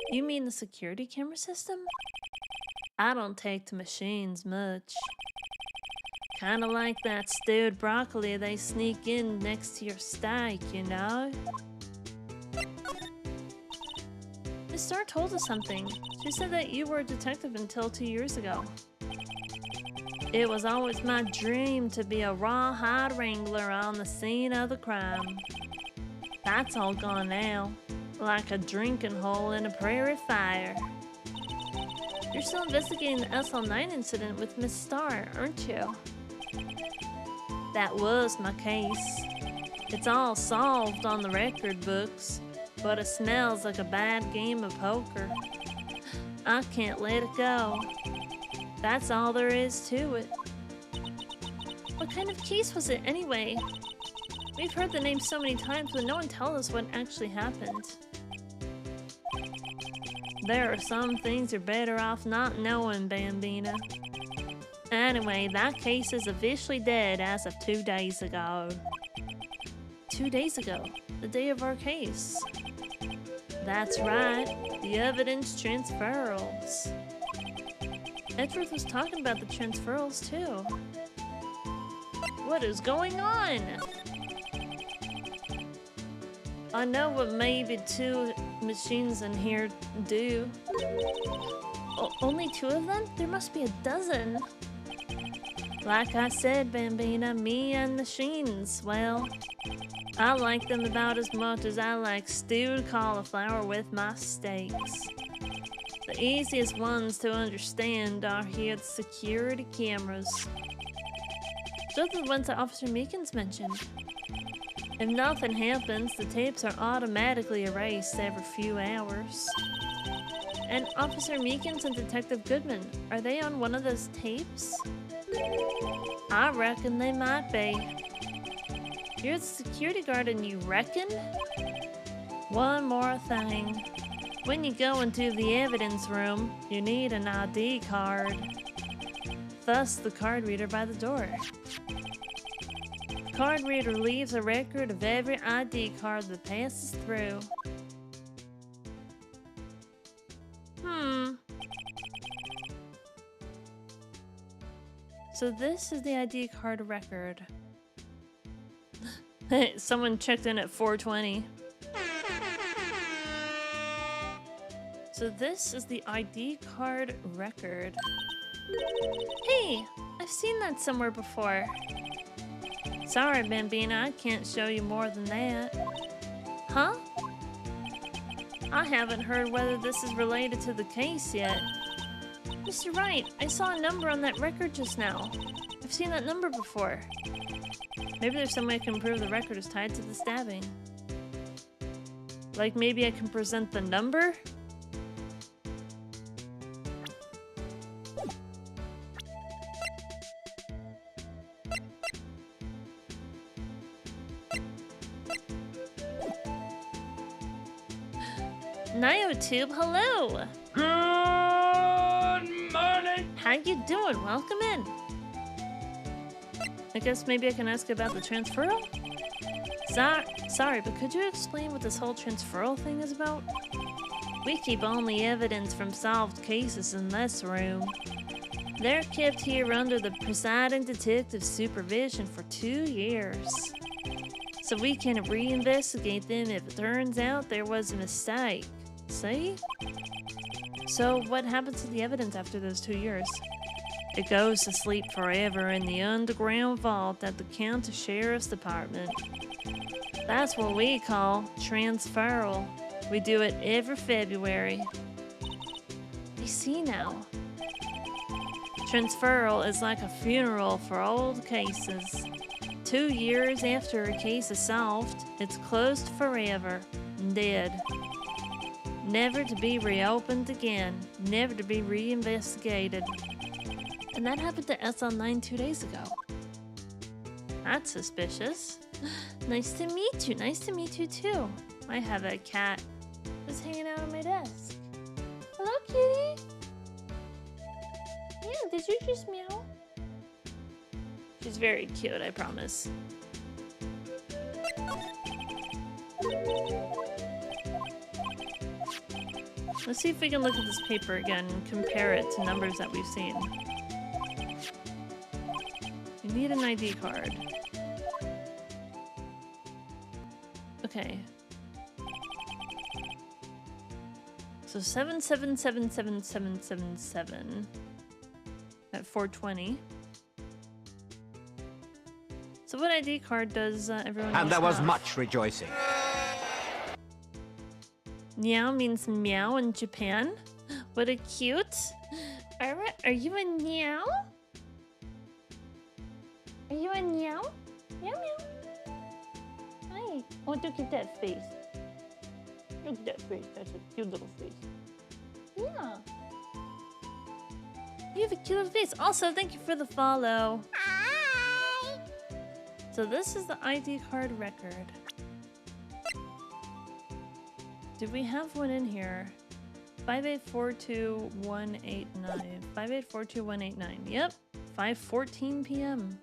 You mean the security camera system? I don't take to machines much. Kinda like that stewed broccoli they sneak in next to your steak, you know? Miss Starr told us something. She said that you were a detective until 2 years ago. It was always my dream to be a rawhide wrangler on the scene of the crime. That's all gone now, like a drinking hole in a prairie fire. You're still investigating the SL9 incident with Miss Starr, aren't you? That was my case. It's all solved on the record books, but it smells like a bad game of poker. I can't let it go. That's all there is to it. What kind of case was it anyway? We've heard the name so many times, but no one tells us what actually happened. There are some things you're better off not knowing, Bambina. Anyway, that case is officially dead as of 2 days ago. 2 days ago? The day of our case? That's right, the evidence transferals. Edgeworth was talking about the transferals too. What is going on? I know what maybe 2 machines in here do. Only 2 of them? There must be a dozen. Like I said, Bambina, me and machines, well, I like them about as much as I like stewed cauliflower with my steaks. The easiest ones to understand are here the security cameras. Those are the ones that Officer Meekins mentioned. If nothing happens, the tapes are automatically erased every few hours. And Officer Meekins and Detective Goodman, are they on one of those tapes? I reckon they might be. You're the security guard and you reckon? One more thing. When you go into the evidence room, you need an ID card. Thus, the card reader by the door. The card reader leaves a record of every ID card that passes through. So this is the ID card record. Someone checked in at 4:20. So this is the ID card record. Hey, I've seen that somewhere before. Sorry, Bambina, I can't show you more than that. Huh? I haven't heard whether this is related to the case yet. Mr. Wright, I saw a number on that record just now. I've seen that number before. Maybe there's some way I can prove the record is tied to the stabbing. Like maybe I can present the number? NioTube, hello! Good morning! How you doing? Welcome in. I guess maybe I can ask about the transferal? Sorry, but could you explain what this whole transferal thing is about? We keep only evidence from solved cases in this room. They're kept here under the presiding detective's supervision for 2 years. So we can reinvestigate them if it turns out there was a mistake. See? So what happens to the evidence after those 2 years? It goes to sleep forever in the underground vault at the county sheriff's department. That's what we call transferal. We do it every February. I see now. Transferal is like a funeral for old cases. 2 years after a case is solved, it's closed forever, dead. Never to be reopened again, never to be reinvestigated. And that happened to SL9 2 days ago. That's suspicious. Nice to meet you. Nice to meet you too. I have a cat just hanging out on my desk. Hello, kitty. Yeah, did you just meow? She's very cute, I promise. Let's see if we can look at this paper again and compare it to numbers that we've seen. You need an ID card. Okay. So 777777 at 420. So what ID card does everyone And there was have? much rejoicing. Meow means meow in Japan. What a cute. Are you a meow? Are you a meow? Meow meow. Hi. Oh, look at that face. Look at that face. That's a cute little face. Yeah. You have a cute little face. Also, thank you for the follow. Hi! So this is the ID card record. Do we have one in here? 5842189. 5842189. Yep. 5:14 p.m.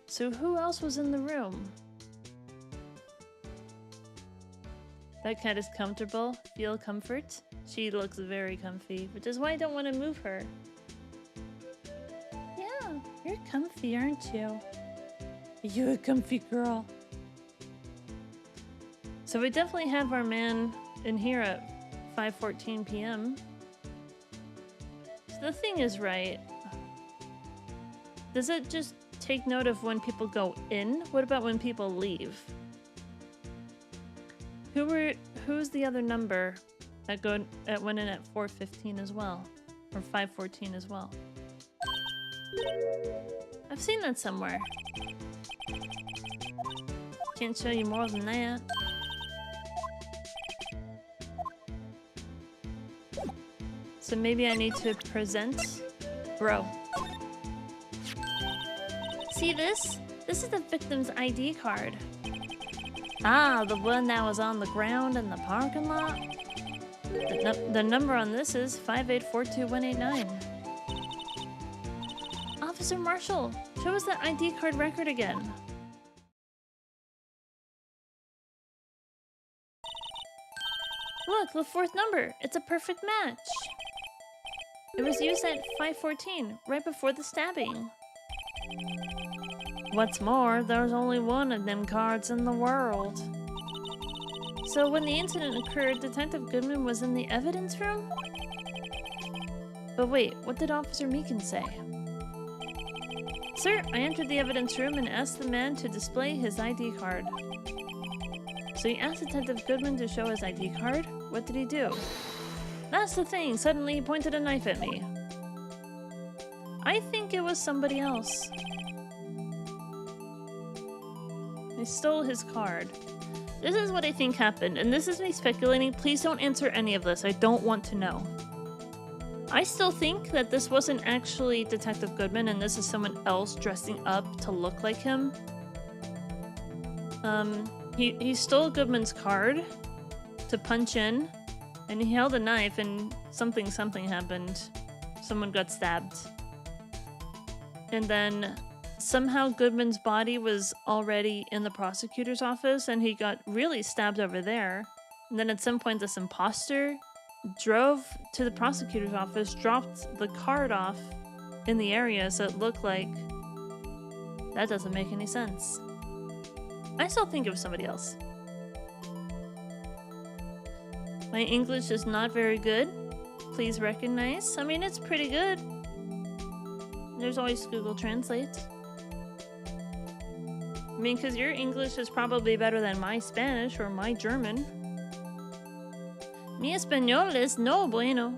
So who else was in the room? That cat is comfortable. Feel comfort. She looks very comfy, which is why I don't want to move her. Yeah, you're comfy, aren't you? You a comfy girl. So we definitely have our man in here at 5:14 p.m. So the thing is right. Does it just take note of when people go in? What about when people leave? Who's the other number that went in at 415 as well? Or 514 as well? I've seen that somewhere. Can't show you more than that. So maybe I need to present bro. See this? This is the victim's ID card. Ah, the one that was on the ground in the parking lot? The number on this is 5842189. Officer Marshall, show us that ID card record again. Look, the fourth number. It's a perfect match. It was used at 514, right before the stabbing. What's more, there's only one of them cards in the world. So when the incident occurred, Detective Goodman was in the evidence room? But wait, what did Officer Meekin say? Sir, I entered the evidence room and asked the man to display his ID card. So you asked Detective Goodman to show his ID card? What did he do? That's the thing, suddenly he pointed a knife at me. I think it was somebody else. They stole his card. This is what I think happened, and this is me speculating. Please don't answer any of this. I don't want to know. I still think that this wasn't actually Detective Goodman, and this is someone else dressing up to look like him. He stole Goodman's card to punch in, and he held a knife, and something happened. Someone got stabbed. And then somehow Goodman's body was already in the prosecutor's office, and he got really stabbed over there. And then at some point, this imposter drove to the prosecutor's office, dropped the card off in the area, so it looked like... That doesn't make any sense. I still think it was somebody else. My English is not very good. Please recognize. I mean, it's pretty good. There's always Google Translate. I mean, because your English is probably better than my Spanish or my German. Mi español es no bueno.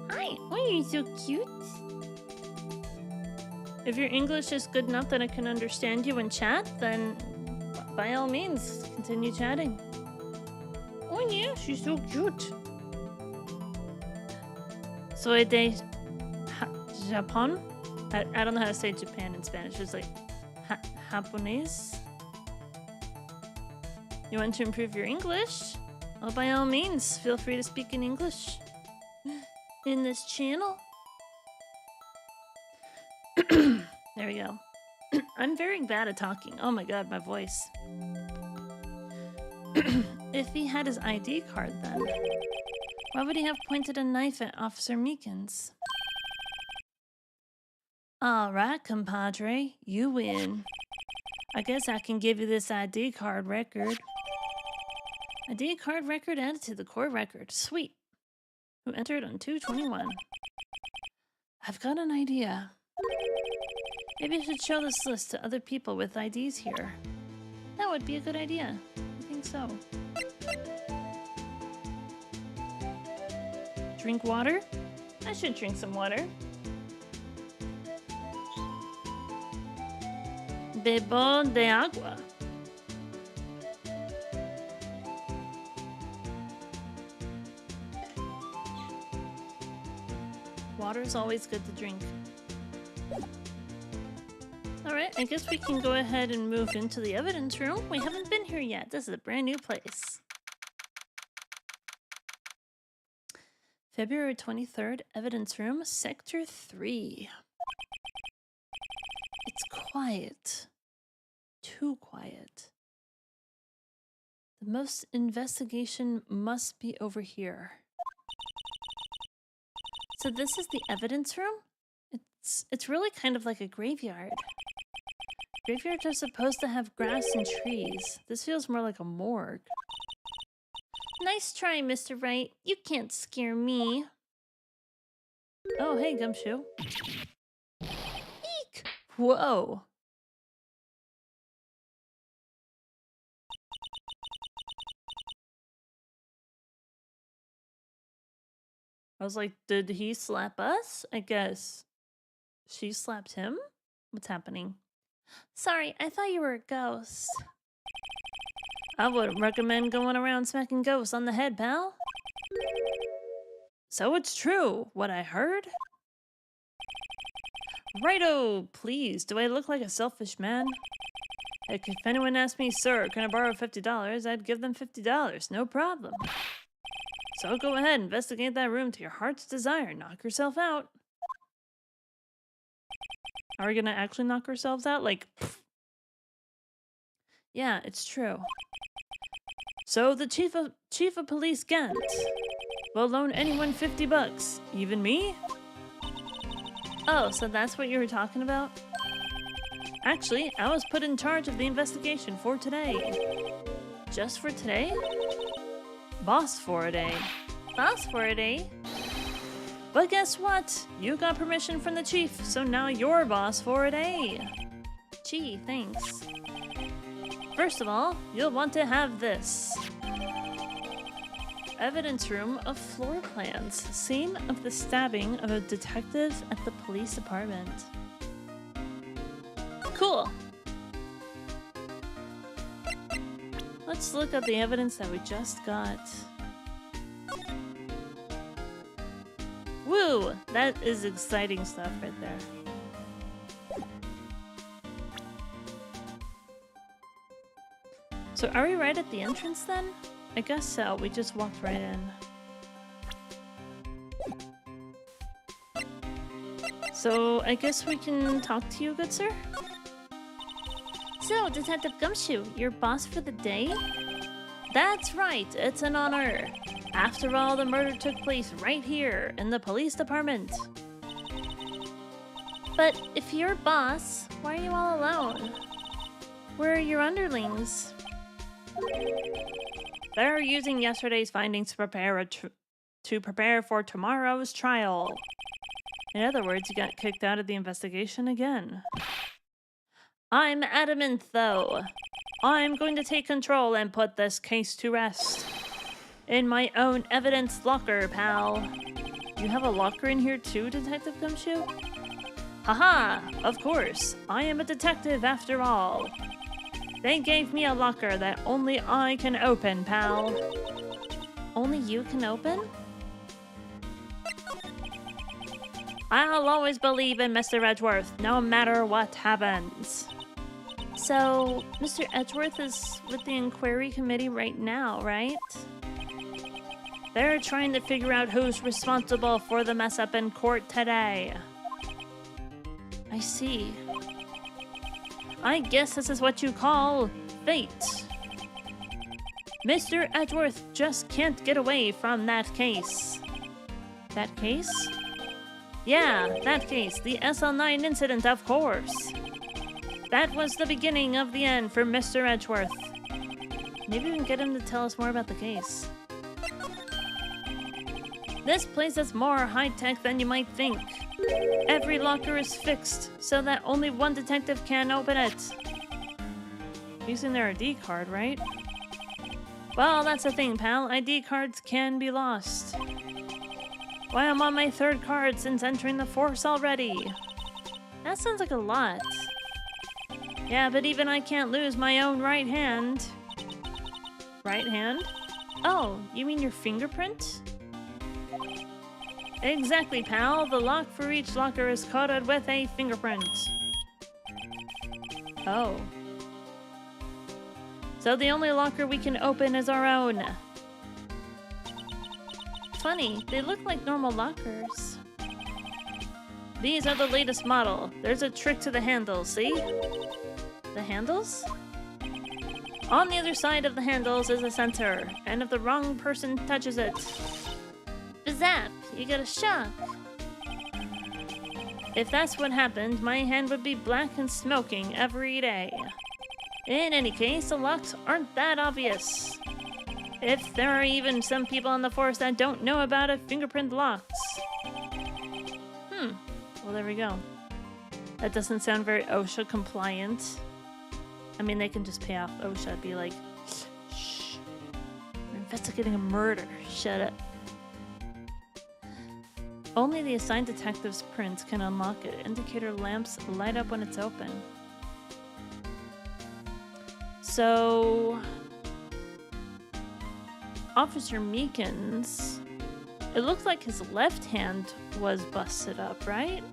Hi, oh, you're so cute. If your English is good enough that I can understand you and chat, then by all means, continue chatting. Oh yeah, she's so cute. Soy de Japan? I don't know how to say Japan in Spanish. It's like Japonese. You want to improve your English? Well, by all means, feel free to speak in English in this channel. There we go. I'm very bad at talking. Oh my god, my voice. If he had his ID card then, why would he have pointed a knife at Officer Meekins? Alright, compadre, you win. I guess I can give you this ID card record. ID card record added to the core record. Sweet. Who entered on 2/21. I've got an idea. Maybe I should show this list to other people with IDs here. That would be a good idea. I think so. Drink water? I should drink some water. Bebo de agua. Water is always good to drink. Alright, I guess we can go ahead and move into the evidence room. We haven't been here yet. This is a brand new place. February 23rd, evidence room, sector 3. It's quiet. Too quiet. The most investigation must be over here. So this is the evidence room? It's really kind of like a graveyard. Graveyards are supposed to have grass and trees. This feels more like a morgue. Nice try, Mr. Wright. You can't scare me. Oh, hey, Gumshoe. Eek! Whoa. I was like, did he slap us? I guess she slapped him? What's happening? Sorry, I thought you were a ghost. I wouldn't recommend going around smacking ghosts on the head, pal. So it's true, what I heard? Righto, please, do I look like a selfish man? Like, if anyone asked me, sir, can I borrow $50, I'd give them $50, no problem. So go ahead, investigate that room to your heart's desire, knock yourself out. Are we gonna actually knock ourselves out? Like, pfft. Yeah, it's true. So the chief of police Ghent will loan anyone $50, even me? Oh, so that's what you were talking about? Actually, I was put in charge of the investigation for today. Just for today? Boss for a day. Boss for a day? But guess what? You got permission from the chief, so now you're boss for a day. Gee, thanks. First of all, you'll want to have this. Evidence room of floor plans. Scene of the stabbing of a detective at the police department. Cool. Let's look at the evidence that we just got. Woo! That is exciting stuff right there. So are we right at the entrance then? I guess so, we just walked right in. So I guess we can talk to you, good sir? So, Detective Gumshoe, your boss for the day? That's right, it's an honor. After all, the murder took place right here in the police department. But if you're boss, why are you all alone? Where are your underlings? They're using yesterday's findings to prepare for tomorrow's trial. In other words, you got kicked out of the investigation again. I'm adamant, though. I'm going to take control and put this case to rest. In my own evidence locker, pal. You have a locker in here too, Detective Gumshoe? Haha, of course. I am a detective after all. They gave me a locker that only I can open, pal. Only you can open? I'll always believe in Mr. Edgeworth, no matter what happens. So, Mr. Edgeworth is with the inquiry committee right now, right? They're trying to figure out who's responsible for the mess up in court today. I see. I guess this is what you call fate. Mr. Edgeworth just can't get away from that case. That case? Yeah, that case. The SL9 incident, of course. That was the beginning of the end for Mr. Edgeworth. Maybe we can get him to tell us more about the case. This place is more high-tech than you might think. Every locker is fixed, so that only one detective can open it. Using their ID card, right? Well, that's the thing, pal. ID cards can be lost. Why, I'm on my third card since entering the force already. That sounds like a lot. Yeah, but even I can't lose my own right hand. Right hand? Oh, you mean your fingerprint? Exactly, pal. The lock for each locker is coded with a fingerprint. Oh. So the only locker we can open is our own. Funny, they look like normal lockers. These are the latest model. There's a trick to the handles, see? The handles? On the other side of the handles is a sensor, and if the wrong person touches it... Zap! You get a shock. If that's what happened, my hand would be black and smoking every day. In any case, the locks aren't that obvious. If there are even some people on the force that don't know about it, fingerprint locks. Well, there we go. That doesn't sound very OSHA compliant. I mean, they can just pay off OSHA and be like, shh, we're investigating a murder, shut up. Only the assigned detective's prints can unlock it. Indicator lamps light up when it's open. So... Officer Meekins... It looks like his left hand was busted up, right?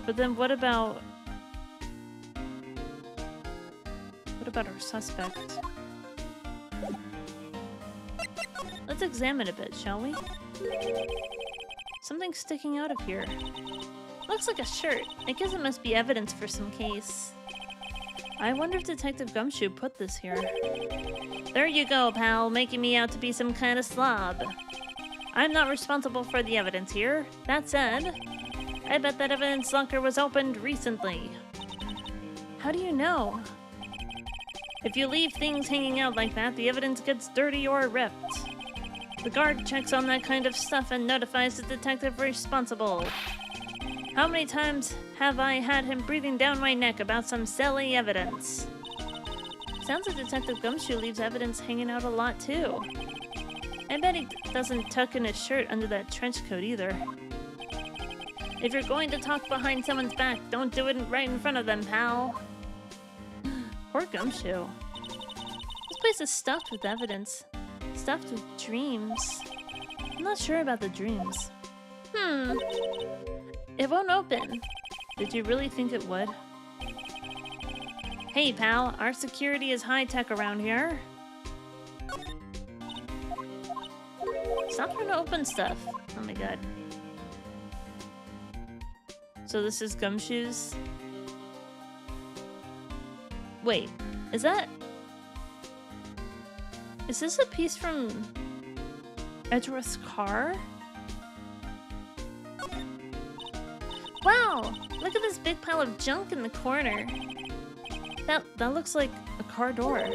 But then what about... What about our suspect? Let's examine a bit, shall we? Something's sticking out of here. Looks like a shirt. I guess it must be evidence for some case. I wonder if Detective Gumshoe put this here. There you go, pal, making me out to be some kind of slob. I'm not responsible for the evidence here. That said, I bet that evidence locker was opened recently. How do you know? If you leave things hanging out like that, the evidence gets dirty or ripped. The guard checks on that kind of stuff and notifies the detective responsible. How many times have I had him breathing down my neck about some silly evidence? Sounds like Detective Gumshoe leaves evidence hanging out a lot too. I bet he doesn't tuck in his shirt under that trench coat either. If you're going to talk behind someone's back, don't do it right in front of them, pal. Poor Gumshoe. This place is stuffed with evidence. Stuffed with dreams. I'm not sure about the dreams. It won't open. Did you really think it would? Hey, pal, our security is high-tech around here. Stop trying to open stuff. Oh my god. So this is Gumshoe's? Wait, is that... Is this a piece from Edgeworth's car? Wow! Look at this big pile of junk in the corner. That looks like a car door.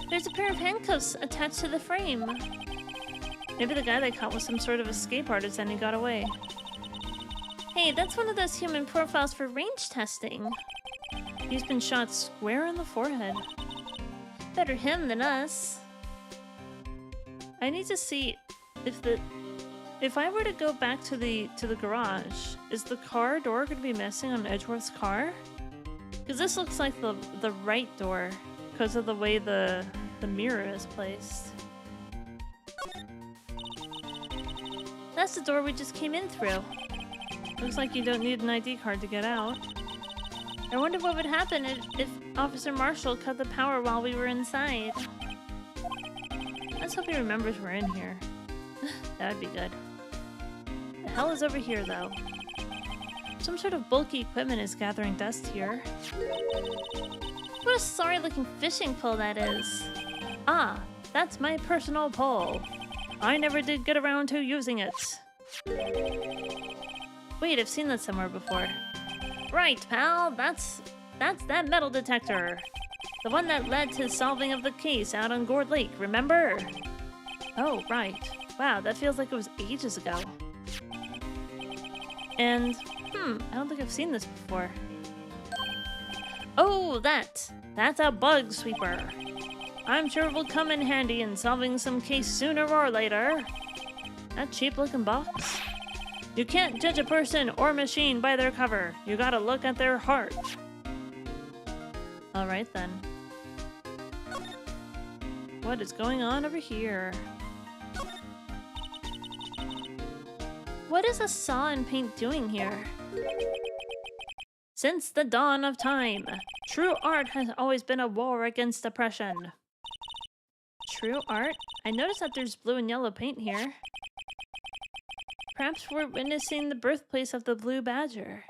There's a pair of handcuffs attached to the frame. Maybe the guy they caught was some sort of escape artist and he got away. Hey, that's one of those human profiles for range testing. He's been shot square in the forehead. Better him than us. I need to see if I were to go back to the garage, is the car door going to be missing on Edgeworth's car? Because this looks like the right door because of the way the mirror is placed. That's the door we just came in through. Looks like you don't need an ID card to get out. I wonder what would happen if Officer Marshall cut the power while we were inside. Let's hope he remembers we're in here. That would be good. The hell is over here, though? Some sort of bulky equipment is gathering dust here. What a sorry-looking fishing pole that is. Ah, that's my personal pole. I never did get around to using it. Wait, I've seen that somewhere before. Right, pal, that's that metal detector. The one that led to solving of the case out on Gourd Lake, remember? Oh, right. Wow, that feels like it was ages ago. And, I don't think I've seen this before. Oh, that's a bug sweeper. I'm sure it will come in handy in solving some case sooner or later. That cheap-looking box. You can't judge a person or machine by their cover. You gotta look at their heart. Alright then. What is going on over here? What is a saw and paint doing here? Since the dawn of time, true art has always been a war against oppression. True art? I noticed that there's blue and yellow paint here. Perhaps we're witnessing the birthplace of the Blue Badger.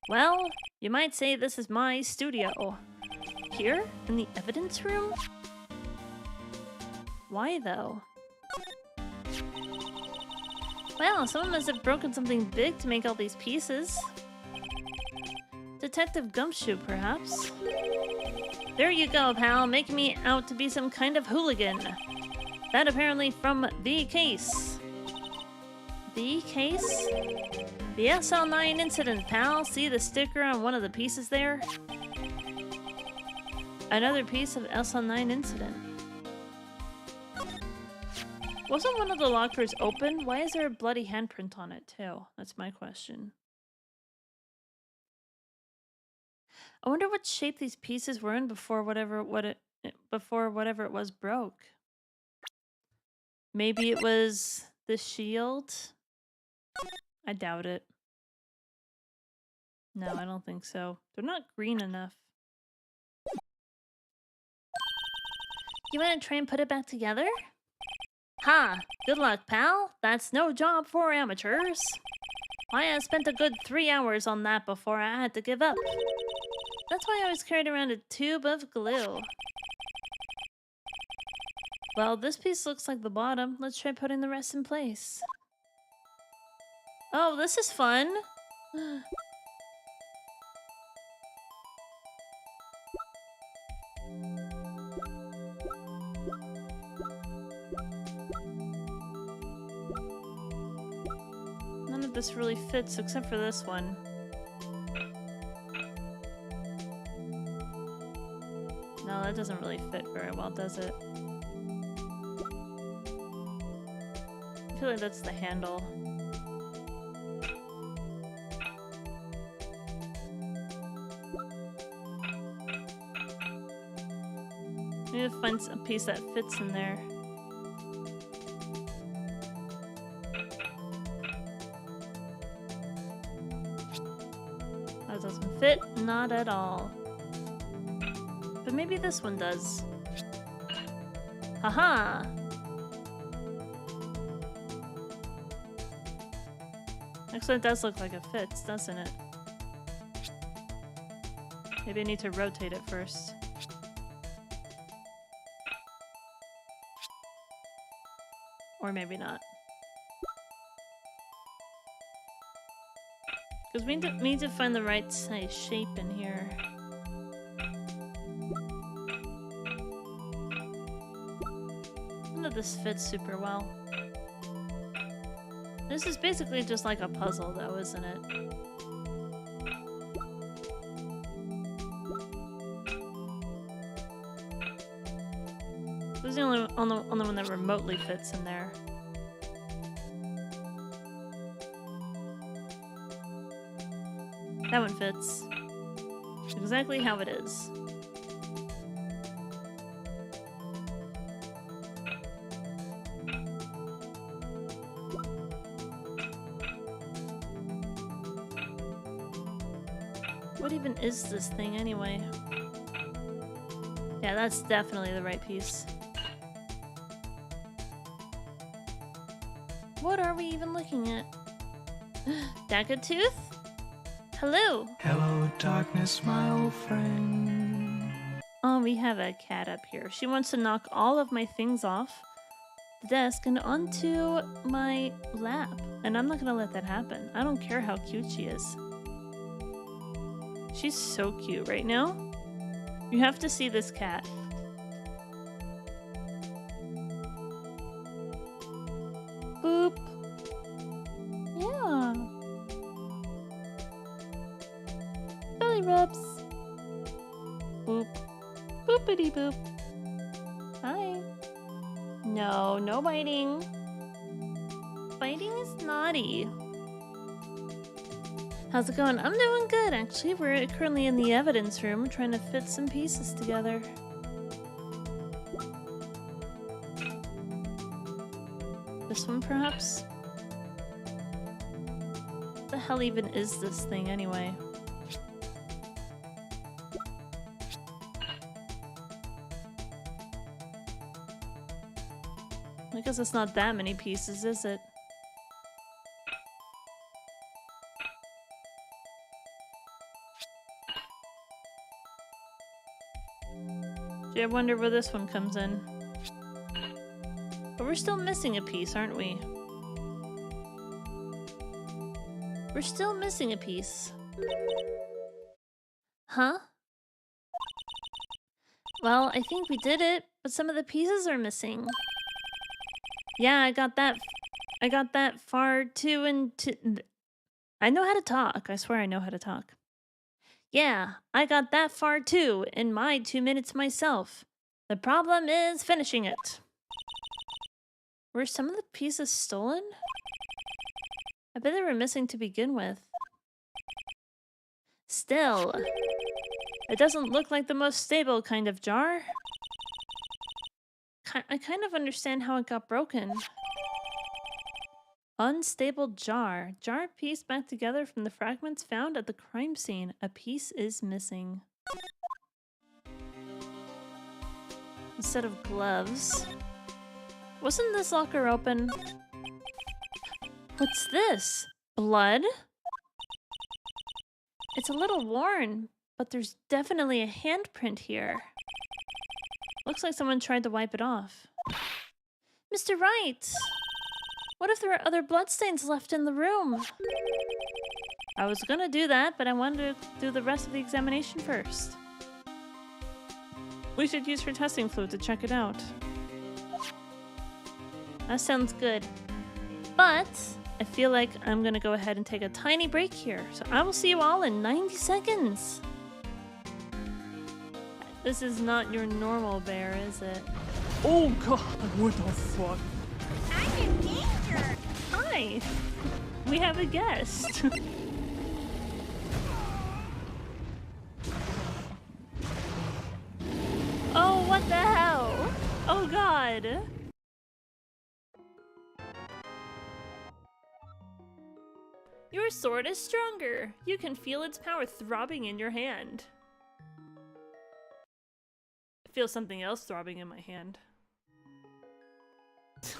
Well, you might say this is my studio. Here? In the evidence room? Why, though? Well, someone must have broken something big to make all these pieces. Detective Gumshoe, perhaps? There you go, pal, making me out to be some kind of hooligan. That apparently from The Case. The Case? The SL9 incident, pal. See the sticker on one of the pieces there? Another piece of SL9 incident. Wasn't one of the lockers open? Why is there a bloody handprint on it too? That's my question. I wonder what shape these pieces were in before whatever it was broke. Maybe it was the shield? I doubt it. No, I don't think so. They're not green enough. You want to try and put it back together? Ha! Good luck, pal. That's no job for amateurs. Why, I spent a good 3 hours on that before I had to give up. That's why I always carried around a tube of glue. Well, this piece looks like the bottom. Let's try putting the rest in place. Oh, this is fun. None of this really fits except for this one. No, that doesn't really fit very well, does it? I feel like that's the handle. I need to find a piece that fits in there. That doesn't fit, not at all. But maybe this one does. Haha! Actually, it does look like it fits, doesn't it? Maybe I need to rotate it first. Or maybe not. Because we need to find the right size shape in here. None of this fits super well. This is basically just like a puzzle though, isn't it? This is the only one that remotely fits in there. That one fits. Exactly how it is. What even is this thing anyway? Yeah, that's definitely the right piece. What are we even looking at? Dagger tooth? Hello! Hello, darkness, my old friend. Oh, we have a cat up here. She wants to knock all of my things off the desk and onto my lap. And I'm not gonna let that happen. I don't care how cute she is. She's so cute right now. You have to see this cat. Boop. Yeah. Belly rubs. Boop. Boopity boop. Hi. No, no biting. Biting is naughty. How's it going? I'm doing good, actually. We're currently in the evidence room trying to fit some pieces together. This one, perhaps? What the hell even is this thing, anyway? I guess it's not that many pieces, is it? Gee, I wonder where this one comes in. But we're still missing a piece, aren't we? We're still missing a piece. Huh? Well, I think we did it, but some of the pieces are missing. Yeah, I got that far too, and I know how to talk. I swear I know how to talk. Yeah, I got that far too in my 2 minutes myself. The problem is finishing it. Were some of the pieces stolen? I bet they were missing to begin with. Still, it doesn't look like the most stable kind of jar. I kind of understand how it got broken. Unstable jar. Jar pieced back together from the fragments found at the crime scene. A piece is missing. A set of gloves. Wasn't this locker open? What's this? Blood? It's a little worn, but there's definitely a handprint here. Looks like someone tried to wipe it off. Mr. Wright! What if there are other bloodstains left in the room? I was gonna do that, but I wanted to do the rest of the examination first. We should use her testing fluid to check it out. That sounds good. But I feel like I'm gonna go ahead and take a tiny break here. So I will see you all in 90 seconds. This is not your normal bear, is it? Oh god, what the fuck? I'm in danger. Hi! We have a guest. Oh, what the hell? Oh god. Your sword is stronger. You can feel its power throbbing in your hand. I feel something else throbbing in my hand.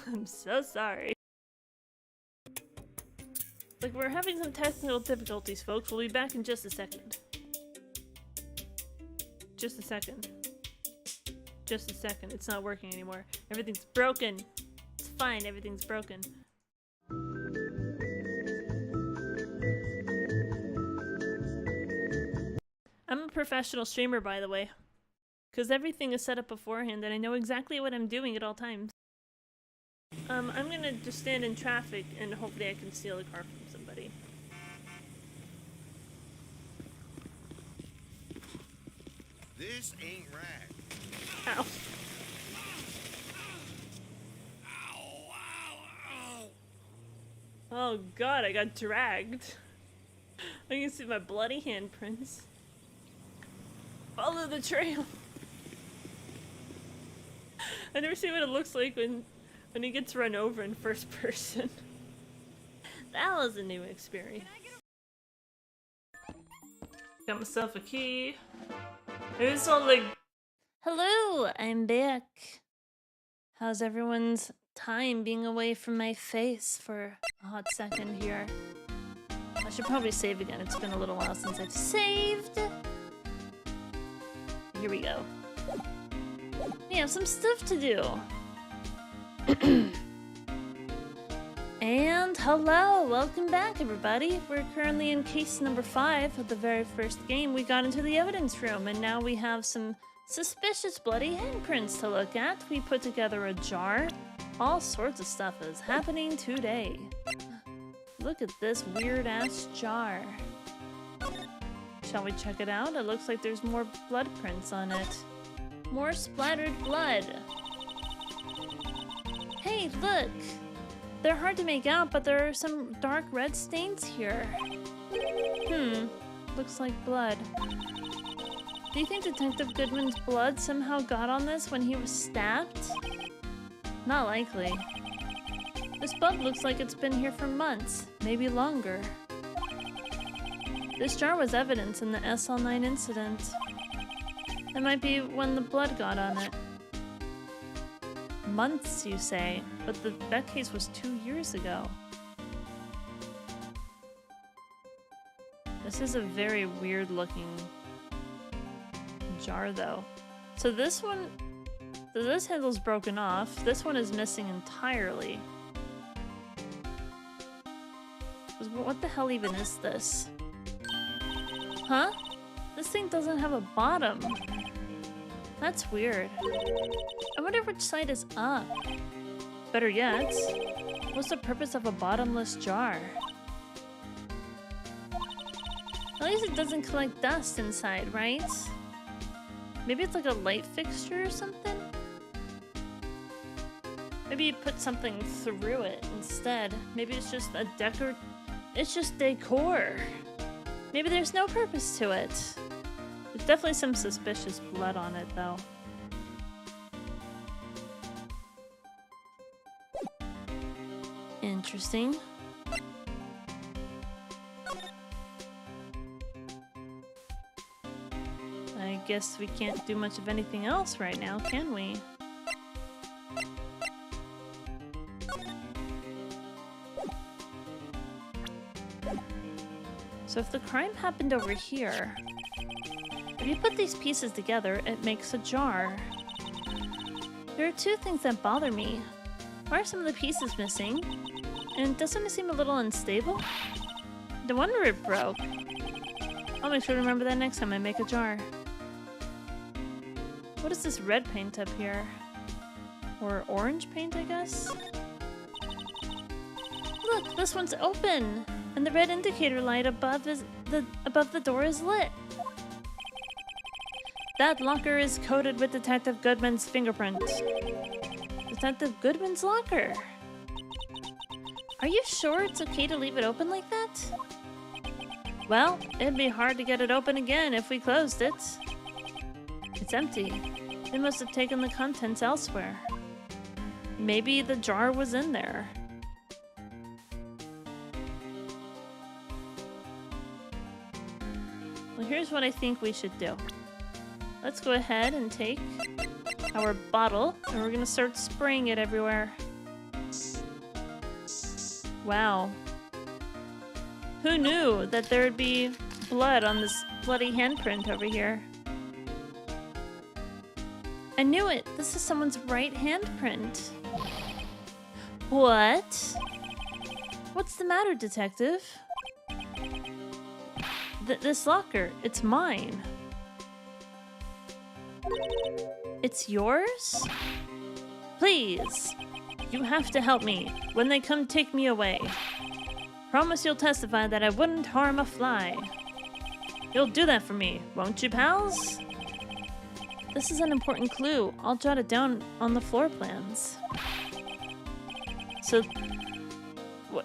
I'm so sorry. Like, we're having some technical difficulties, folks. We'll be back in just a second. Just a second. Just a second. It's not working anymore. Everything's broken. It's fine. Everything's broken. I'm a professional streamer, by the way. Because everything is set up beforehand and I know exactly what I'm doing at all times. I'm gonna just stand in traffic and hopefully I can steal a car from somebody. This ain't right. Ow. Oh god, I got dragged. I can see my bloody handprints. Follow the trail. I never see what it looks like when he gets run over in first person. That was a new experience. Got myself a key. It was all like, hello, I'm back. How's everyone's time being away from my face for a hot second here? I should probably save again. It's been a little while since I've saved. Here we go. We have some stuff to do. And hello, welcome back everybody. We're currently in case number 5 of the very first game. We got into the evidence room and now we have some suspicious bloody handprints to look at. We put together a jar. All sorts of stuff is happening today. Look at this weird ass jar. Shall we check it out? It looks like there's more blood prints on it. More splattered blood. Hey, look! They're hard to make out, but there are some dark red stains here. Looks like blood. Do you think Detective Goodman's blood somehow got on this when he was stabbed? Not likely. This blood looks like it's been here for months, maybe longer. This jar was evidence in the SL9 incident. It might be when the blood got on it. Months, you say, but that case was 2 years ago. This is a very weird looking jar though. So this handle's broken off. This one is missing entirely. What the hell even is this? Huh? This thing doesn't have a bottom. That's weird. I wonder which side is up. Better yet, what's the purpose of a bottomless jar? At least it doesn't collect dust inside, right? Maybe it's like a light fixture or something? Maybe put something through it instead. Maybe it's just a decor. It's just decor. Maybe there's no purpose to it. There's definitely some suspicious blood on it, though. Interesting. I guess we can't do much of anything else right now, can we? So if the crime happened over here, if you put these pieces together, it makes a jar. There are two things that bother me. Why are some of the pieces missing? And doesn't it seem a little unstable? No wonder it broke. I'll make sure to remember that next time I make a jar. What is this red paint up here? Or orange paint, I guess? Look, this one's open! And the red indicator light above the door is lit. That locker is coated with Detective Goodman's fingerprint. Detective Goodman's locker? Are you sure it's okay to leave it open like that? Well, it'd be hard to get it open again if we closed it. It's empty. They must have taken the contents elsewhere. Maybe the jar was in there. Well, here's what I think we should do. Let's go ahead and take our bottle, and we're gonna start spraying it everywhere. Wow. Who knew that there would be blood on this bloody handprint over here? I knew it! This is someone's right handprint. What? What's the matter, detective? This locker, it's mine. It's yours? Please! You have to help me when they come take me away. Promise you'll testify that I wouldn't harm a fly. You'll do that for me, won't you, pals? This is an important clue. I'll jot it down on the floor plans. So,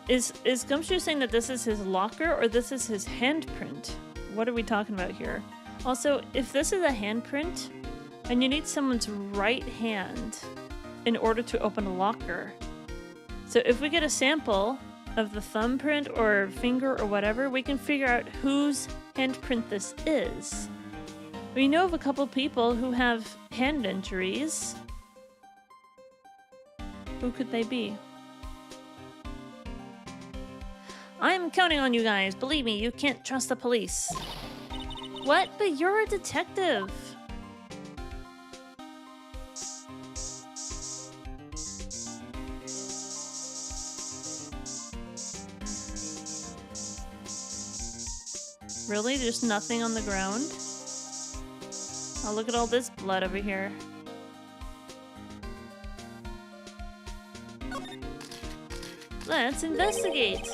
is Gumshoe saying that this is his locker or this is his handprint? What are we talking about here? Also, if this is a handprint, and you need someone's right hand in order to open a locker. So if we get a sample of the thumbprint or finger or whatever, we can figure out whose handprint this is. We know of a couple people who have hand injuries. Who could they be? I'm counting on you guys. Believe me, you can't trust the police. What? But you're a detective. Really? There's nothing on the ground? Oh, look at all this blood over here. Let's investigate!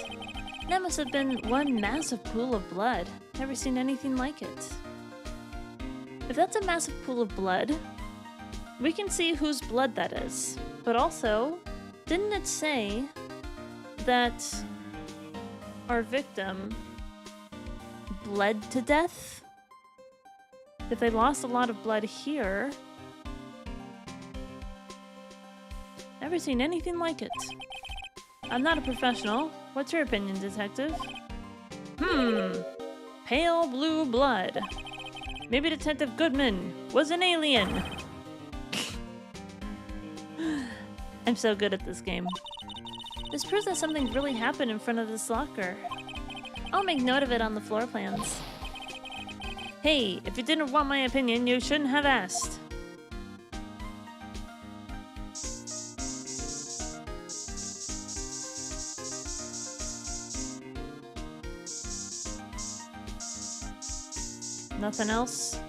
That must have been one massive pool of blood. Never seen anything like it. If that's a massive pool of blood, we can see whose blood that is. But also, didn't it say that our victim bled to death? If they lost a lot of blood here, never seen anything like it. I'm not a professional. What's your opinion, detective? Pale blue blood. Maybe Detective Goodman was an alien. I'm so good at this game. This proves that something really happened in front of this locker. I'll make note of it on the floor plans. Hey, if you didn't want my opinion, you shouldn't have asked. Nothing else?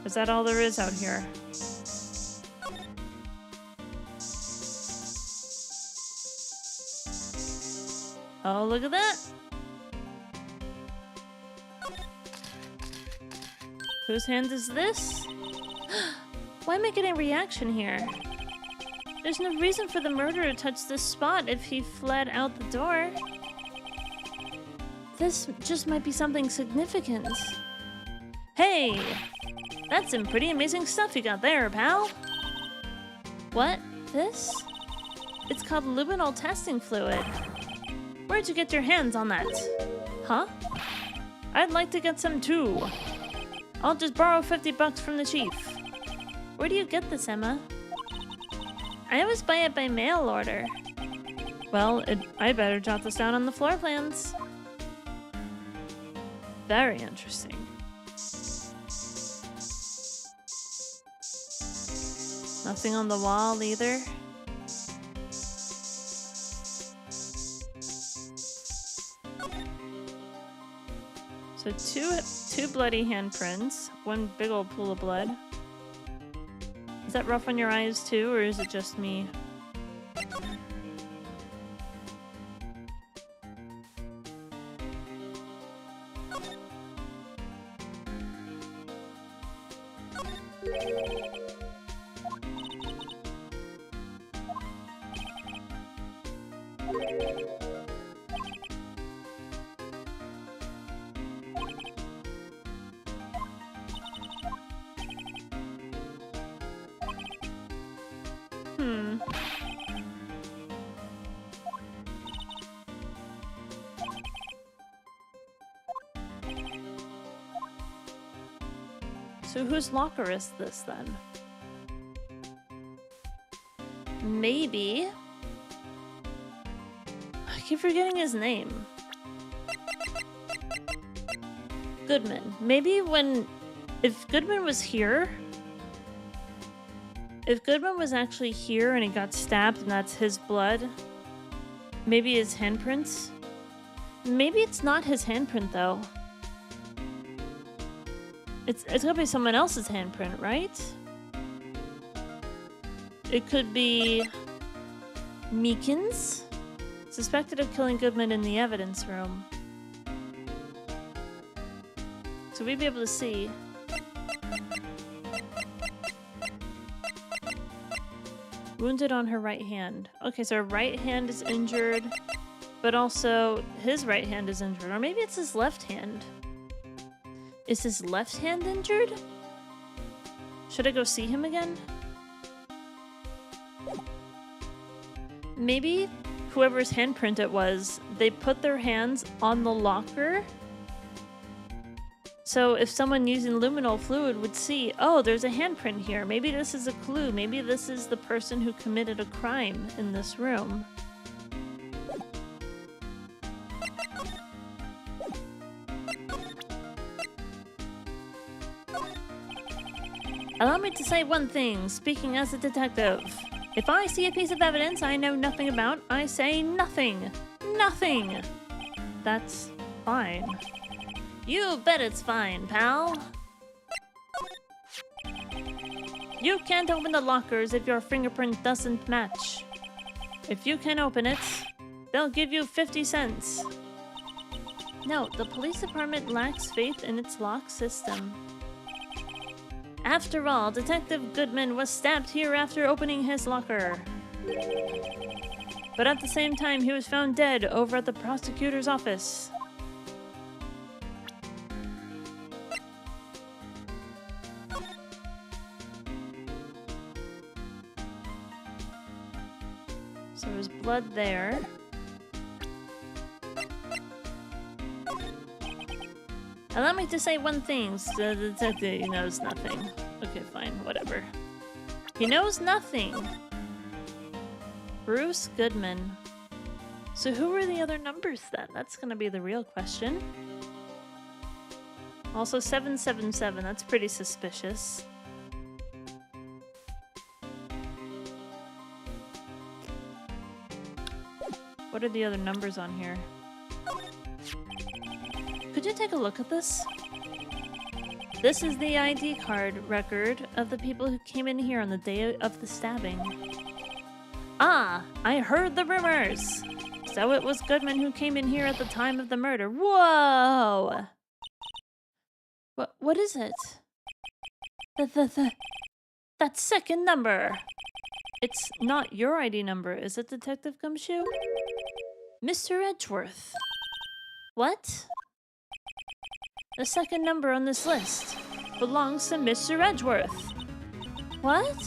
Is that all there is out here? Oh, look at that! Whose hand is this? Why am I getting a reaction here? There's no reason for the murderer to touch this spot if he fled out the door. This just might be something significant. Hey! That's some pretty amazing stuff you got there, pal. What? This? It's called luminol testing fluid. Where'd you get your hands on that? Huh? I'd like to get some too. I'll just borrow 50 bucks from the chief. Where do you get this, Emma? I always buy it by mail order. Well, I better jot this down on the floor plans. Very interesting. Nothing on the wall either. So two bloody handprints, one big old pool of blood. Is that rough on your eyes too, or is it just me? So whose locker is this then? Maybe... I keep forgetting his name. Goodman. Maybe if Goodman was here... If Goodman was actually here and he got stabbed and that's his blood, maybe his handprints? Maybe it's not his handprint though. It's gonna be someone else's handprint, right? It could be Meekins, suspected of killing Goodman in the evidence room. So we'd be able to see. Wounded on her right hand. Okay, so her right hand is injured, but also his right hand is injured. Or maybe it's his left hand. Is his left hand injured? Should I go see him again? Maybe whoever's handprint it was, they put their hands on the locker. So if someone using luminol fluid would see, oh, there's a handprint here. Maybe this is a clue. Maybe this is the person who committed a crime in this room. Allow me to say one thing, speaking as a detective. If I see a piece of evidence I know nothing about, I say nothing. Nothing! That's fine. You bet it's fine, pal. You can't open the lockers if your fingerprint doesn't match. If you can open it, they'll give you 50 cents. No, the police department lacks faith in its lock system. After all, Detective Goodman was stabbed here after opening his locker. But at the same time, he was found dead over at the prosecutor's office. So there's blood there. Allow me to say one thing. The detective knows nothing. Okay, fine, whatever. He knows nothing. Bruce Goodman. So who were the other numbers then? That's gonna be the real question. Also 777, that's pretty suspicious. What are the other numbers on here? Could you take a look at this? This is the ID card record of the people who came in here on the day of the stabbing. Ah, I heard the rumors! So it was Goodman who came in here at the time of the murder. Whoa! What is it? That second number! It's not your ID number, is it, Detective Gumshoe? Mr. Edgeworth. What? The second number on this list belongs to Mr. Edgeworth. What?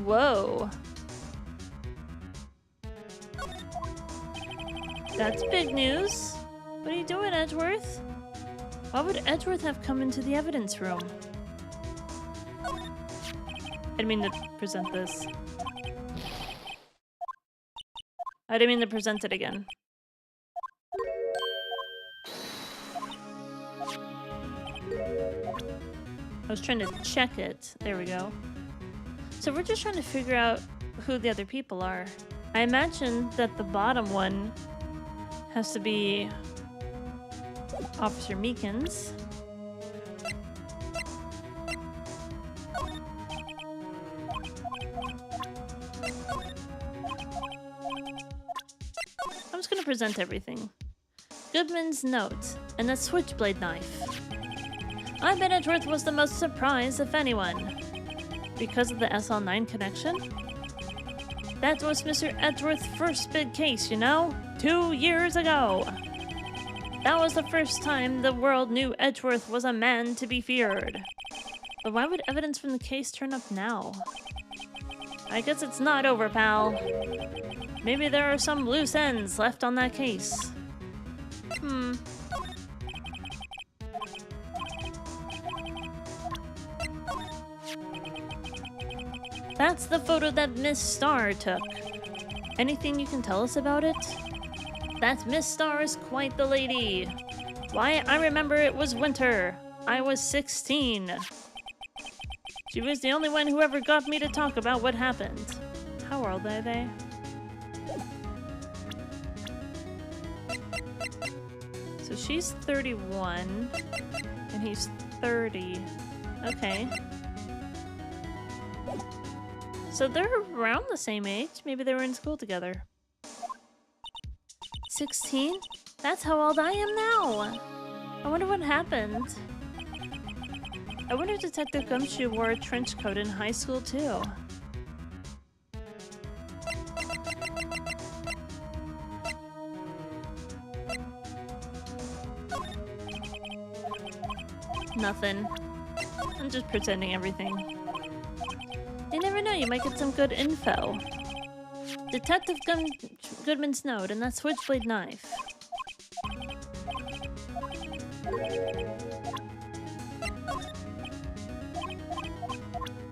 Whoa. That's big news. What are you doing, Edgeworth? Why would Edgeworth have come into the evidence room? I didn't mean to present this. I didn't mean to present it again. I was trying to check it. There we go. So we're just trying to figure out who the other people are. I imagine that the bottom one has to be Officer Meekins. I'm just gonna present everything. Goodman's note and a switchblade knife. I bet Edgeworth was the most surprised of anyone. Because of the SL9 connection? That was Mr. Edgeworth's first big case, you know? 2 years ago. That was the first time the world knew Edgeworth was a man to be feared. But why would evidence from the case turn up now? I guess it's not over, pal. Maybe there are some loose ends left on that case. That's the photo that Miss Starr took. Anything you can tell us about it? That Miss Starr is quite the lady. Why, I remember it was winter. I was 16. She was the only one who ever got me to talk about what happened. How old are they? So she's 31, and he's 30. Okay. So they're around the same age. Maybe they were in school together. 16? That's how old I am now. I wonder what happened. I wonder if Detective Gumshoe wore a trench coat in high school too. Nothing. I'm just pretending everything. You never know, you might get some good info. Detective Goodman's note and that switchblade knife.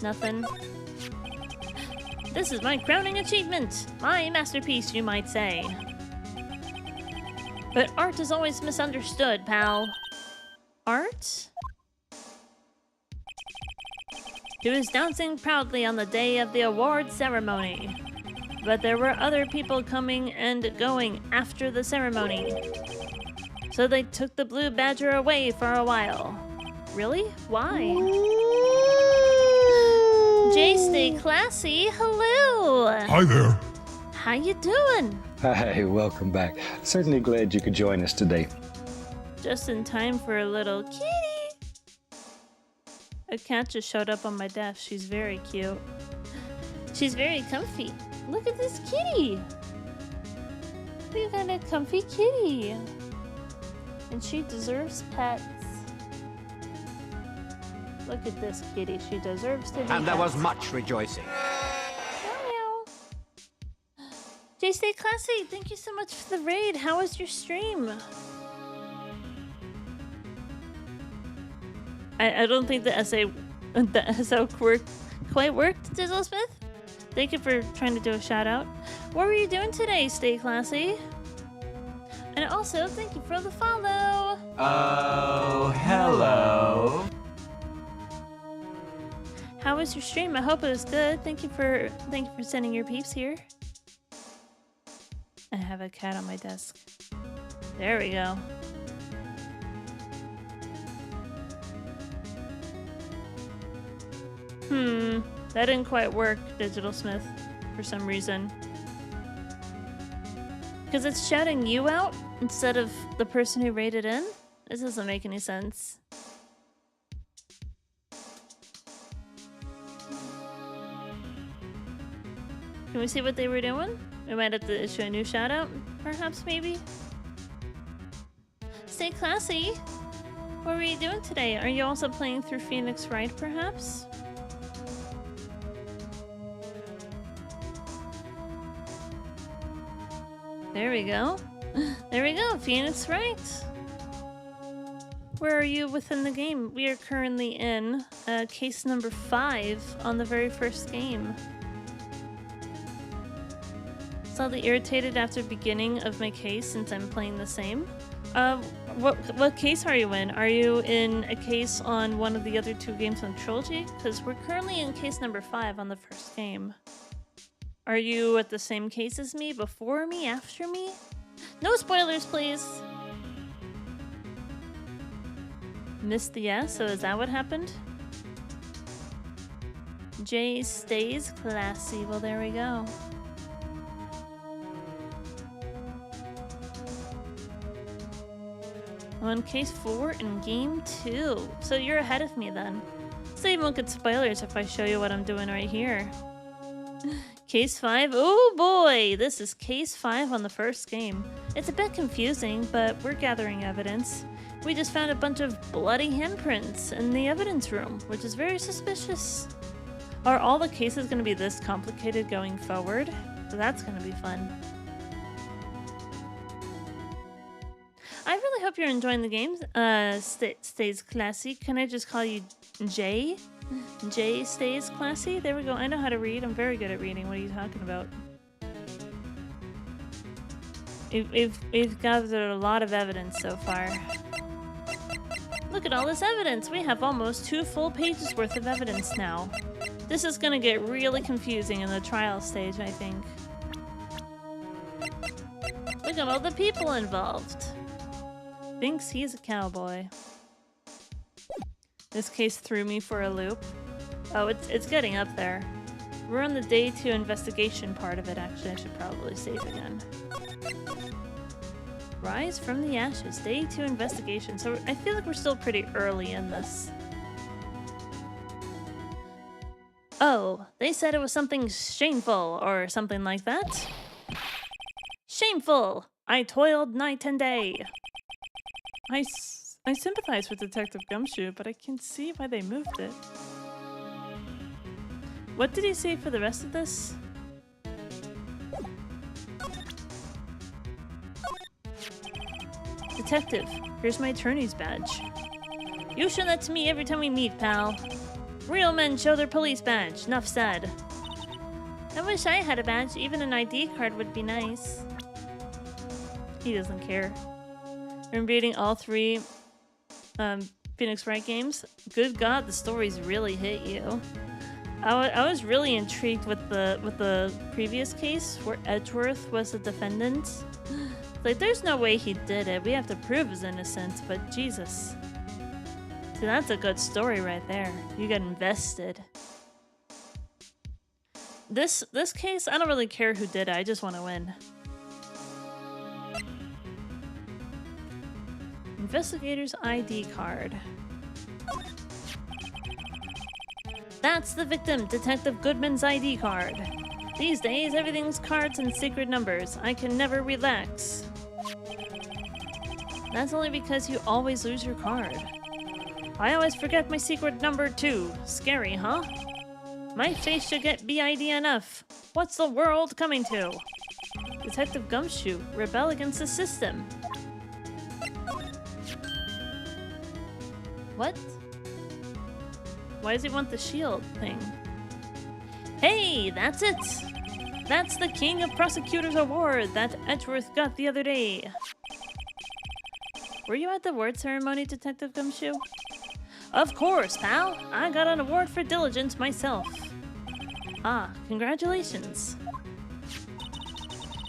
Nothing. This is my crowning achievement! My masterpiece, you might say. But art is always misunderstood, pal. Art? He was dancing proudly on the day of the award ceremony. But there were other people coming and going after the ceremony. So they took the blue badger away for a while. Really? Why? Jay, stay classy. Hello. Hi there. How you doing? Hi, welcome back. Certainly glad you could join us today. Just in time for a little kitty. A cat just showed up on my desk. She's very cute. She's very comfy. Look at this kitty. We got a comfy kitty. And she deserves pets. Look at this kitty. She deserves to be And there was pet. much rejoicing. Meow. Jay, stay classy. Thank you so much for the raid. How was your stream? I don't think the SO quite worked, Dizzle Smith. Thank you for trying to do a shout out. What were you doing today, stay classy? And also, thank you for the follow. Oh, hello. How was your stream? I hope it was good. Thank you for sending your peeps here. I have a cat on my desk. There we go. That didn't quite work, Digital Smith, for some reason. Because it's shouting you out instead of the person who raided in? This doesn't make any sense. Can we see what they were doing? We might have to issue a new shout out, perhaps, maybe? Stay classy! What were you doing today? Are you also playing through Phoenix Wright, perhaps? There we go. There we go, Phoenix Wright! Where are you within the game? We are currently in case number 5 on the very first game. Slightly irritated after beginning of my case since I'm playing the same. What case are you in? Are you in a case on one of the other 2 games on Trilogy? Because we're currently in case number 5 on the first game. Are you at the same case as me? Before me? After me? No spoilers, please! Missed the S, so is that what happened? J stays classy. Well, there we go. I'm on case 4 in game 2. So you're ahead of me then. So you won't get spoilers if I show you what I'm doing right here. Case 5. Oh boy! This is case 5 on the first game. It's a bit confusing, but we're gathering evidence. We just found a bunch of bloody handprints in the evidence room, which is very suspicious. Are all the cases going to be this complicated going forward? So that's going to be fun. I really hope you're enjoying the game. Stays classy. Can I just call you Jay? Jay stays classy? There we go. I know how to read. I'm very good at reading. What are you talking about? We've gathered a lot of evidence so far. Look at all this evidence! We have almost 2 full pages worth of evidence now. This is gonna get really confusing in the trial stage, I think. Look at all the people involved. Thinks he's a cowboy. This case threw me for a loop. Oh, it's getting up there. We're on the day 2 investigation part of it, actually. I should probably save again. Rise from the ashes, day 2 investigation. So I feel like we're still pretty early in this. Oh, they said it was something shameful or something like that. Shameful! I toiled night and day. I sympathize with Detective Gumshoe, but I can see why they moved it. What did he say for the rest of this? Detective, here's my attorney's badge. You show that to me every time we meet, pal. Real men show their police badge. Nuff said. I wish I had a badge. Even an ID card would be nice. He doesn't care. I'm reading all 3 Phoenix Wright games. Good God, the stories really hit you. I was really intrigued with the previous case where Edgeworth was the defendant. Like, there's no way he did it. We have to prove his innocence, but Jesus. See, that's a good story right there. You get invested. This case, I don't really care who did it. I just want to win. Investigator's ID card. That's the victim, Detective Goodman's ID card. These days, everything's cards and secret numbers. I can never relax. That's only because you always lose your card. I always forget my secret number too. Scary, huh? My face should be ID enough. What's the world coming to? Detective Gumshoe, rebel against the system. What? Why does he want the shield thing? Hey, that's it! That's the King of Prosecutors Award that Edgeworth got the other day. Were you at the award ceremony, Detective Gumshoe? Of course, pal! I got an award for diligence myself. Ah, congratulations.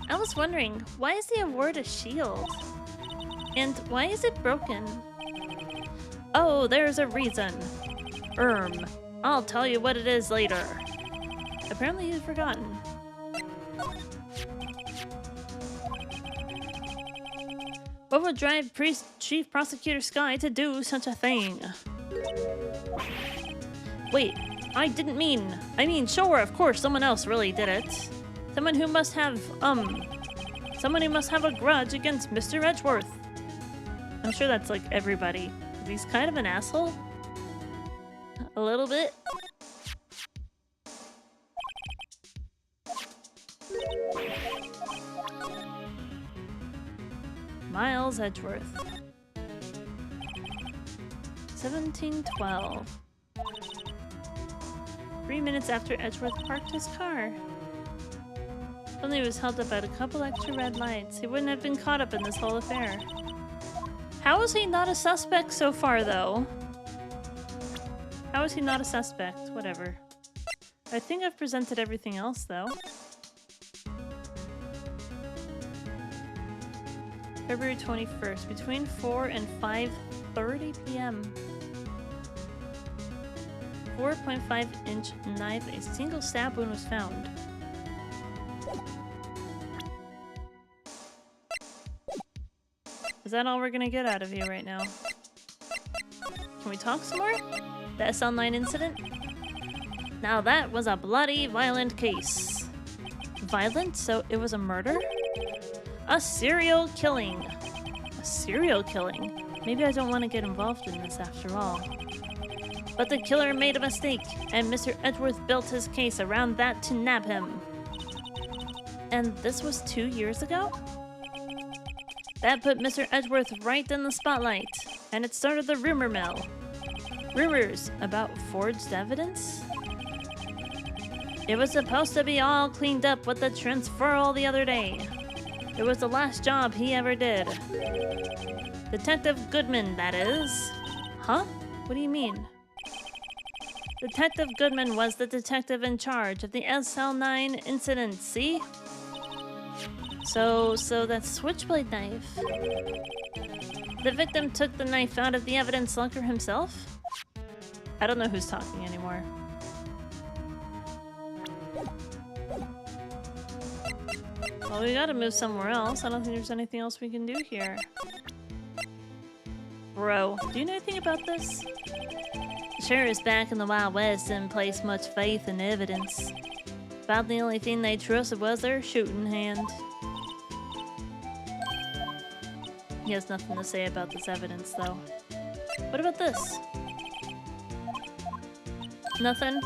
I was wondering, why is the award a shield? And why is it broken? Oh, there's a reason. I'll tell you what it is later. Apparently you've forgotten. What would drive Chief Prosecutor Sky to do such a thing? Wait, I mean, sure, of course, someone else really did it. Someone who must have a grudge against Mr. Edgeworth. I'm sure that's like everybody. He's kind of an asshole. A little bit. Miles Edgeworth. 1712. 3 minutes after Edgeworth parked his car. Only he was held up at a couple extra red lights. He wouldn't have been caught up in this whole affair. How is he not a suspect so far, though? How is he not a suspect? Whatever. I think I've presented everything else, though. February 21st, between 4 and 5:30 p.m. 4.5-inch knife, a single stab wound was found. Is that all we're gonna get out of you right now? Can we talk some more? The SL9 incident? Now that was a bloody, violent case. Violent? So it was a murder? A serial killing. A serial killing? Maybe I don't want to get involved in this after all. But the killer made a mistake, and Mr. Edgeworth built his case around that to nab him. And this was 2 years ago? That put Mr. Edgeworth right in the spotlight, and it started the rumor mill. Rumors about forged evidence? It was supposed to be all cleaned up with the transferal the other day. It was the last job he ever did. Detective Goodman, that is. Huh? What do you mean? Detective Goodman was the detective in charge of the SL9 incident, see? So that switchblade knife. The victim took the knife out of the evidence locker himself? I don't know who's talking anymore. Well, we gotta move somewhere else. I don't think there's anything else we can do here. Bro, do you know anything about this? The sheriff's back in the Wild West didn't place much faith in evidence. About the only thing they trusted was their shooting hand. He has nothing to say about this evidence, though. What about this? Nothing?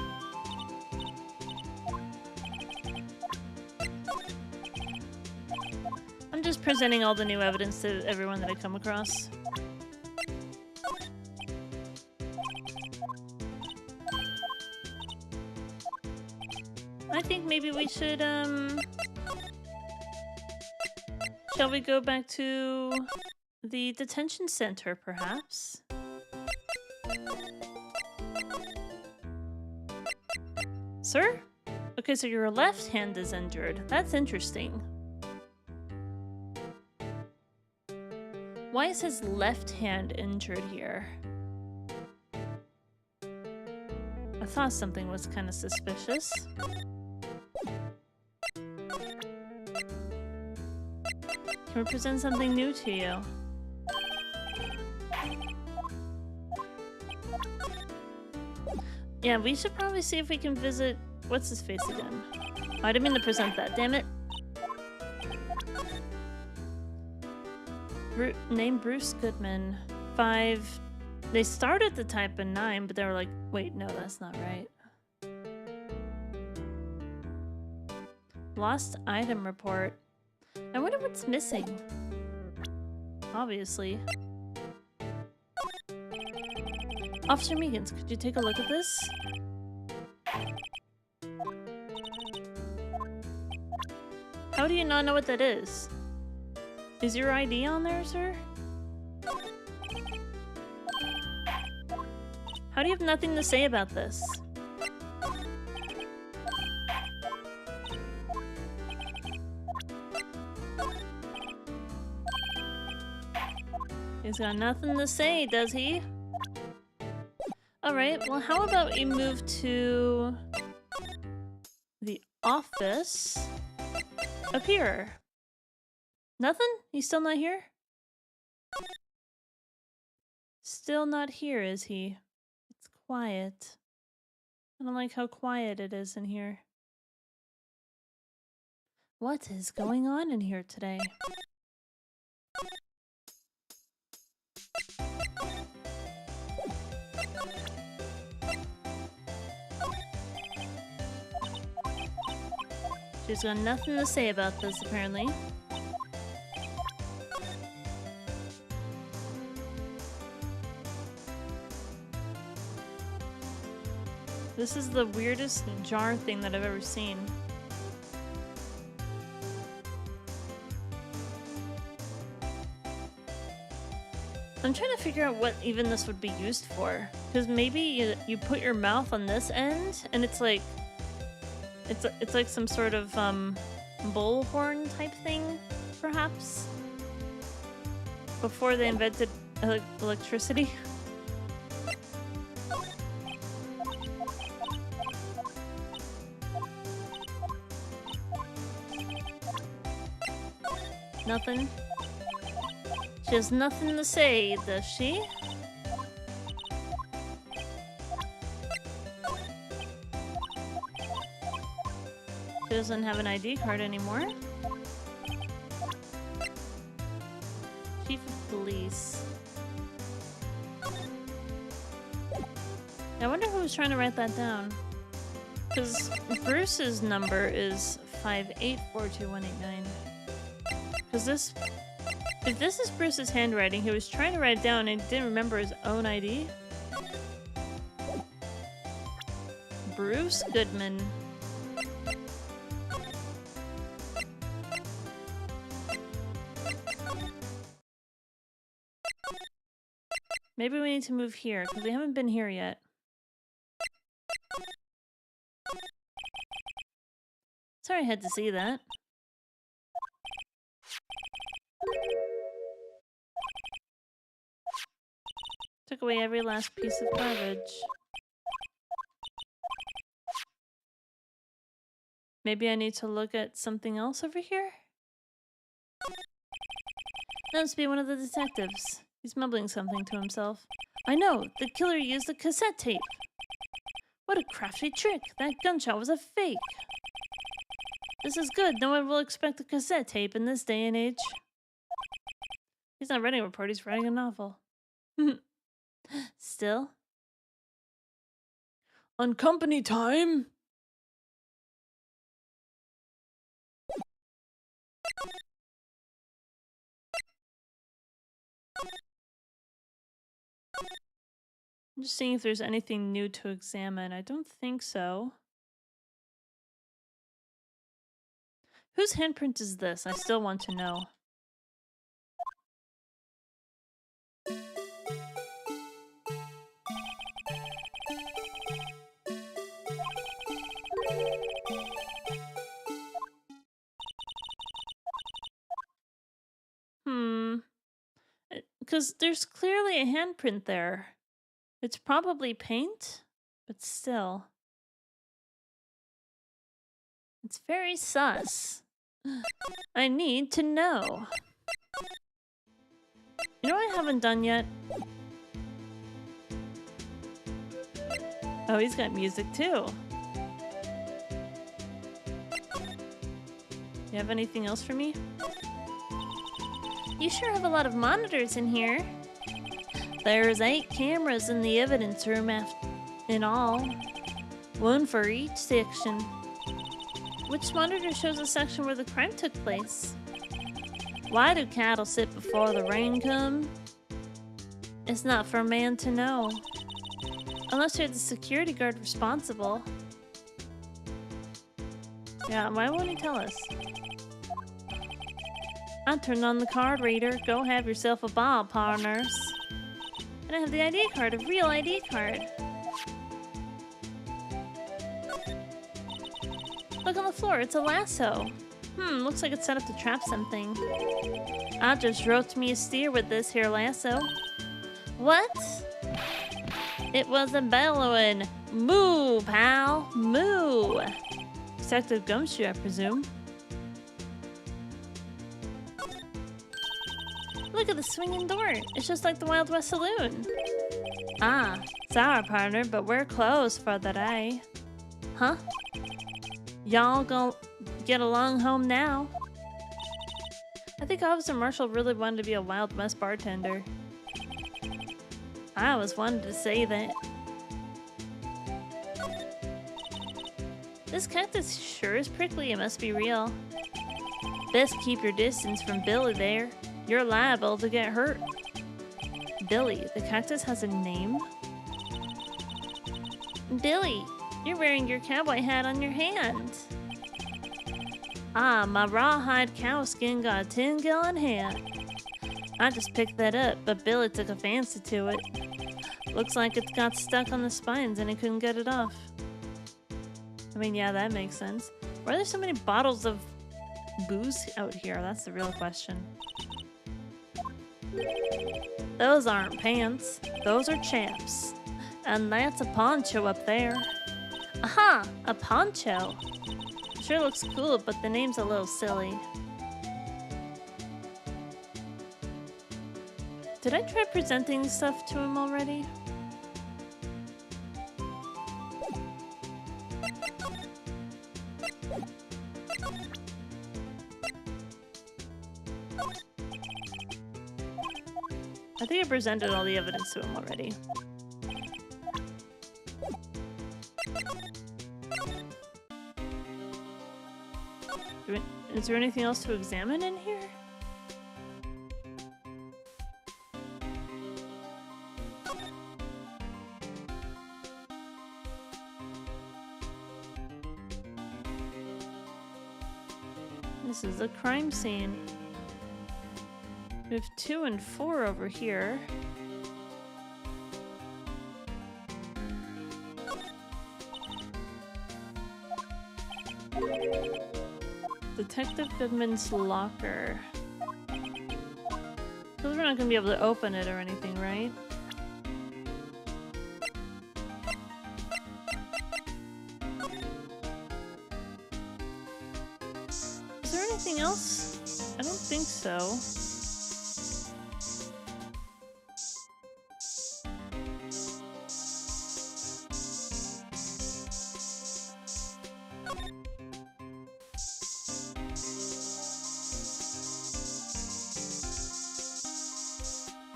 I'm just presenting all the new evidence to everyone that I come across. I think maybe we should, shall we go back to the detention center, perhaps? Sir? Okay, so your left hand is injured. That's interesting. Why is his left hand injured here? I thought something was kind of suspicious. Can we present something new to you? Yeah, we should probably see if we can visit... What's his face again? Oh, I didn't mean to present that, damn it. Name Bruce Goodman. 5... They started to type in 9, but they were like, wait, no, that's not right. Lost item report. I wonder what's missing. Obviously. Officer Meekins, could you take a look at this? How do you not know what that is? Is your ID on there, sir? How do you have nothing to say about this? He's got nothing to say, does he? Alright, well how about we move to the office up here? Nothing? He's still not here? Still not here, is he? It's quiet. I don't like how quiet it is in here. What is going on in here today? She's got nothing to say about this, apparently. This is the weirdest jar thing that I've ever seen. I'm trying to figure out what even this would be used for. Because maybe you put your mouth on this end, and it's like... It's like some sort of, bullhorn type thing, perhaps? Before they invented electricity? Nothing? She has nothing to say, does she? She doesn't have an ID card anymore. Chief of Police. I wonder who was trying to write that down. Because Bruce's number is 5842189. Because this... If this is Bruce's handwriting, he was trying to write it down and didn't remember his own ID. Bruce Goodman. Maybe we need to move here, because we haven't been here yet. Sorry I had to see that. Took away every last piece of garbage. Maybe I need to look at something else over here? That must be one of the detectives. He's mumbling something to himself. I know! The killer used a cassette tape! What a crafty trick! That gunshot was a fake! This is good. No one will expect a cassette tape in this day and age. He's not writing a report, he's writing a novel. Still? On company time! I'm just seeing if there's anything new to examine. I don't think so. Whose handprint is this? I still want to know. Because there's clearly a handprint there. It's probably paint, but still. It's very sus. I need to know. You know what I haven't done yet? Oh, he's got music too. You have anything else for me? You sure have a lot of monitors in here. There's 8 cameras in the evidence room in all. 1 for each section. Which monitor shows a section where the crime took place? Why do cattle sit before the rain come? It's not for a man to know. Unless you're the security guard responsible. Yeah, why won't he tell us? I turned on the card reader. Go have yourself a ball, partners. And I have the ID card, a real ID card. Look on the floor, it's a lasso. Looks like it's set up to trap something. I just roped me a steer with this here lasso. What? It was a bellowing. Moo, pal, moo. Detective Gumshoe, I presume. Look at the swinging door. It's just like the Wild West Saloon. Ah, sorry, partner, but we're closed for the day. Huh? Y'all gonna get along home now? I think Officer Marshall really wanted to be a Wild West bartender. I always wanted to say that. This cactus sure is prickly, it must be real. Best keep your distance from Billy there. You're liable to get hurt. Billy, the cactus has a name? Billy, you're wearing your cowboy hat on your hand. Ah, my rawhide cow skin got a 10-gallon hat. I just picked that up, but Billy took a fancy to it. Looks like it's got stuck on the spines and he couldn't get it off. I mean, yeah, that makes sense. Why are there so many bottles of booze out here? That's the real question. Those aren't pants. Those are chaps. And that's a poncho up there. Aha! A poncho! Sure looks cool, but the name's a little silly. Did I try presenting stuff to him already? I think I presented all the evidence to him already. Is there anything else to examine in here? This is a crime scene. We have 2 and 4 over here. Detective Goodman's locker. Because we're not going to be able to open it or anything, right? Is there anything else? I don't think so.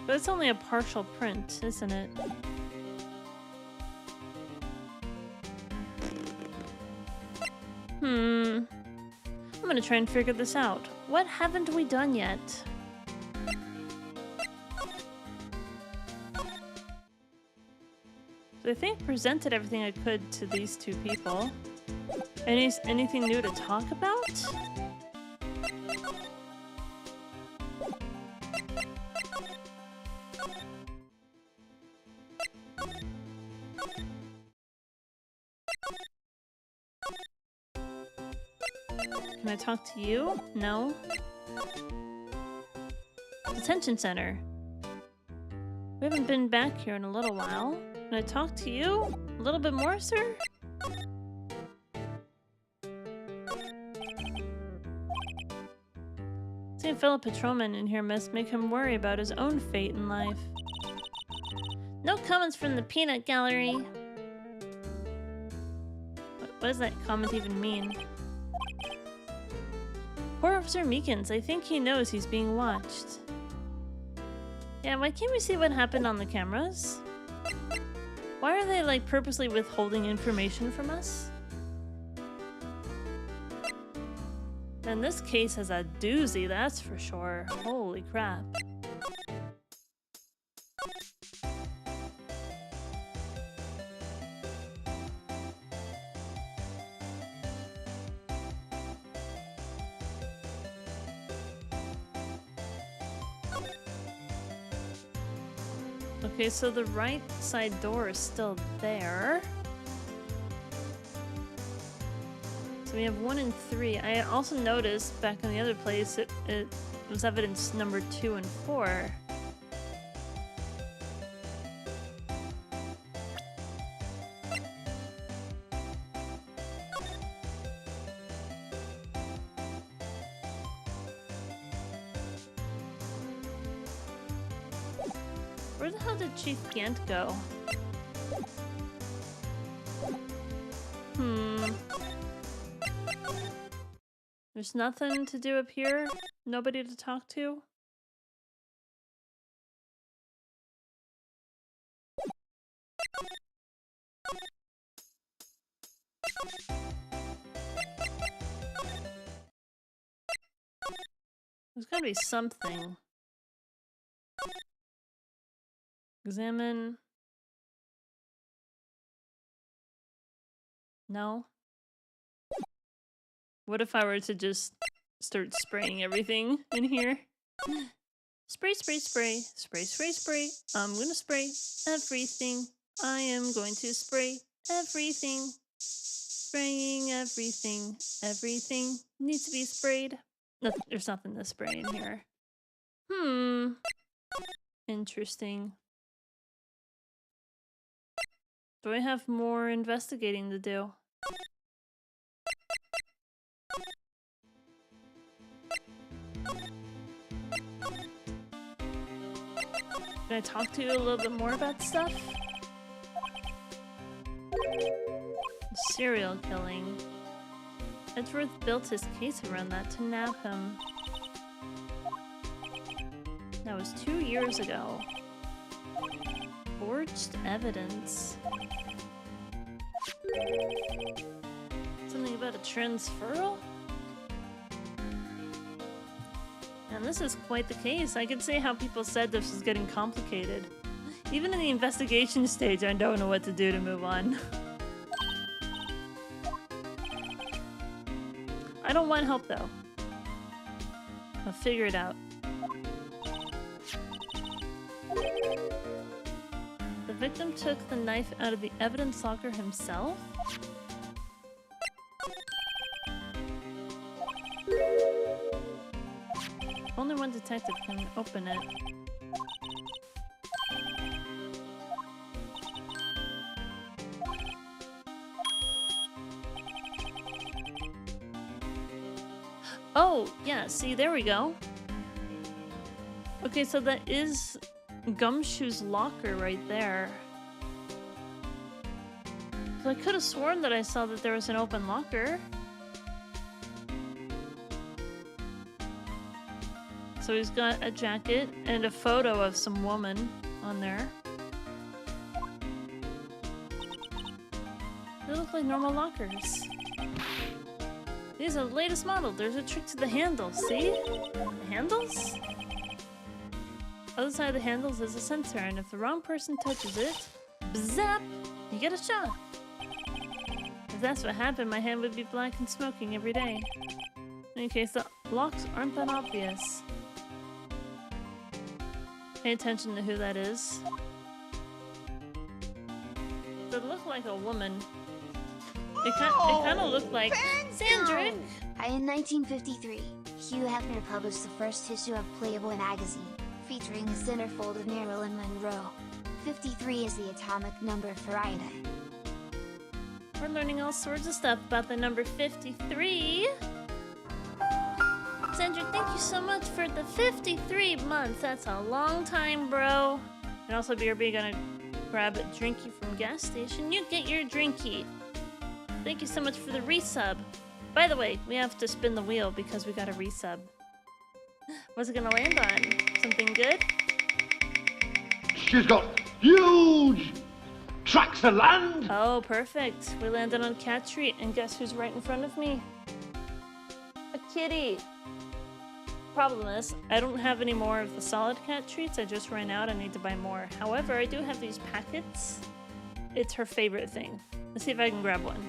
But it's only a partial print, isn't it? I'm gonna try and figure this out. What haven't we done yet? So I think presented everything I could to these 2 people. Anything new to talk about? Can I talk to you? No. Detention center. We haven't been back here in a little while. Can I talk to you? A little bit more, sir? Seeing a fellow patrolman in here must make him worry about his own fate in life. No comments from the peanut gallery. What does that comment even mean? Poor Officer Meekins, I think he knows he's being watched. Yeah, why can't we see what happened on the cameras? Why are they, like, purposely withholding information from us? And this case has a doozy, that's for sure. Holy crap. Okay, so the right side door is still there. So we have 1 and 3. I also noticed back in the other place it was evidence number 2 and 4. Where the hell did Chief Gant go? There's nothing to do up here? Nobody to talk to? There's gotta be something. Examine. No? What if I were to just start spraying everything in here? Spray, spray, spray. Spray, spray, spray. I'm gonna spray everything. I am going to spray everything. Spraying everything. Everything needs to be sprayed. No, there's nothing to spray in here. Interesting. Do I have more investigating to do? Can I talk to you a little bit more about stuff? Serial killing. Edgeworth built his case around that to nab him. That was 2 years ago. Forged evidence. Something about a transferal? And this is quite the case. I can see how people said this was getting complicated. Even in the investigation stage, I don't know what to do to move on. I don't want help though. I'll figure it out. The victim took the knife out of the evidence locker himself? Only one detective can open it. Oh, yeah, see, there we go. Okay, so that is Gumshoe's locker right there. So I could have sworn that I saw that there was an open locker. So he's got a jacket and a photo of some woman on there. They look like normal lockers. These are the latest model. There's a trick to the handle, see? The handles? Other side of the handles is a sensor, and if the wrong person touches it, bzap, you get a shock. If that's what happened, my hand would be black and smoking every day. In any case, the locks aren't that obvious. Pay attention to who that is. Does it look like a woman? It kind of looked like Sandrick. In 1953, Hugh Hefner published the first issue of Playboy magazine, featuring a centerfold of Marilyn Monroe. 53 is the atomic number for iodine. We're learning all sorts of stuff about the number 53. Sandra, thank you so much for the 53 months. That's a long time, bro. And also, BRB, gonna grab a drinky from gas station. You get your drinky. Thank you so much for the resub. By the way, we have to spin the wheel because we got a resub. What's it gonna land on? Something good? She's got huge tracts of land. Oh, perfect. We landed on Cat Street, and guess who's right in front of me? A kitty. Problem is, I don't have any more of the solid cat treats. I just ran out. I need to buy more. However, I do have these packets. It's her favorite thing. Let's see if I can grab one.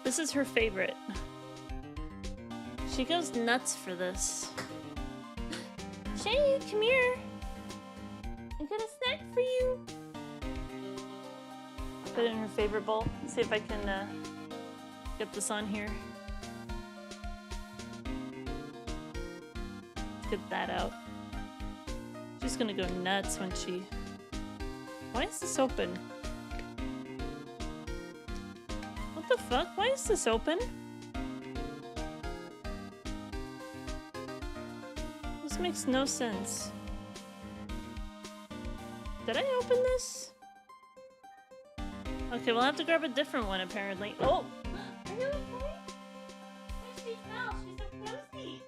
This is her favorite. She goes nuts for this. Shay, come here. I got a snack for you. Put it in her favorite bowl. See if I can get this on here. Get that out. She's gonna go nuts when she... Why is this open? What the fuck? Why is this open? This makes no sense. Did I open this? Okay, we'll have to grab a different one apparently. Oh! Are you okay? She fell. She's so cozy.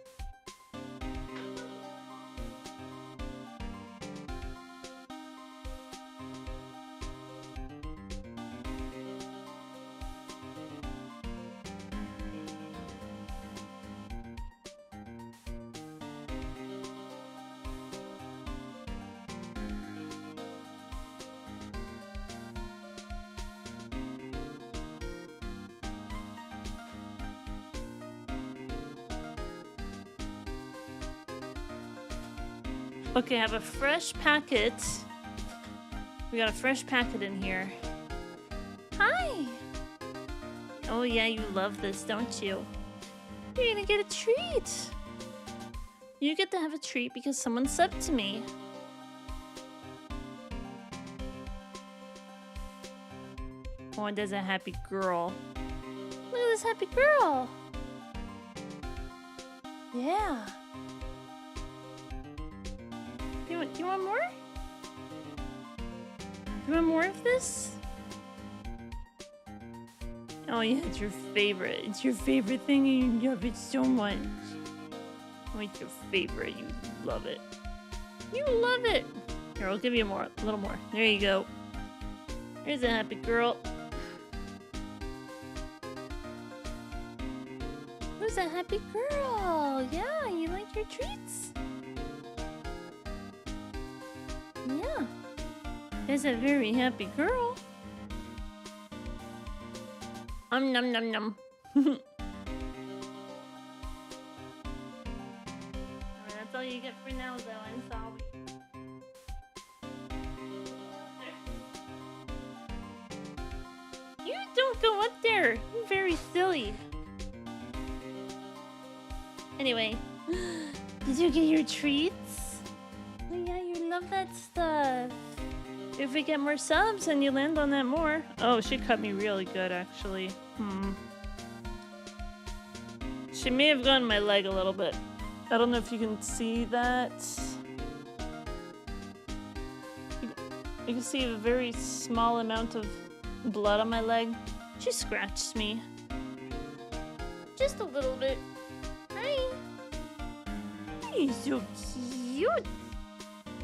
Okay, I have a fresh packet. We got a fresh packet in here. Hi! Oh yeah, you love this, don't you? You're gonna get a treat! You get to have a treat because someone subbed to me. Oh, and there's a happy girl. Look at this happy girl! Yeah. You want more? You want more of this? Oh yeah, it's your favorite. It's your favorite thing and you love it so much. Oh, it's your favorite. You love it. You love it! Here, I'll give you more. A little more. There you go. Here's a happy girl. Who's a happy girl? Yeah, you like your treats? Yeah. There's a very happy girl. Num num num. Alright, that's all you get for now, though. I'm sorry. You don't go up there. You're very silly. Anyway, did you get your treats? Oh yeah, you love that stuff. If we get more subs and you land on that more. Oh, she cut me really good, actually. She may have gone my leg a little bit. I don't know if you can see that. You can see a very small amount of blood on my leg. She scratched me. Just a little bit. Hi. You're so cute.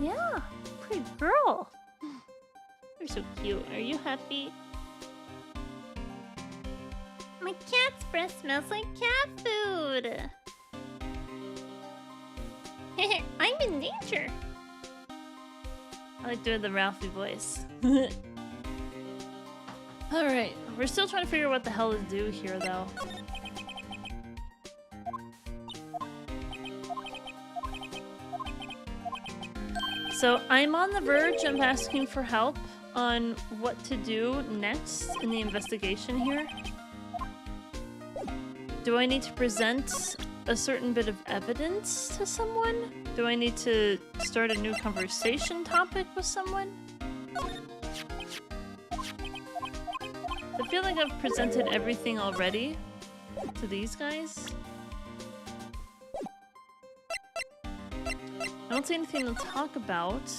Yeah, pretty girl. You're so cute. Are you happy? My cat's breath smells like cat food. I'm in danger. I like doing the Ralphie voice. Alright, we're still trying to figure out what the hell to do here, though. So I'm on the verge of asking for help on what to do next in the investigation here. Do I need to present a certain bit of evidence to someone? Do I need to start a new conversation topic with someone? I feel like I've presented everything already to these guys. I don't see anything to talk about.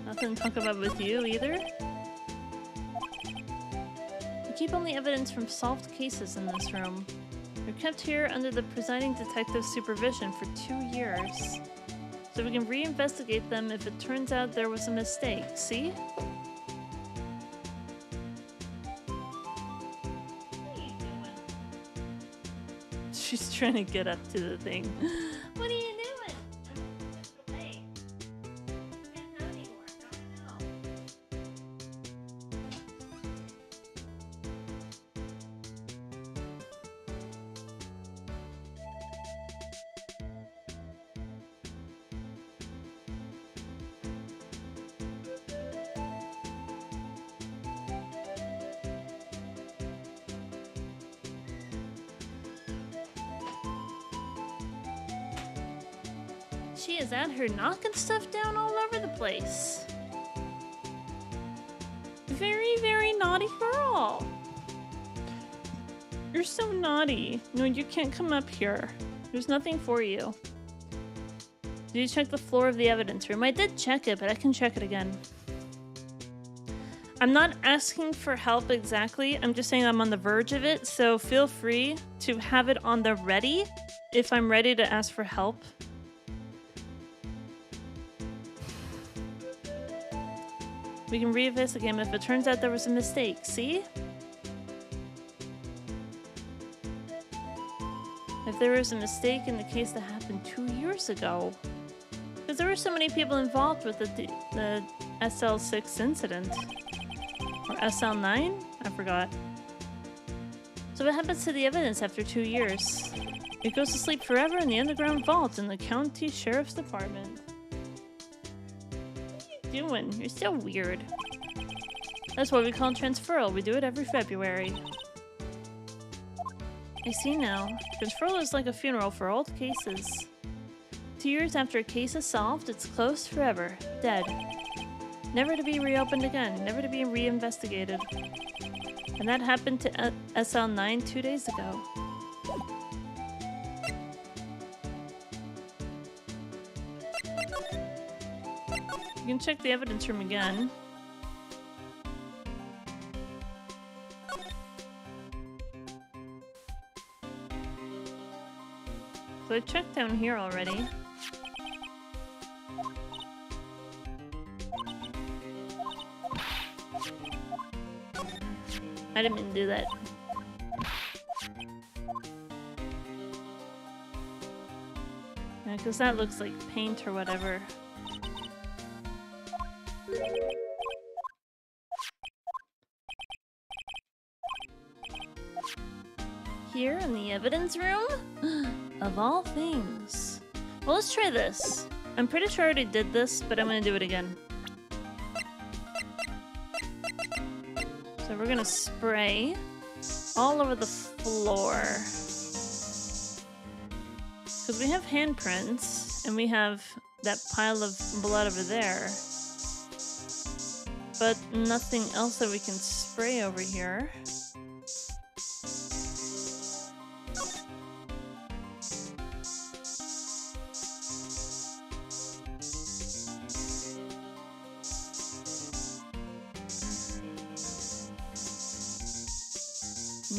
Nothing to talk about with you either. We keep only evidence from solved cases in this room. They're kept here under the presiding detective's supervision for 2 years. So we can reinvestigate them if it turns out there was a mistake, see? What are you doing? She's trying to get up to the thing. What are you doing? She is at her knocking stuff down all over the place. Very, very naughty girl. You're so naughty. No, you can't come up here. There's nothing for you. Did you check the floor of the evidence room? I did check it, but I can check it again. I'm not asking for help exactly. I'm just saying I'm on the verge of it, so feel free to have it on the ready if I'm ready to ask for help. We can revisit the game if it turns out there was a mistake. See? If there was a mistake in the case that happened 2 years ago. Because there were so many people involved with the SL6 incident. Or SL9? I forgot. So what happens to the evidence after 2 years? It goes to sleep forever in the underground vault in the county sheriff's department. What are you doing? You're so weird. That's what we call transferal. We do it every February. I see now. Transferal is like a funeral for old cases. 2 years after a case is solved, it's closed forever. Dead. Never to be reopened again. Never to be reinvestigated. And that happened to SL9 2 days ago. You can check the evidence room again. So I checked down here already. I didn't mean to do that. Yeah, because that looks like paint or whatever. Here in the evidence room? Of all things. Well, let's try this. I'm pretty sure I already did this, but I'm gonna do it again. So we're gonna spray all over the floor. Because we have handprints, and we have that pile of blood over there. But nothing else that we can spray over here.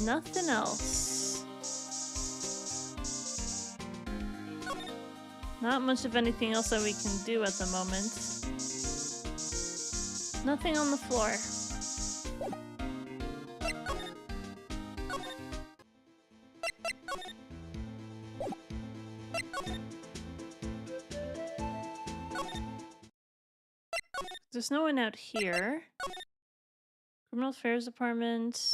Nothing else. Not much of anything else that we can do at the moment. Nothing on the floor. There's no one out here. Criminal Affairs Department.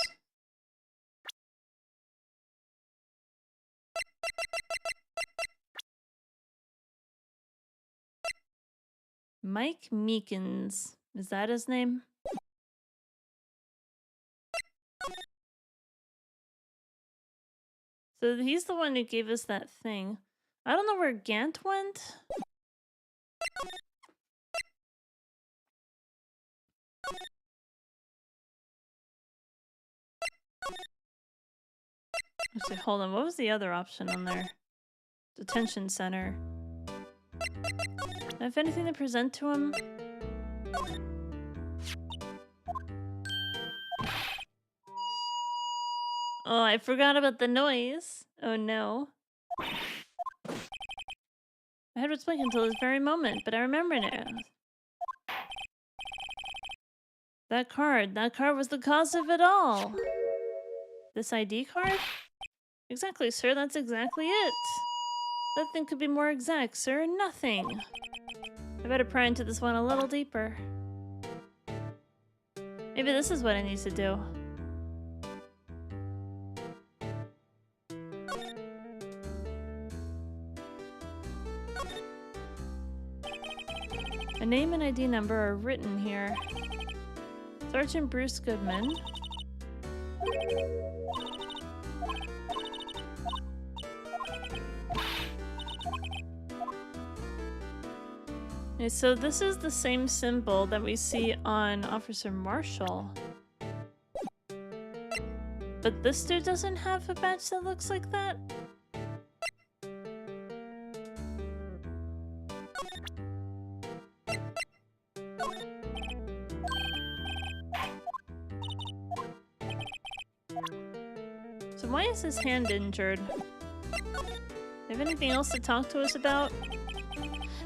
Mike Meekins. Is that his name? So he's the one who gave us that thing. I don't know where Gant went. Actually, hold on. What was the other option on there? Detention center. Do I have anything to present to him? Oh, I forgot about the noise. Oh no. My head was blank until this very moment, but I remember now. That card was the cause of it all. This ID card? Exactly, sir, that's exactly it. Nothing could be more exact, sir. Nothing. I better pry into this one a little deeper. Maybe this is what I need to do. A name and ID number are written here. Sergeant Bruce Goodman. Okay, so this is the same symbol that we see on Officer Marshall. But this dude doesn't have a badge that looks like that? So why is his hand injured? Have anything else to talk to us about?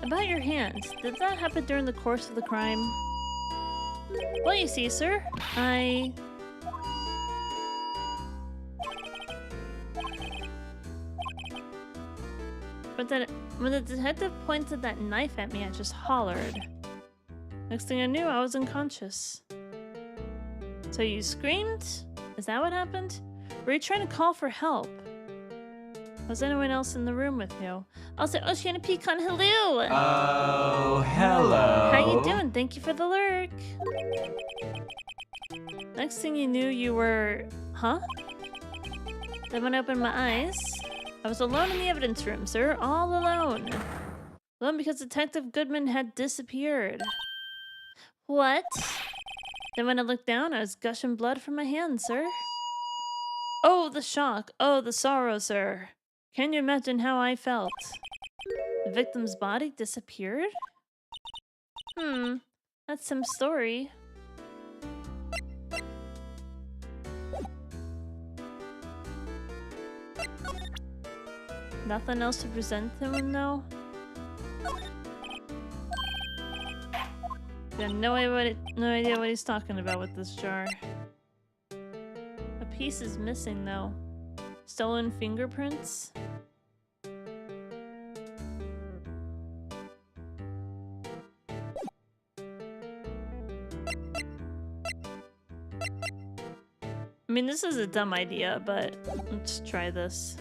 About your hand. Did that happen during the course of the crime? Well, you see, sir, But then, when the detective pointed that knife at me, I just hollered. Next thing I knew, I was unconscious. So you screamed? Is that what happened? Were you trying to call for help? Was anyone else in the room with you? Also, Oceana Pecan, hello! Oh, hello. How you doing? Thank you for the lurk. Next thing you knew, you were... Huh? Then when I opened my eyes, I was alone in the evidence room, sir. All alone. Alone because Detective Goodman had disappeared. What? Then when I looked down, I was gushing blood from my hand, sir. Oh, the shock. Oh, the sorrow, sir. Can you imagine how I felt? The victim's body disappeared? That's some story. Nothing else to present to him, though? Got no idea what he's talking about with this jar. A piece is missing, though. Stolen fingerprints? I mean, this is a dumb idea, but let's try this.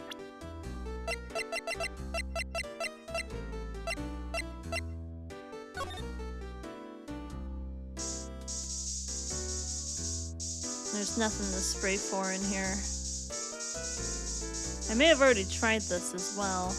There's nothing to spray for in here. I may have already tried this as well.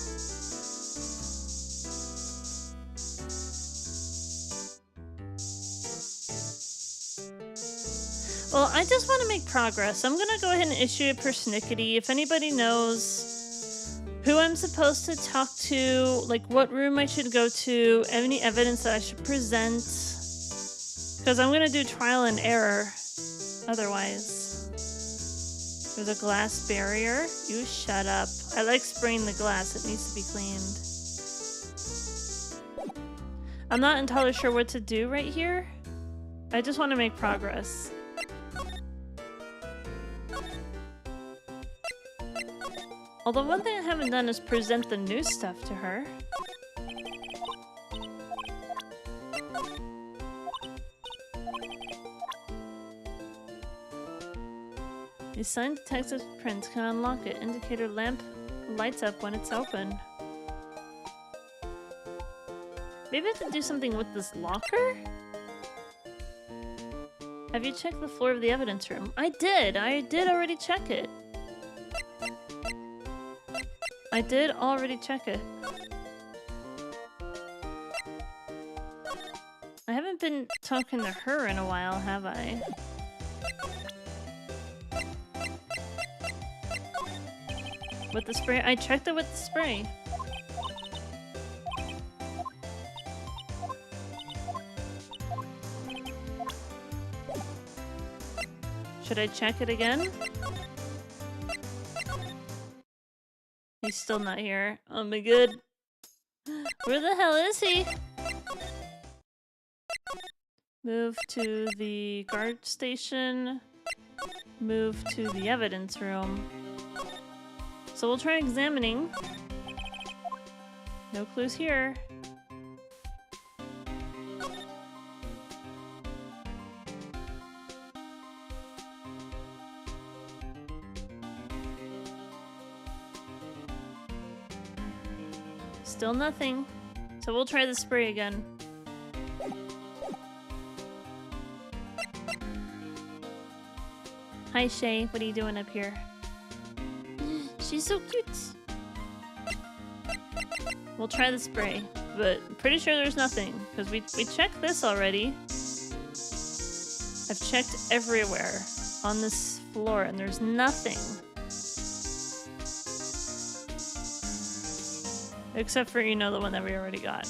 Well, I just want to make progress. I'm gonna go ahead and issue a persnickety. If anybody knows who I'm supposed to talk to, like what room I should go to, any evidence that I should present, because I'm gonna do trial and error otherwise. There's a glass barrier. You shut up. I like spraying the glass. It needs to be cleaned. I'm not entirely sure what to do right here. I just want to make progress. Although one thing I haven't done is present the new stuff to her. The signed detective's print can unlock it. Indicator lamp lights up when it's open. Maybe I have to do something with this locker? Have you checked the floor of the evidence room? I did already check it. I did already check it. I haven't been talking to her in a while, have I? With the spray? I checked it with the spray. Should I check it again? He's still not here. Oh my god. Where the hell is he? Move to the guard station. Move to the evidence room. So we'll try examining. No clues here. Still nothing. So we'll try the spray again. Hi Shay, what are you doing up here? She's so cute. We'll try the spray. but I'm pretty sure there's nothing because we checked this already. I've checked everywhere on this floor and there's nothing. Except for, you know, the one that we already got.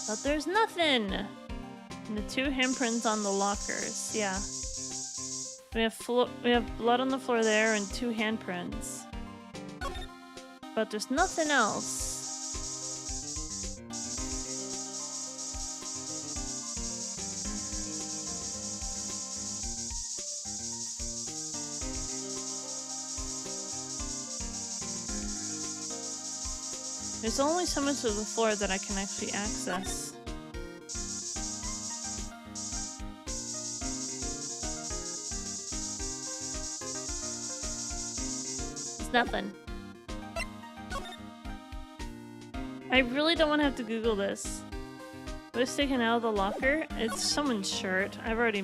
But there's nothing! And the 2 handprints on the lockers, yeah. We have blood on the floor there and 2 handprints. But there's nothing else. There's only so much of the floor that I can actually access. It's nothing. I really don't want to have to Google this. What's taken out of the locker? It's someone's shirt. I've already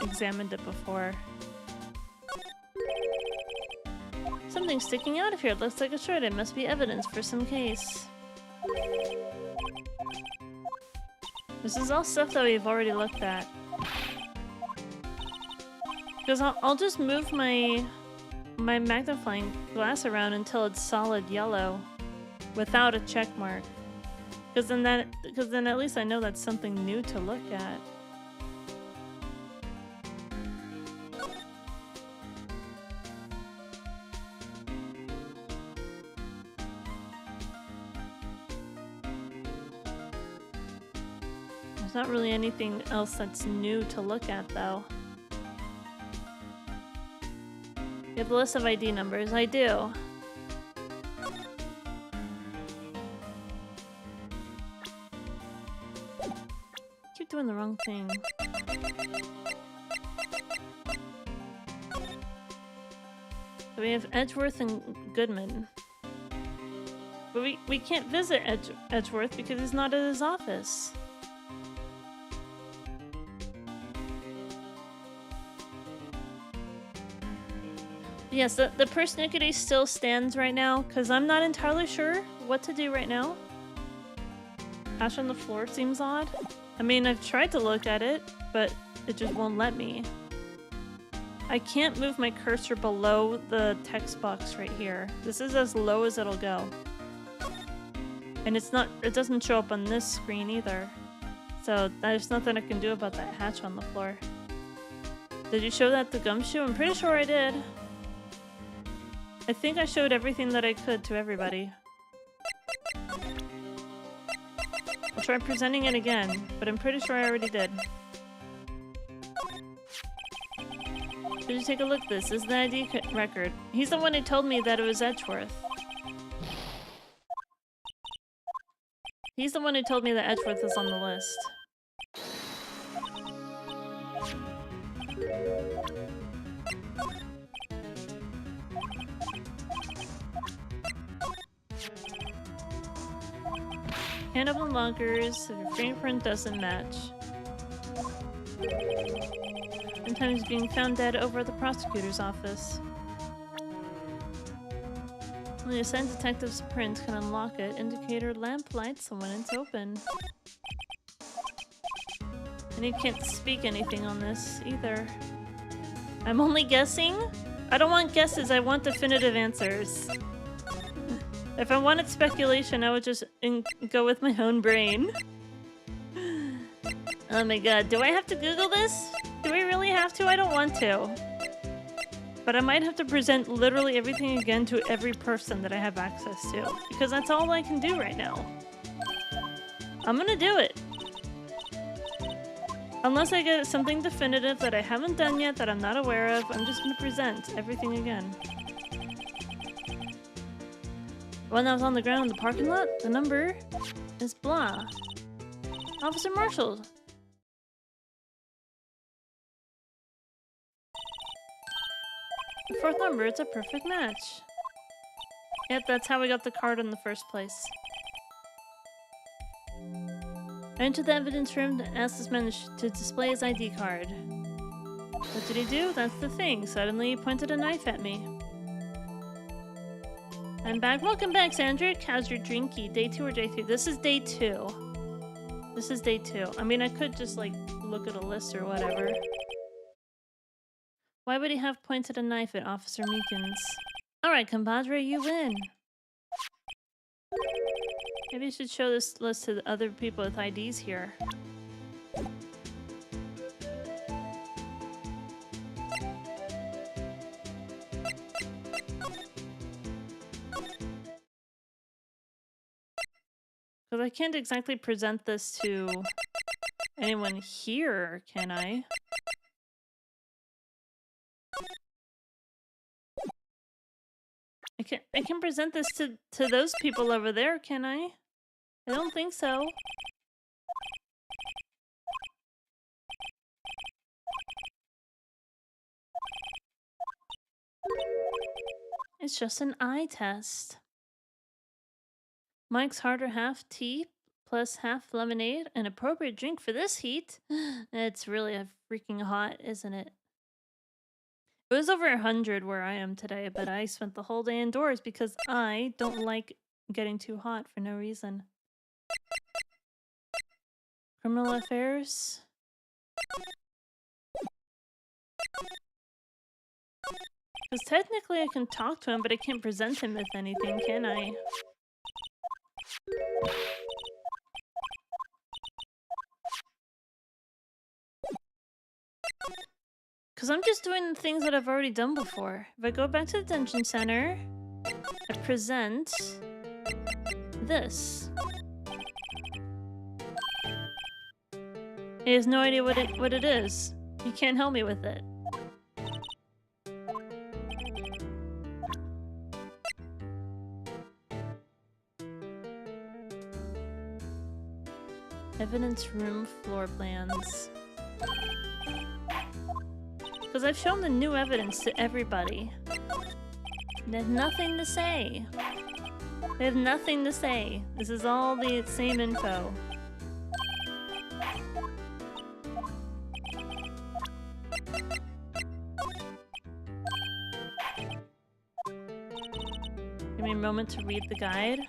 examined it before. Something sticking out of here. It looks like a shirt. It must be evidence for some case. This is all stuff that we've already looked at. Because I'll just move my magnifying glass around until it's solid yellow without a check mark. Because then at least I know that's something new to look at. There's not really anything else that's new to look at, though. You have a list of ID numbers. I do. Keep doing the wrong thing. So we have Edgeworth and Goodman. But we can't visit Edgeworth because he's not at his office. Yes, the persnickety still stands right now, because I'm not entirely sure what to do right now. Ash on the floor seems odd. I mean, I've tried to look at it, but it just won't let me. I can't move my cursor below the text box right here. This is as low as it'll go. And it doesn't show up on this screen either. So there's nothing I can do about that hatch on the floor. Did you show that to Gumshoe? I'm pretty sure I did. I think I showed everything that I could to everybody. I'll try presenting it again, but I'm pretty sure I already did. Did you take a look at this? This is the ID record. He's the one who told me that it was Edgeworth. He's the one who told me that Edgeworth is on the list. Can't open lockers if your fingerprint doesn't match. Sometimes he's being found dead over at the prosecutor's office. Only assigned detective's print can unlock it. Indicator lamp lights when it's open. And you can't speak anything on this either. I'm only guessing? I don't want guesses, I want definitive answers. If I wanted speculation, I would just go with my own brain. Oh my god, do I have to Google this? Do I really have to? I don't want to. But I might have to present literally everything again to every person that I have access to. Because that's all I can do right now. I'm gonna do it. Unless I get something definitive that I haven't done yet, that I'm not aware of, I'm just gonna present everything again. The one that was on the ground in the parking lot? The number is blah. Officer Marshall. The 4th number, it's a perfect match. Yep, that's how we got the card in the first place. I entered the evidence room to ask this man to display his ID card. What did he do? That's the thing. Suddenly he pointed a knife at me. I'm back. Welcome back, Sandra. How's your drinky? Day 2 or day 3? This is day 2. This is day 2. I mean, I could just, like, look at a list or whatever. Why would he have pointed a knife at Officer Meekins? Alright, compadre, you win. Maybe you should show this list to the other people with IDs here. Because I can't exactly present this to anyone here, can I? I can present this to those people over there, can I? I don't think so. It's just an eye test. Mike's harder half tea plus half lemonade, an appropriate drink for this heat. It's really a freaking hot, isn't it? It was over 100 where I am today, but I spent the whole day indoors because I don't like getting too hot for no reason. Criminal affairs? Because technically I can talk to him, but I can't present him with anything, can I? Because I'm just doing the things that I've already done before. If I go back to the detention center, I present this. He has no idea what it is. He can't help me with it. Evidence room floor plans. Because I've shown the new evidence to everybody. They have nothing to say. They have nothing to say. This is all the same info. Give me a moment to read the guide.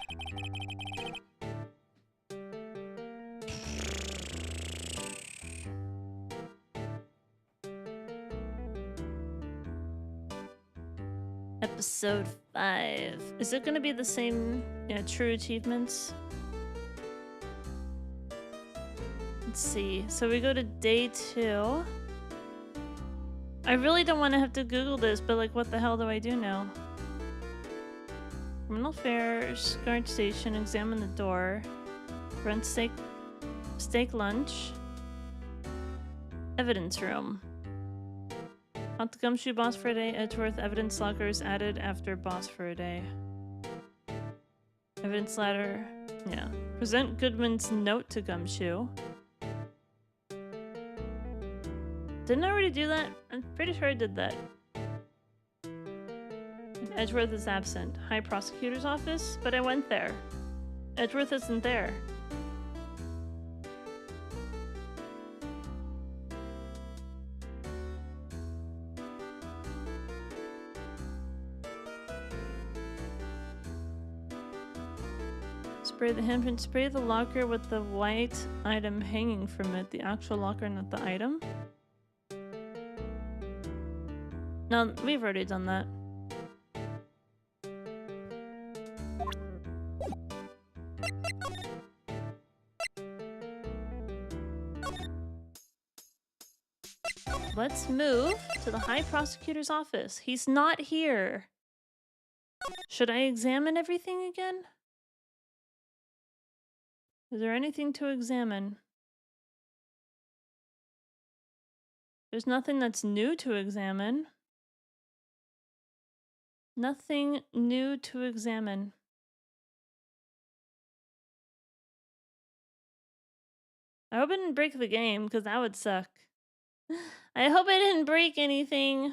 Episode 5. Is it gonna be the same, true achievements? Let's see. So we go to day 2. I really don't want to have to Google this, but like, what the hell do I do now? Criminal affairs, guard station, examine the door, rent steak lunch, evidence room. Haunt the gumshoe boss for a day. Edgeworth evidence lockers added after boss for a day. Evidence ladder. Yeah. Present Goodman's note to Gumshoe. Didn't I already do that? I'm pretty sure I did that. Edgeworth is absent. High prosecutor's office? But I went there. Edgeworth isn't there. Spray the handprint. Spray the locker with the white item hanging from it. The actual locker, not the item. No, we've already done that. Let's move to the High Prosecutor's office. He's not here. Should I examine everything again? Is there anything to examine? There's nothing that's new to examine. Nothing new to examine. I hope I didn't break the game, because that would suck. I hope I didn't break anything.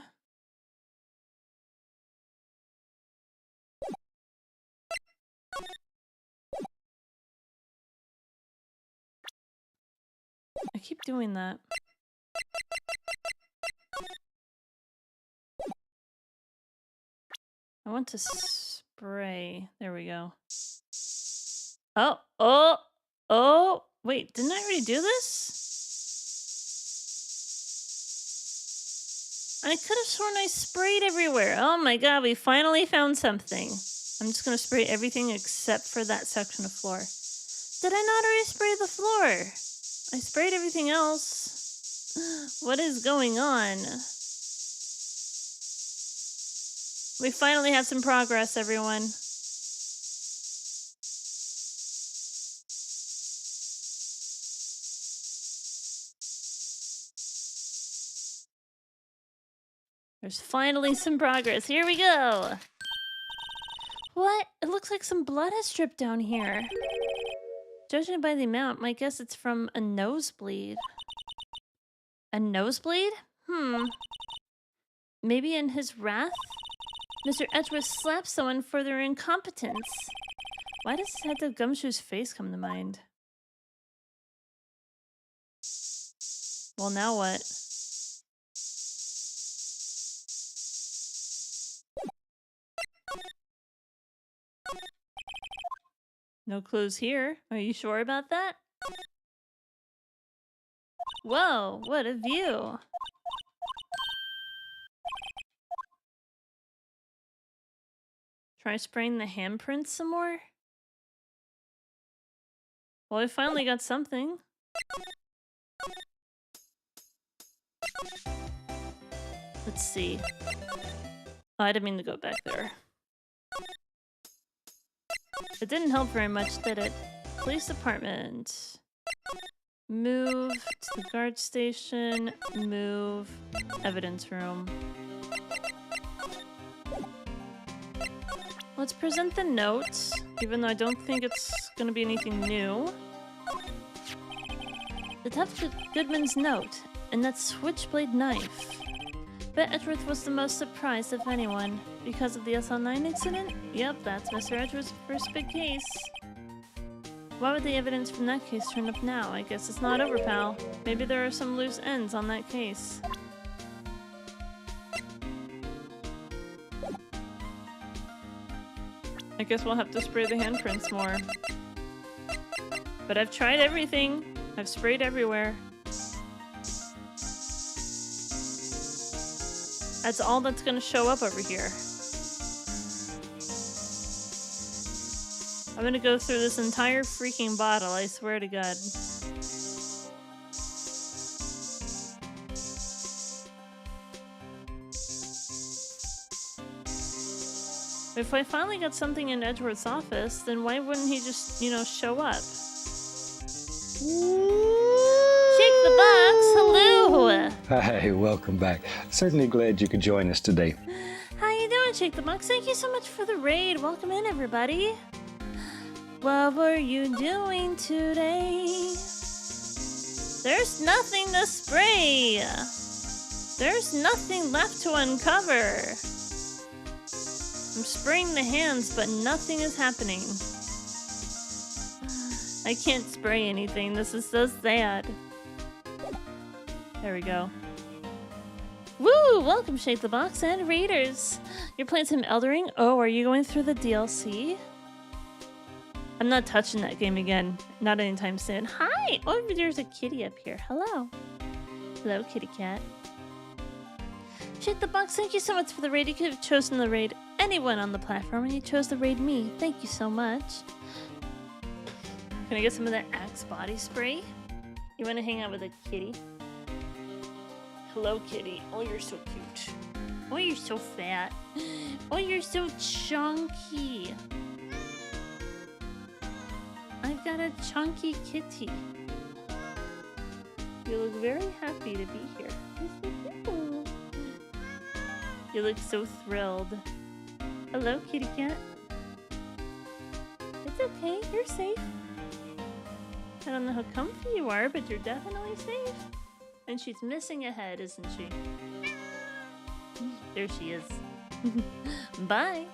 I keep doing that. I want to spray. There we go. Oh, wait, didn't I already do this? I could have sworn I sprayed everywhere. Oh my god, we finally found something. I'm just gonna spray everything except for that section of floor. Did I not already spray the floor? I sprayed everything else. What is going on? We finally have some progress, everyone. There's finally some progress. Here we go. What? It looks like some blood has dripped down here. Judging by the amount, my guess it's from a nosebleed. A nosebleed? Maybe in his wrath? Mr. Edgeworth slapped someone for their incompetence. Why does Detective Gumshoe's face come to mind? Well, now what? No clues here. Are you sure about that? Whoa, what a view! Try spraying the handprints some more? Well, I finally got something. Let's see. Oh, I didn't mean to go back there. It didn't help very much, did it? Police department. Move to the guard station. Move. Evidence room. Let's present the note, even though I don't think it's gonna be anything new. Detective Goodman's note, and that switchblade knife. Bet Edgeworth was the most surprised of anyone. Because of the SL9 incident? Yep, that's Mr. Edgeworth's first big case. Why would the evidence from that case turn up now? I guess it's not over, pal. Maybe there are some loose ends on that case. I guess we'll have to spray the handprints more. But I've tried everything. I've sprayed everywhere. That's all that's gonna show up over here. I'm gonna go through this entire freaking bottle, I swear to God. If I finally got something in Edgeworth's office, then why wouldn't he just, you know, show up? Shake the box, hello! Hi, welcome back. Certainly glad you could join us today. How you doing, Shake the Box? Thank you so much for the raid. Welcome in, everybody. What were you doing today? There's nothing to spray. There's nothing left to uncover. I'm spraying the hands, but nothing is happening. I can't spray anything. This is so sad. There we go. Woo! Welcome, Shake the Box and readers. You're playing some Elden Ring? Oh, are you going through the DLC? I'm not touching that game again. Not anytime soon. Hi! Oh, there's a kitty up here. Hello. Hello, kitty cat. Shake the Box, thank you so much for the raid. You could have chosen the raid anyone on the platform, and you chose to raid me. Thank you so much. Can I get some of that Axe body spray? You want to hang out with a kitty? Hello, kitty. Oh, you're so cute. Oh, you're so fat. Oh, you're so chunky. I've got a chunky kitty. You look very happy to be here. You look so thrilled. Hello, kitty cat. It's okay, you're safe. I don't know how comfy you are, but you're definitely safe. And she's missing a head, isn't she? There she is. Bye.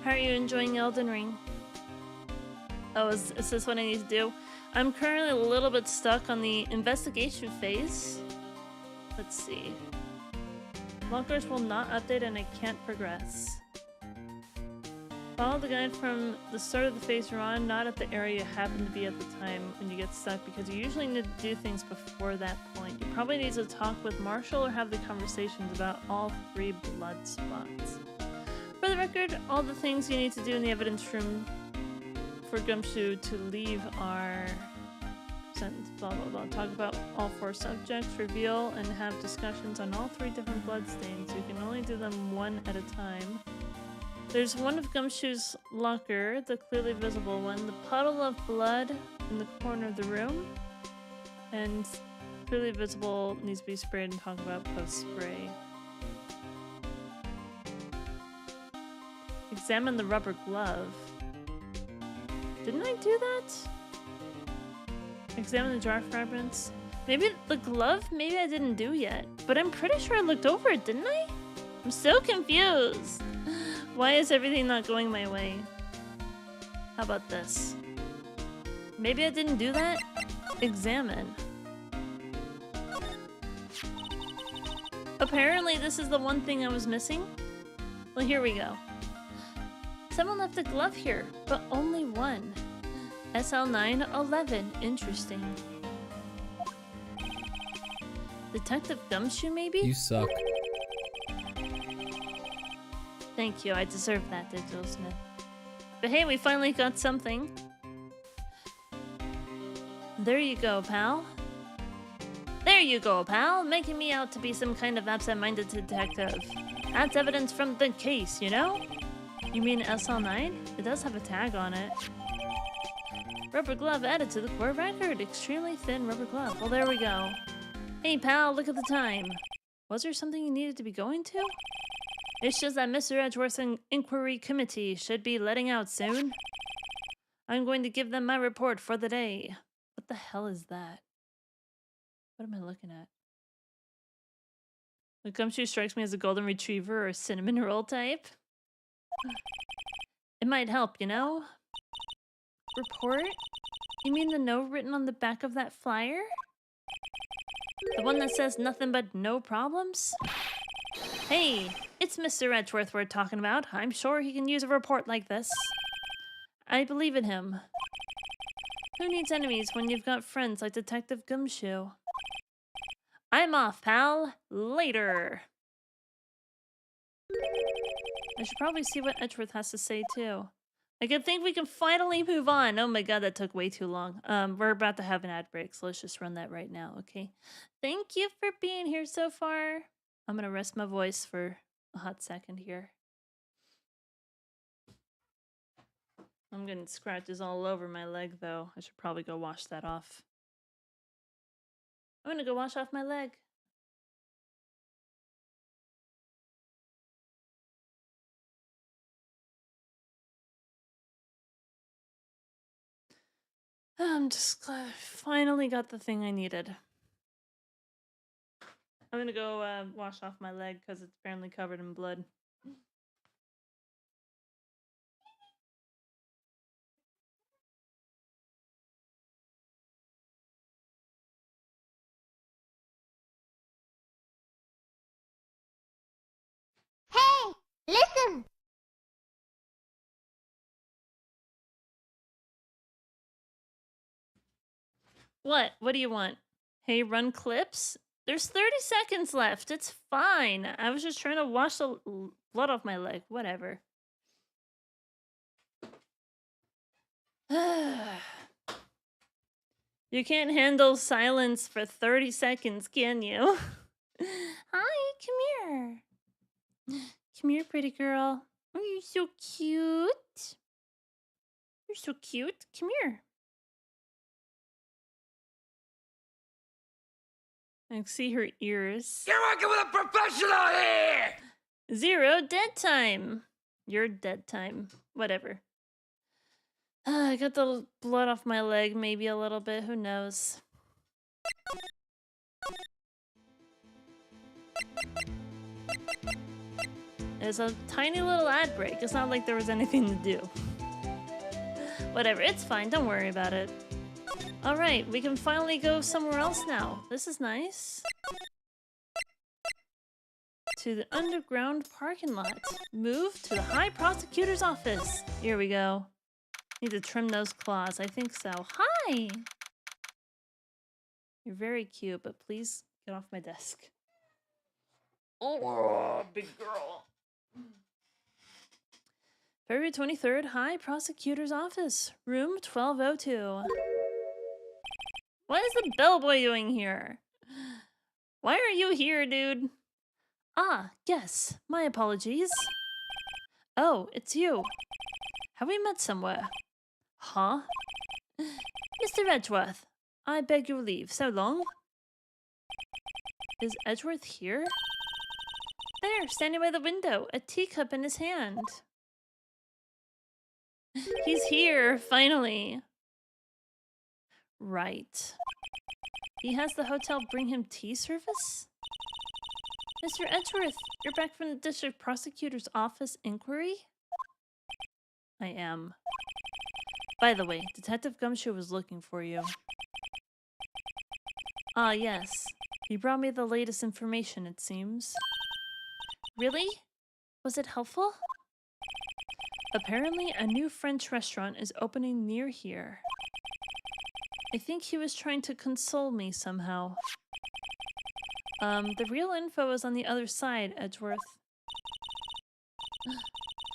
How are you enjoying Elden Ring? Oh, is this what I need to do? I'm currently a little bit stuck on the investigation phase. Let's see. Lockers will not update and I can't progress. Follow the guide from the start of the phase you're on, not at the area you happen to be at the time when you get stuck, because you usually need to do things before that point. You probably need to talk with Marshall or have the conversations about all 3 blood spots. For the record, all the things you need to do in the evidence room for Gumshoe to leave are sentence, blah blah blah. Talk about all 4 subjects, reveal and have discussions on all 3 different blood stains. You can only do them one at a time. There's one of Gumshoe's locker, the clearly visible one, the puddle of blood in the corner of the room, and clearly visible needs to be sprayed and talk about post-spray. Examine the rubber glove. Didn't I do that? Examine the jar fragments. Maybe the glove, maybe I didn't do yet, but I'm pretty sure I looked over it, didn't I? I'm so confused. Why is everything not going my way? How about this? Maybe I didn't do that? Examine. Apparently this is the one thing I was missing. Well, here we go. Someone left a glove here, but only one. SL911. Interesting. Detective Gumshoe, maybe? You suck. Thank you, I deserve that, Digital Smith. But hey, we finally got something. There you go, pal. There you go, pal. Making me out to be some kind of absent-minded detective. That's evidence from the case, you know? You mean SL9? It does have a tag on it. Rubber glove added to the core record. Extremely thin rubber glove. Well, there we go. Hey, pal, look at the time. Was there something you needed to be going to? It's just that Mr. Edgeworth's inquiry committee should be letting out soon. I'm going to give them my report for the day. What the hell is that? What am I looking at? The Gumshoe strikes me as a golden retriever or a cinnamon roll type. It might help, you know? Report? You mean the note written on the back of that flyer? The one that says nothing but no problems? Hey, it's Mr. Edgeworth we're talking about. I'm sure he can use a report like this. I believe in him. Who needs enemies when you've got friends like Detective Gumshoe? I'm off, pal. Later. I should probably see what Edgeworth has to say, too. I think we can finally move on. Oh my god, that took way too long. We're about to have an ad break, so let's just run that right now, okay? Thank you for being here so far. I'm gonna rest my voice for a hot second here. I'm getting scratches all over my leg, though. I should probably go wash that off. I'm gonna go wash off my leg. I'm just glad I finally got the thing I needed. I'm gonna go wash off my leg because it's apparently covered in blood. Hey, listen! What? What do you want? Hey, run clips? There's 30 seconds left. It's fine. I was just trying to wash the blood off my leg. Whatever. You can't handle silence for 30 seconds, can you? Hi, come here. Come here, pretty girl. Oh, you're so cute. You're so cute. Come here. I can see her ears. You're working with a professional here! 0 dead time. You're dead time. Whatever. I got the blood off my leg, maybe a little bit. Who knows? It's a tiny little ad break. It's not like there was anything to do. Whatever. It's fine. Don't worry about it. Alright, we can finally go somewhere else now. This is nice. to the underground parking lot. Move to the High Prosecutor's office. Here we go. Need to trim those claws. I think so. Hi! You're very cute, but please get off my desk. Oh, big girl. February 23rd, High Prosecutor's Office, room 1202. What is the bellboy doing here? Why are you here, dude? Ah, yes, my apologies. Oh, it's you. Have we met somewhere? Huh? Mr. Edgeworth, I beg your leave. So long. Is Edgeworth here? There, standing by the window, a teacup in his hand. He's here, finally. Right. He has the hotel bring him tea service? Mr. Edgeworth, you're back from the district prosecutor's office inquiry? I am. By the way, Detective Gumshoe was looking for you. Ah, yes. He brought me the latest information, it seems. Really? Was it helpful? Apparently, a new French restaurant is opening near here. I think he was trying to console me somehow. The real info is on the other side, Edgeworth.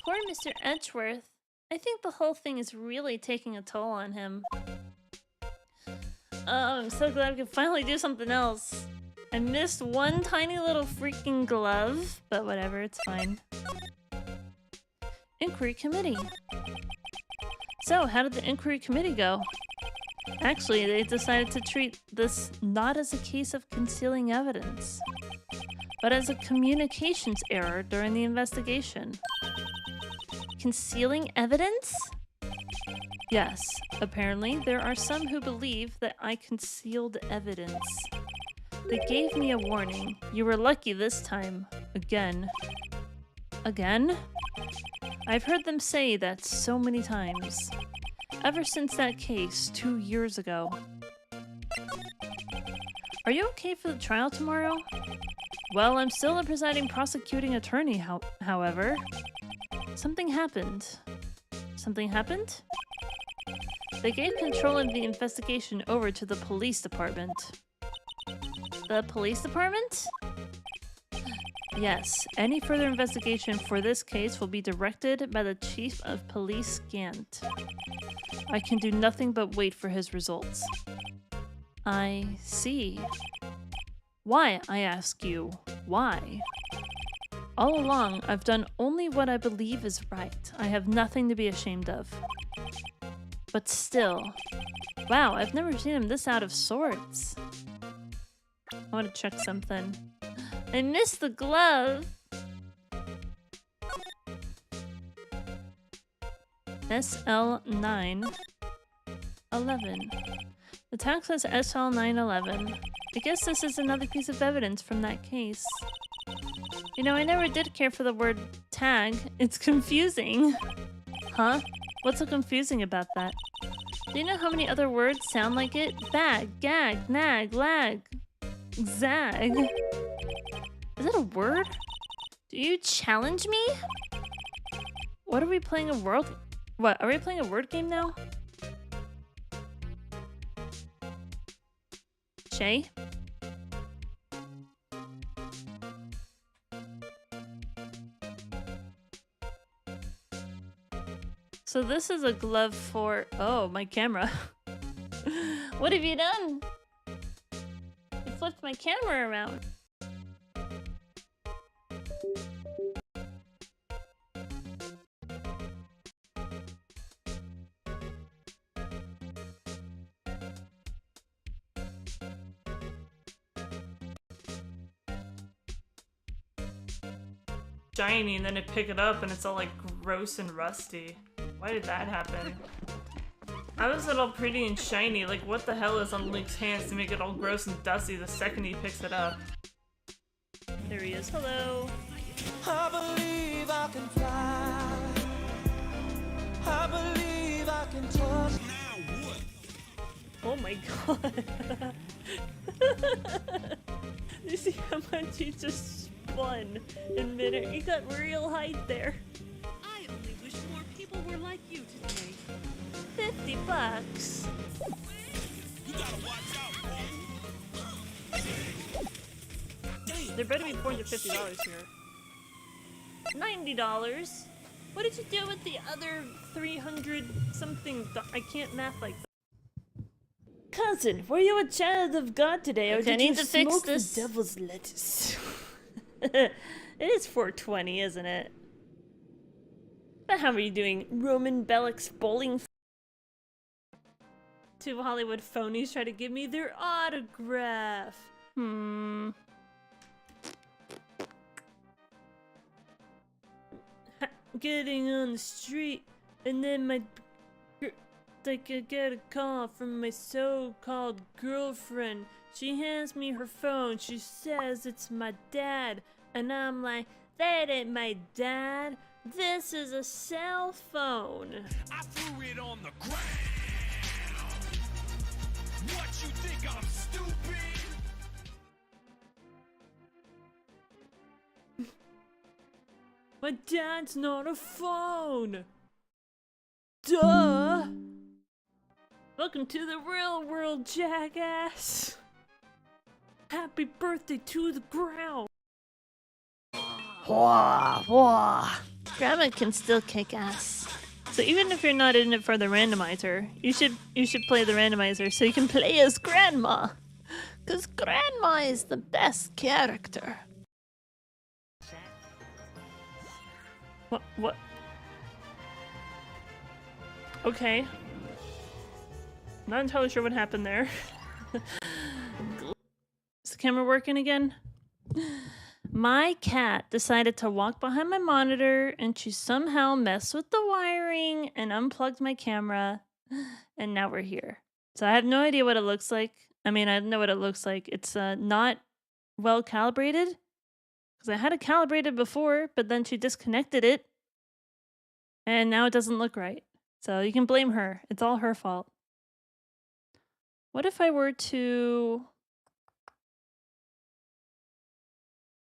Poor Mr. Edgeworth. I think the whole thing is really taking a toll on him. Oh, I'm so glad we can finally do something else. I missed one tiny little freaking glove, but whatever, it's fine. Inquiry Committee. So, how did the Inquiry Committee go? Actually, they decided to treat this not as a case of concealing evidence, but as a communications error during the investigation. Concealing evidence? Yes, apparently there are some who believe that I concealed evidence. They gave me a warning. You were lucky this time. Again. Again? I've heard them say that so many times. Ever since that case 2 years ago. Are you okay for the trial tomorrow? Well, I'm still the presiding prosecuting attorney, however. Something happened. Something happened? They gave control of the investigation over to the police department. The police department? Yes, any further investigation for this case will be directed by the Chief of Police Gant. I can do nothing but wait for his results. I see. Why, I ask you, why? All along, I've done only what I believe is right. I have nothing to be ashamed of. But still, wow, I've never seen him this out of sorts. I want to check something. I missed the glove! SL911. The tag says SL911. I guess this is another piece of evidence from that case. You know, I never did care for the word tag. It's confusing. Huh? What's so confusing about that? Do you know how many other words sound like it? Bag, gag, nag, lag, zag. Is it a word? Do you challenge me? What are we playing a world? What, are we playing a word game now? Shay? So this is a glove for... Oh, my camera. What have you done? You flipped my camera around. Shiny, and then I pick it up and it's all like gross and rusty. Why did that happen? How is it all pretty and shiny? Like, what the hell is on Link's hands to make it all gross and dusty the second he picks it up? There he is. Hello. I believe I can fly. I believe I can touch. Oh my god. You see how much he just fun. Admit it. You got real height there. I only wish more people were like you today. $50. You gotta watch out, Damn. There better be $450 here. $90. What did you do with the other 300 something? I can't math like that. Cousin, were you a child of God today, or Okay, I did you need to fix smoke this. the devil's lettuce? It is 420, isn't it? But how are you doing, Roman Bellick's bowling? Two Hollywood phonies try to give me their autograph. Getting on the street, and then I get a call from my so-called girlfriend. She hands me her phone. She says it's my dad, and I'm like, that ain't my dad. This is a cell phone. I threw it on the ground. What you think I'm stupid? My dad's not a phone. Duh. Welcome to the real world, jackass. Happy birthday to the ground. Grandma can still kick ass. So even if you're not in it for the randomizer, you should play the randomizer so you can play as Grandma. Cause Grandma is the best character. What? Okay. Not entirely sure what happened there. Is the camera working again? My cat decided to walk behind my monitor and she somehow messed with the wiring and unplugged my camera. And now we're here. So I have no idea what it looks like. I mean, I know what it looks like. It's not well calibrated. Because I had it calibrated before, but then she disconnected it. And now it doesn't look right. So you can blame her. It's all her fault. What if I were to...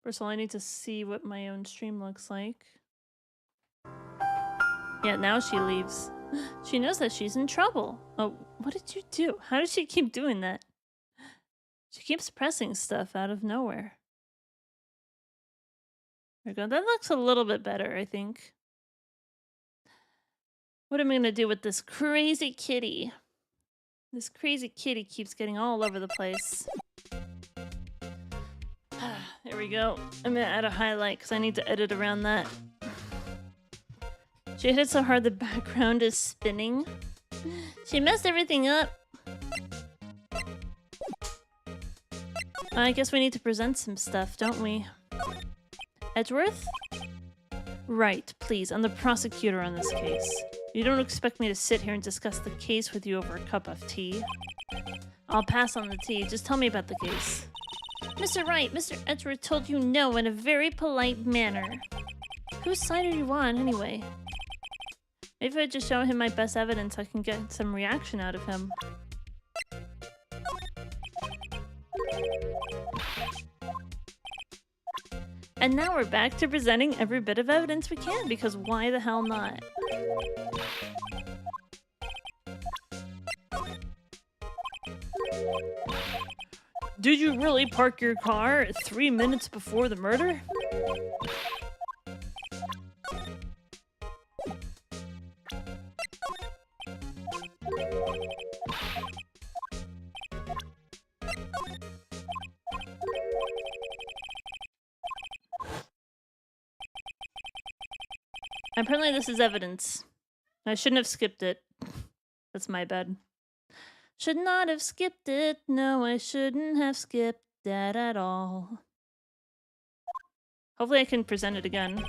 First of all, I need to see what my own stream looks like. Yeah, now she leaves. She knows that she's in trouble. Oh, what did you do? How did she keep doing that? She keeps pressing stuff out of nowhere. There we go. That looks a little bit better, I think. What am I going to do with this crazy kitty? This crazy kitty keeps getting all over the place. There we go. I'm going to add a highlight because I need to edit around that. She hit it so hard the background is spinning. She messed everything up. I guess we need to present some stuff, don't we? Edgeworth? Right, please. I'm the prosecutor on this case. You don't expect me to sit here and discuss the case with you over a cup of tea. I'll pass on the tea. Just tell me about the case. Mr. Wright, Mr. Edgeworth told you no in a very polite manner. Whose side are you on, anyway? Maybe if I just show him my best evidence, I can get some reaction out of him. And now we're back to presenting every bit of evidence we can, because why the hell not? Did you really park your car 3 minutes before the murder? Apparently this is evidence. I shouldn't have skipped it. That's my bad. Should not have skipped it. No, I shouldn't have skipped that at all. Hopefully I can present it again.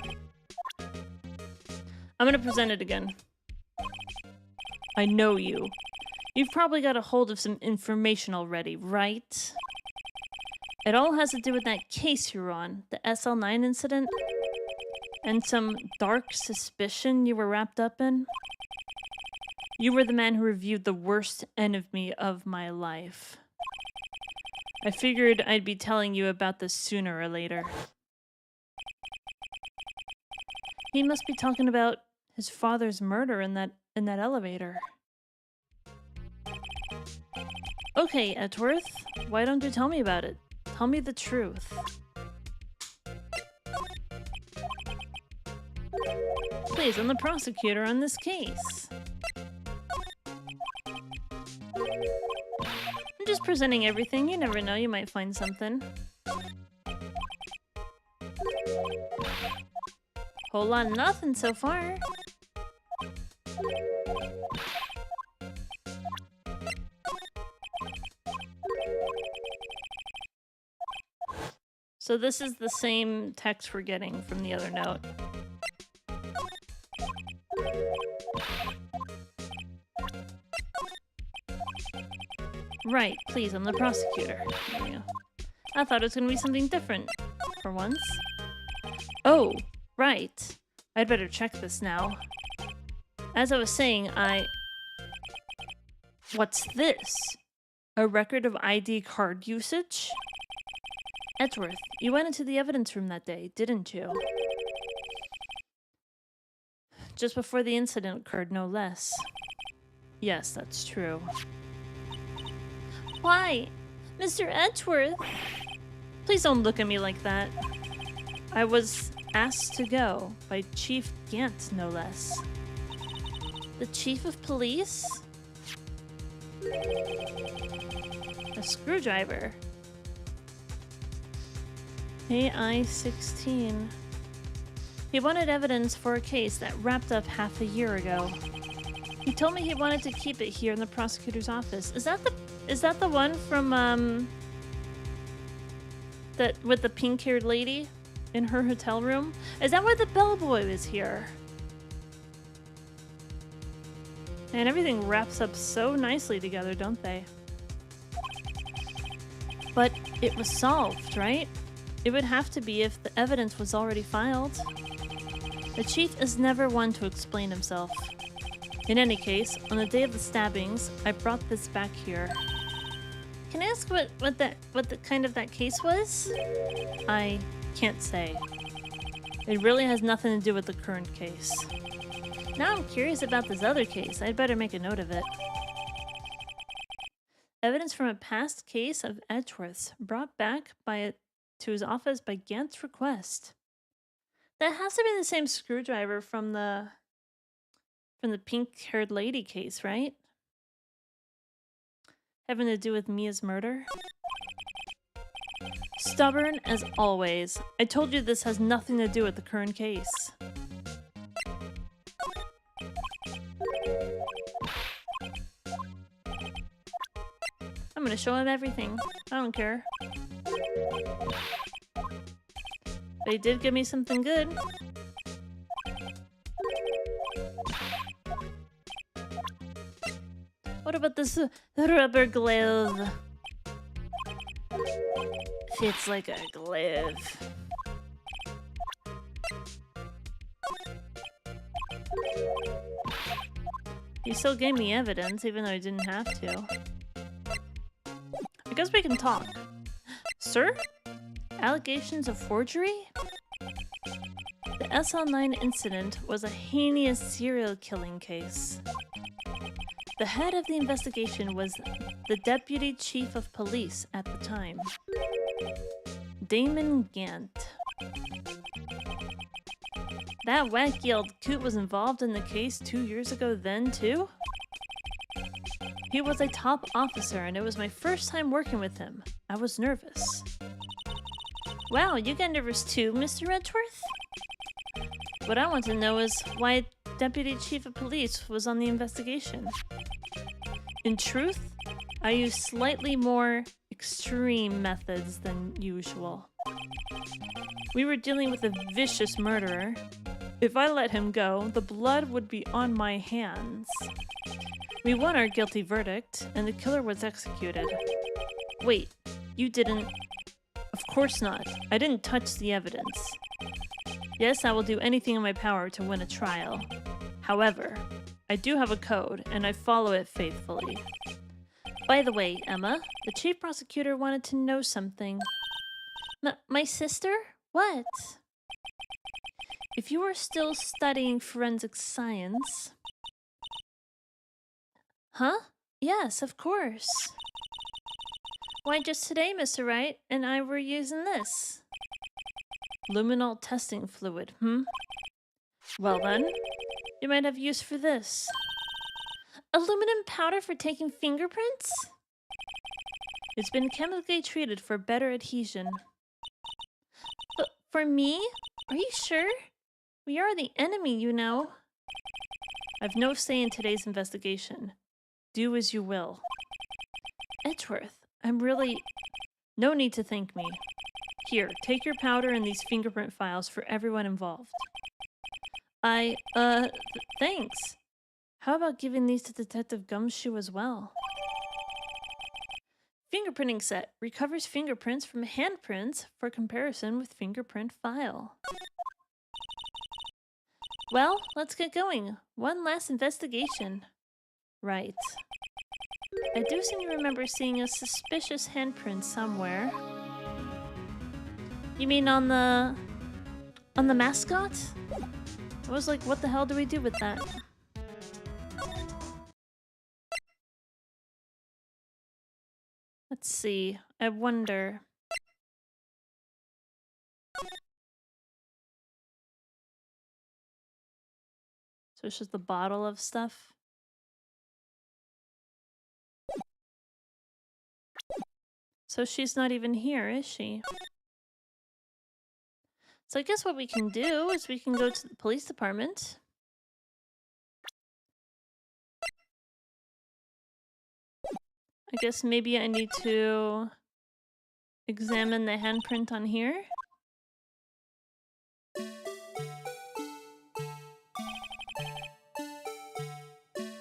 I'm gonna present it again. I know you. You've probably got a hold of some information already, right? It all has to do with that case you're on, the SL9 incident? And some dark suspicion you were wrapped up in? You were the man who reviewed the worst enemy of my life. I figured I'd be telling you about this sooner or later. He must be talking about his father's murder in that elevator. Okay, Edgeworth, why don't you tell me about it? Tell me the truth. Please, I'm the prosecutor on this case. I'm just presenting everything. You never know, you might find something. Whole lot of nothing so far. So this is the same text we're getting from the other note. Right, please, I'm the prosecutor. There we go. I thought it was gonna be something different. For once. Oh, right. I'd better check this now. As I was saying, What's this? A record of ID card usage? Edgeworth, you went into the evidence room that day, didn't you? Just before the incident occurred, no less. Yes, that's true. Why? Mr. Edgeworth? Please don't look at me like that. I was asked to go by Chief Gant, no less. The Chief of Police? A screwdriver. AI-16. He wanted evidence for a case that wrapped up half a year ago. He told me he wanted to keep it here in the prosecutor's office. Is that the one from that with the pink-haired lady in her hotel room? Is that where the bellboy is here? And everything wraps up so nicely together, don't they? But it was solved, right? It would have to be if the evidence was already filed. The chief is never one to explain himself. In any case, on the day of the stabbings, I brought this back here. Can I ask what the kind of that case was? I can't say. It really has nothing to do with the current case. Now I'm curious about this other case. I'd better make a note of it. Evidence from a past case of Edgeworth's brought back to his office by Gant's request. That has to be the same screwdriver from the pink-haired lady case, right? Having to do with Mia's murder? Stubborn as always. I told you this has nothing to do with the current case. I'm gonna show him everything. I don't care. They did give me something good. What about this rubber glove? Fits like a glove. He still gave me evidence, even though he didn't have to. I guess we can talk. Sir? Allegations of forgery? The SL9 incident was a heinous serial killing case. The head of the investigation was the Deputy Chief of Police at the time, Damon Gant. That wacky-old coot was involved in the case 2 years ago then, too? He was a top officer, and it was my first time working with him. I was nervous. Wow, you got nervous too, Mr. Edgeworth? What I want to know is why Deputy Chief of Police was on the investigation. In truth, I used slightly more extreme methods than usual. We were dealing with a vicious murderer. If I let him go, the blood would be on my hands. We won our guilty verdict, and the killer was executed. Wait, you didn't... Of course not. I didn't touch the evidence. Yes, I will do anything in my power to win a trial. However, I do have a code, and I follow it faithfully. By the way, Emma, the chief prosecutor wanted to know something. My sister? What? If you were still studying forensic science... Huh? Yes, of course. Why, just today, Mr. Wright and I were using this. Luminol testing fluid, Well then, you might have use for this. Aluminum powder for taking fingerprints? It's been chemically treated for better adhesion. But for me? Are you sure? We are the enemy, you know. I've no say in today's investigation. Do as you will. Edgeworth, I'm really... No need to thank me. Here, take your powder and these fingerprint files for everyone involved. Thanks. How about giving these to Detective Gumshoe as well? Fingerprinting set. Recovers fingerprints from handprints for comparison with fingerprint file. Well, let's get going. One last investigation. Right. I do seem to remember seeing a suspicious handprint somewhere. You mean on the mascot? I was like, what the hell do we do with that? Let's see. I wonder. So it's just the bottle of stuff. So she's not even here, is she? So I guess what we can do is we can go to the police department. I guess maybe I need to examine the handprint on here.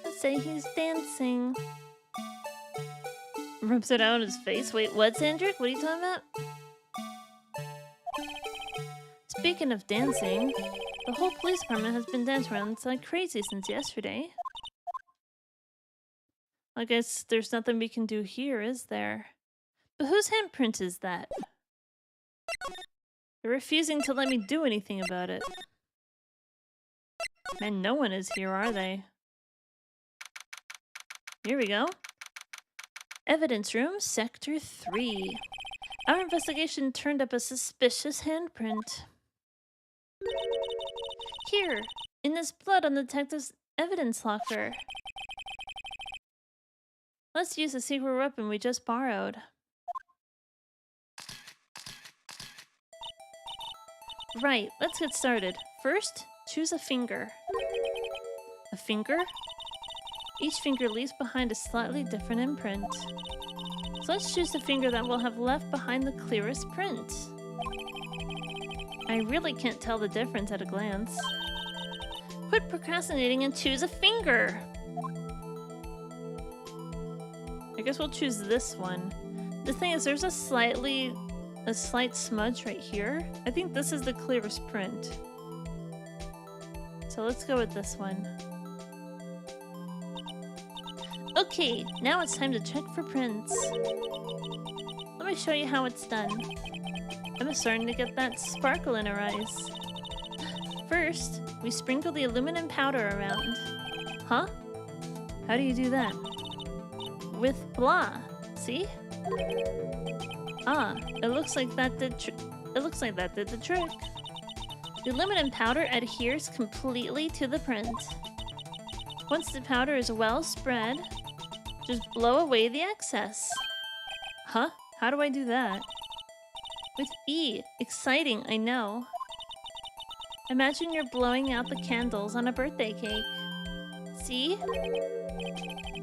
Let's say he's dancing. Rubs it out on his face. Wait, what, Sandrick? What are you talking about? Speaking of dancing, the whole police department has been dancing around like crazy since yesterday. I guess there's nothing we can do here, is there? But whose handprint is that? They're refusing to let me do anything about it. Man, no one is here, are they? Here we go. Evidence room, sector 3. Our investigation turned up a suspicious handprint. Here, in this blood on the detective's evidence locker. Let's use the secret weapon we just borrowed. Right, let's get started. First, choose a finger. A finger? Each finger leaves behind a slightly different imprint. So let's choose the finger that will have left behind the clearest print. I really can't tell the difference at a glance. Quit procrastinating and choose a finger! I guess we'll choose this one. The thing is, there's a slight smudge right here. I think this is the clearest print. So let's go with this one. Okay, now it's time to check for prints. Let me show you how it's done. I'm starting to get that sparkle in her eyes. First, we sprinkle the aluminum powder around. Huh? How do you do that? With blah. See? Ah, it looks like that did the trick. The aluminum powder adheres completely to the print. Once the powder is well spread, just blow away the excess. Huh? How do I do that? With E. Exciting, I know. Imagine you're blowing out the candles on a birthday cake. See?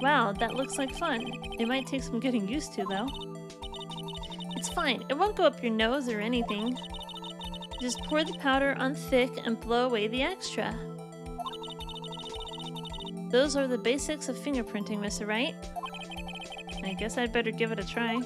Wow, that looks like fun. It might take some getting used to, though. It's fine. It won't go up your nose or anything. Just pour the powder on thick and blow away the extra. Those are the basics of fingerprinting, Mr. Wright. I guess I'd better give it a try.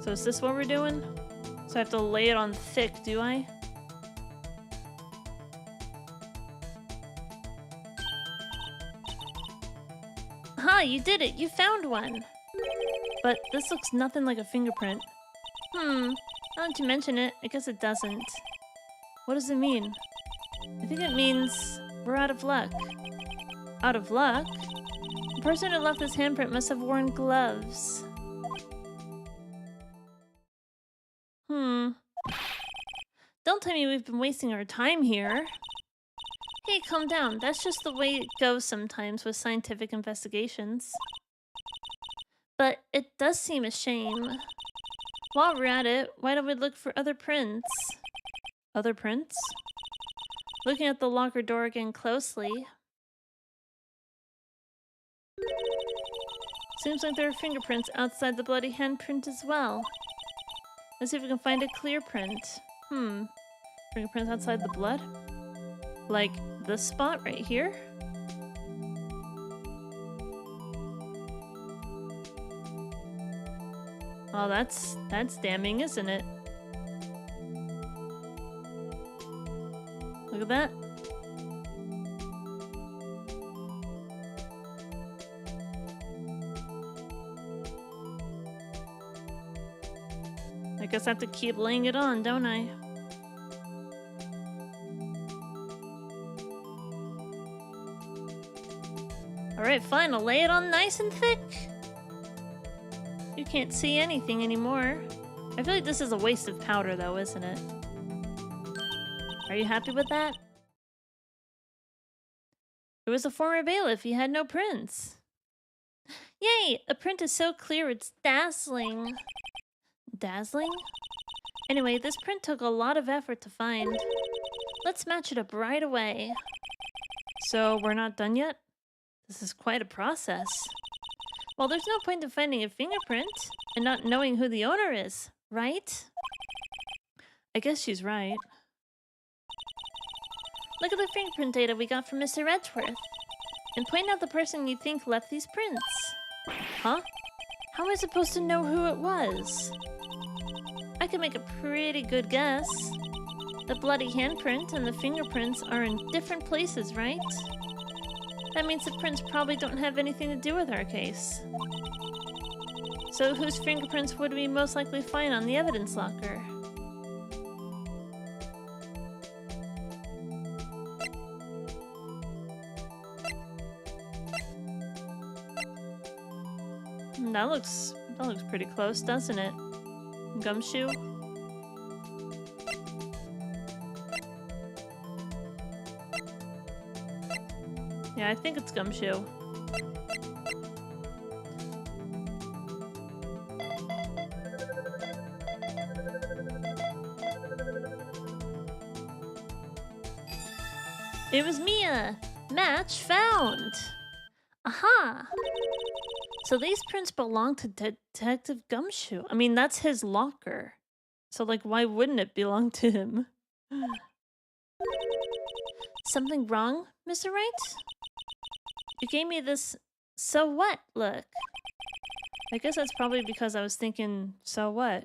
So is this what we're doing? So I have to lay it on thick, do I? Aha, you did it! You found one! But this looks nothing like a fingerprint. Now that you mention it, I guess it doesn't. What does it mean? I think it means we're out of luck. Out of luck? The person who left this handprint must have worn gloves. Don't tell me we've been wasting our time here. Hey, calm down. That's just the way it goes sometimes with scientific investigations. But it does seem a shame. While we're at it, why don't we look for other prints? Other prints? Looking at the locker door again closely. Seems like there are fingerprints outside the bloody handprint as well. Let's see if we can find a clear print. Fingerprints outside the blood? Like this spot right here? Oh, that's damning, isn't it? Look at that. I guess I have to keep laying it on, don't I? Alright, fine, I'll lay it on nice and thick. You can't see anything anymore. I feel like this is a waste of powder though, isn't it? Are you happy with that? It was a former bailiff, he had no prints. Yay! A print is so clear it's dazzling. Dazzling? Anyway, this print took a lot of effort to find. Let's match it up right away. So, we're not done yet? This is quite a process. Well, there's no point in finding a fingerprint and not knowing who the owner is, right? I guess she's right. Look at the fingerprint data we got from Mr. Edgeworth. And point out the person you think left these prints. Huh? How am I supposed to know who it was? I can make a pretty good guess. The bloody handprint and the fingerprints are in different places, right? That means the prints probably don't have anything to do with our case. So whose fingerprints would we most likely find on the evidence locker? That looks pretty close, doesn't it? Gumshoe? Yeah, I think it's Gumshoe. It was Mia! Match found! Aha! So these prints belong to Detective Gumshoe. I mean, that's his locker. So, like, why wouldn't it belong to him? Something wrong, Mr. Wright? You gave me this so what look. I guess that's probably because I was thinking, so what?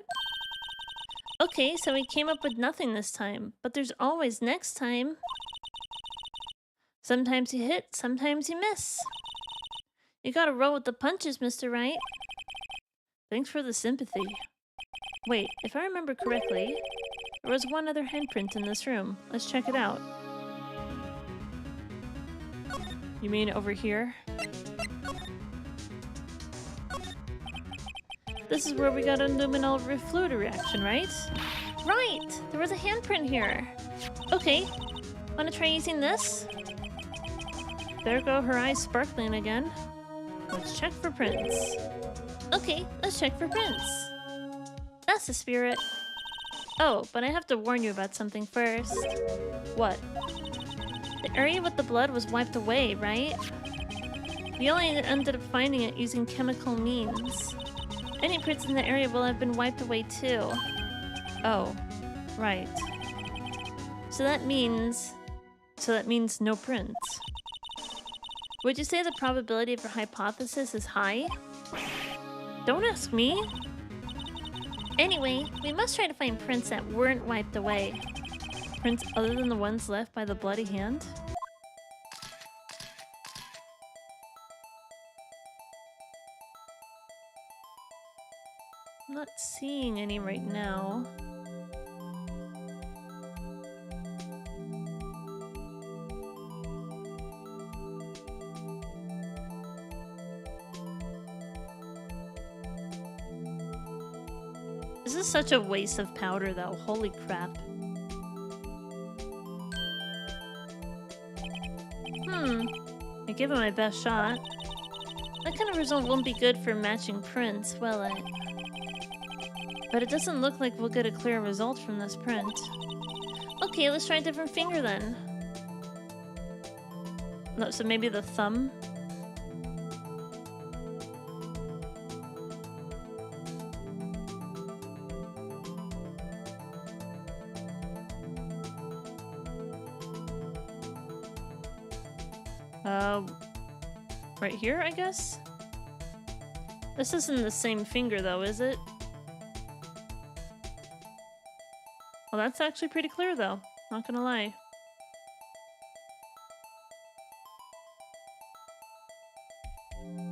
Okay, so we came up with nothing this time, but there's always next time. Sometimes you hit, sometimes you miss. You gotta roll with the punches, Mr. Wright. Thanks for the sympathy. Wait, if I remember correctly, there was one other handprint in this room. Let's check it out. You mean over here? This is where we got a luminol fluid reaction, right? Right! There was a handprint here. Okay, wanna try using this? There go her eyes sparkling again. Let's check for prints. Okay, let's check for prints. That's the spirit. Oh, but I have to warn you about something first. What? The area with the blood was wiped away, right? We only ended up finding it using chemical means. Any prints in the area will have been wiped away too. Oh, right. So that means no prints. Would you say the probability of your hypothesis is high? Don't ask me. Anyway, we must try to find prints that weren't wiped away. Prints other than the ones left by the bloody hand? I'm not seeing any right now. This is such a waste of powder though, holy crap. I give it my best shot. That kind of result won't be good for matching prints, will it? But it doesn't look like we'll get a clear result from this print. Okay, let's try a different finger then. No, so maybe the thumb? Right here, I guess? This isn't the same finger though, is it? Well, that's actually pretty clear though, not gonna lie.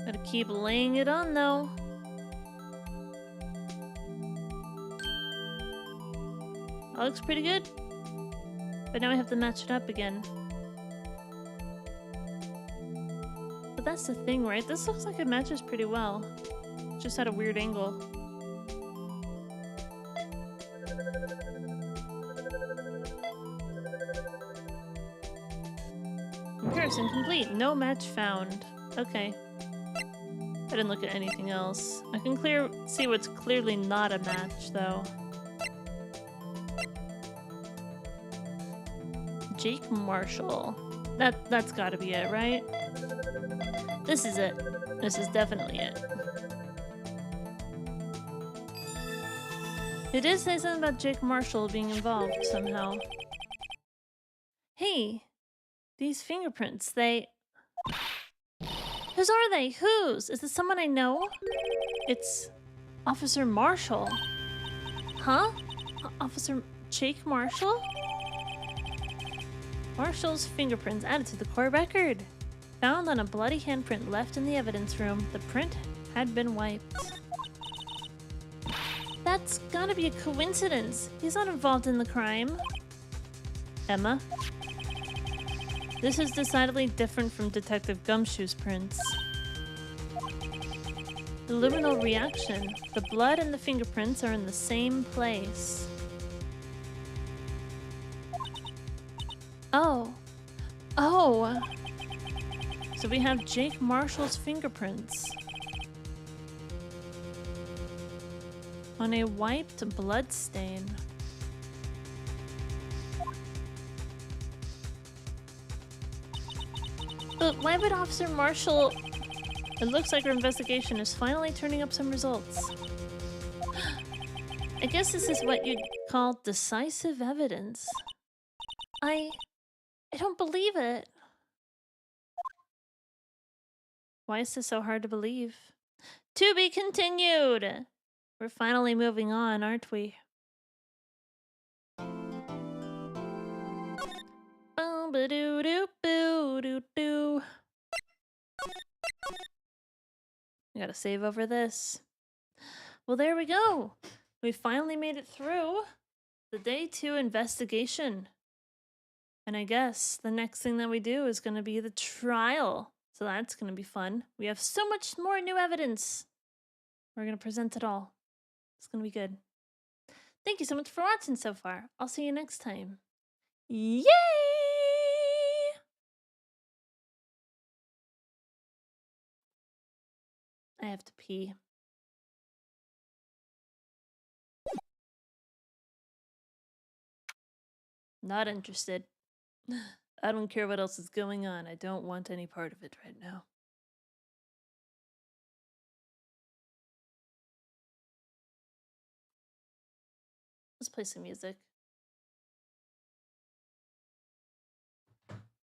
Gotta keep laying it on though. That looks pretty good. But now I have to match it up again. But that's the thing, right? This looks like it matches pretty well. Just at a weird angle. Comparison complete. No match found. Okay. I didn't look at anything else. I can see what's clearly not a match, though. Jake Marshall. That's gotta be it, right? This is it. This is definitely it. It did say something about Jake Marshall being involved somehow. Hey! These fingerprints, they... Whose are they? Whose? Is this someone I know? It's... Officer Marshall. Huh? Officer Jake Marshall? Marshall's fingerprints added to the core record. Found on a bloody handprint left in the evidence room. The print had been wiped. That's gotta be a coincidence. He's not involved in the crime. Emma? This is decidedly different from Detective Gumshoe's prints. The luminal reaction. The blood and the fingerprints are in the same place. Oh. Oh! So we have Jake Marshall's fingerprints. On a wiped blood stain. But why would Officer Marshall... It looks like our investigation is finally turning up some results. I guess this is what you'd call decisive evidence. I don't believe it. Why is this so hard to believe? To be continued! We're finally moving on, aren't we? Boom-ba-doo-doo-boo-doo-doo. I gotta save over this. Well, there we go. We finally made it through the day 2 investigation. And I guess the next thing that we do is gonna be the trial. So that's gonna be fun. We have so much more new evidence. We're gonna present it all. It's gonna be good. Thank you so much for watching so far. I'll see you next time. Yay! I have to pee. Not interested. I don't care what else is going on. I don't want any part of it right now. Let's play some music.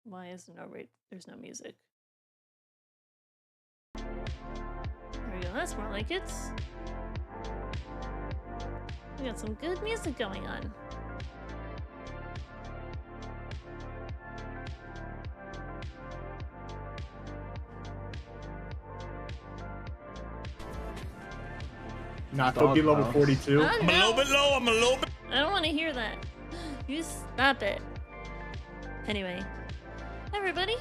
Why is there there's no music? There we go, that's more like it. We got some good music going on. Not Toki level 42. I'm a little bit low. I'm a little bit. I don't want to hear that. You stop it. Anyway, everybody,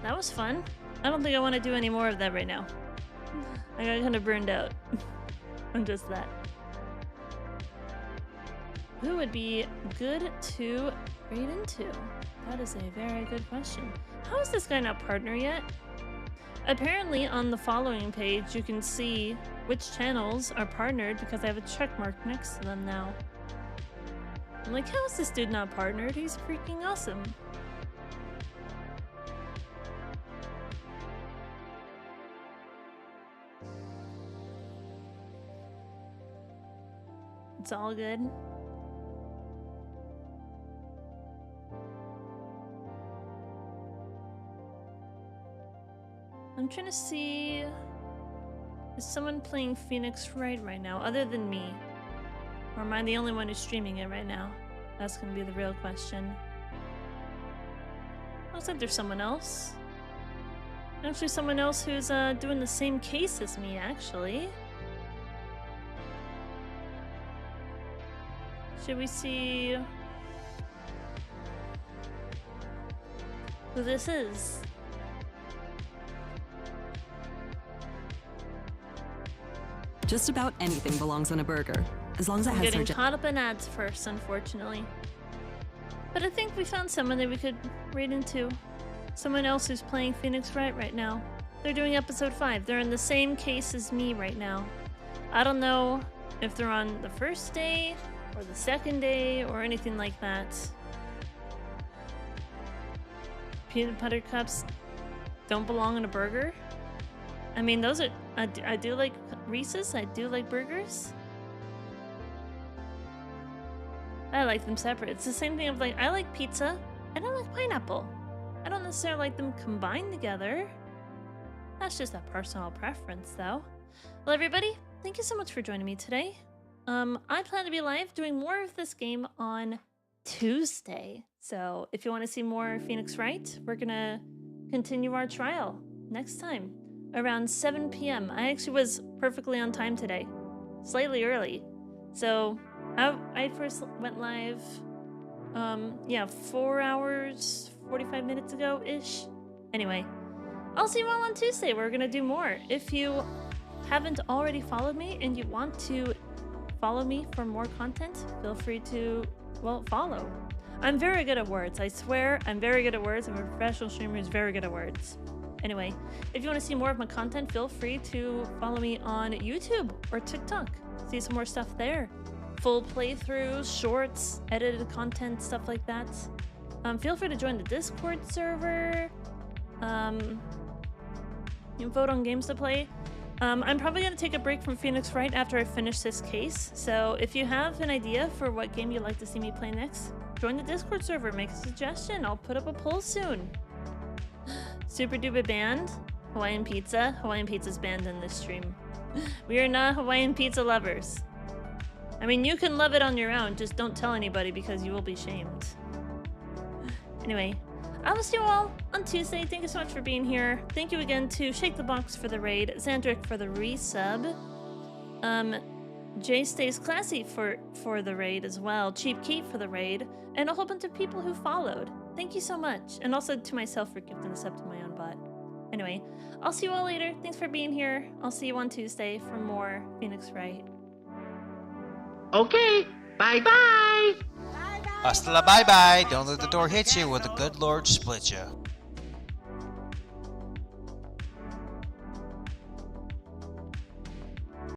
that was fun. I don't think I want to do any more of that right now. I got kind of burned out on just that. Who would be good to raid into? That is a very good question. How is this guy not partner yet? Apparently on the following page you can see which channels are partnered because I have a check mark next to them now. I'm like, how is this dude not partnered? He's freaking awesome. It's all good. I'm trying to see... Is someone playing Phoenix Wright right now, other than me? Or am I the only one who's streaming it right now? That's gonna be the real question. Looks like there's someone else. Actually, someone else who's doing the same case as me, actually. Should we see who this is? Just about anything belongs on a burger, as long as it I'm has getting surgeon. caught up in ads first, unfortunately. But I think we found someone that we could raid into. Someone else who's playing Phoenix Wright right now. They're doing episode 5. They're in the same case as me right now. I don't know if they're on the first day or the second day or anything like that. Peanut butter cups don't belong in a burger? I mean, those are... I do like Reese's. I do like burgers. I like them separate. It's the same thing of like, I like pizza and I like pineapple. I don't necessarily like them combined together. That's just a personal preference though. Well, everybody, thank you so much for joining me today. I plan to be live doing more of this game on Tuesday. So if you want to see more Phoenix Wright, we're gonna continue our trial next time around 7 p.m. I actually was perfectly on time today, slightly early. So I first went live, 4 hours, 45 minutes ago-ish. Anyway, I'll see you all on Tuesday. We're gonna do more. If you haven't already followed me and you want to follow me for more content, feel free to, well, follow. I'm very good at words. I swear I'm very good at words. I'm a professional streamer who's very good at words. Anyway, if you want to see more of my content, feel free to follow me on YouTube or TikTok. See some more stuff there. Full playthroughs, shorts, edited content, stuff like that. Feel free to join the Discord server. You can vote on games to play. I'm probably going to take a break from Phoenix Wright after I finish this case. So if you have an idea for what game you'd like to see me play next, join the Discord server, make a suggestion. I'll put up a poll soon. Super Duper banned. Hawaiian Pizza. Hawaiian Pizza's banned in this stream. We are not Hawaiian Pizza lovers. I mean, you can love it on your own, just don't tell anybody because you will be shamed. Anyway, I will see you all on Tuesday. Thank you so much for being here. Thank you again to Shake the Box for the raid, Xandric for the resub, Jay Stays Classy for the raid as well, Cheap Kate for the raid, and a whole bunch of people who followed. Thank you so much. And also to myself for gifting this up to my own bot. Anyway, I'll see you all later. Thanks for being here. I'll see you on Tuesday for more Phoenix Wright. Okay, bye-bye. Hasta la bye-bye. Don't let the door hit you when the good Lord split you.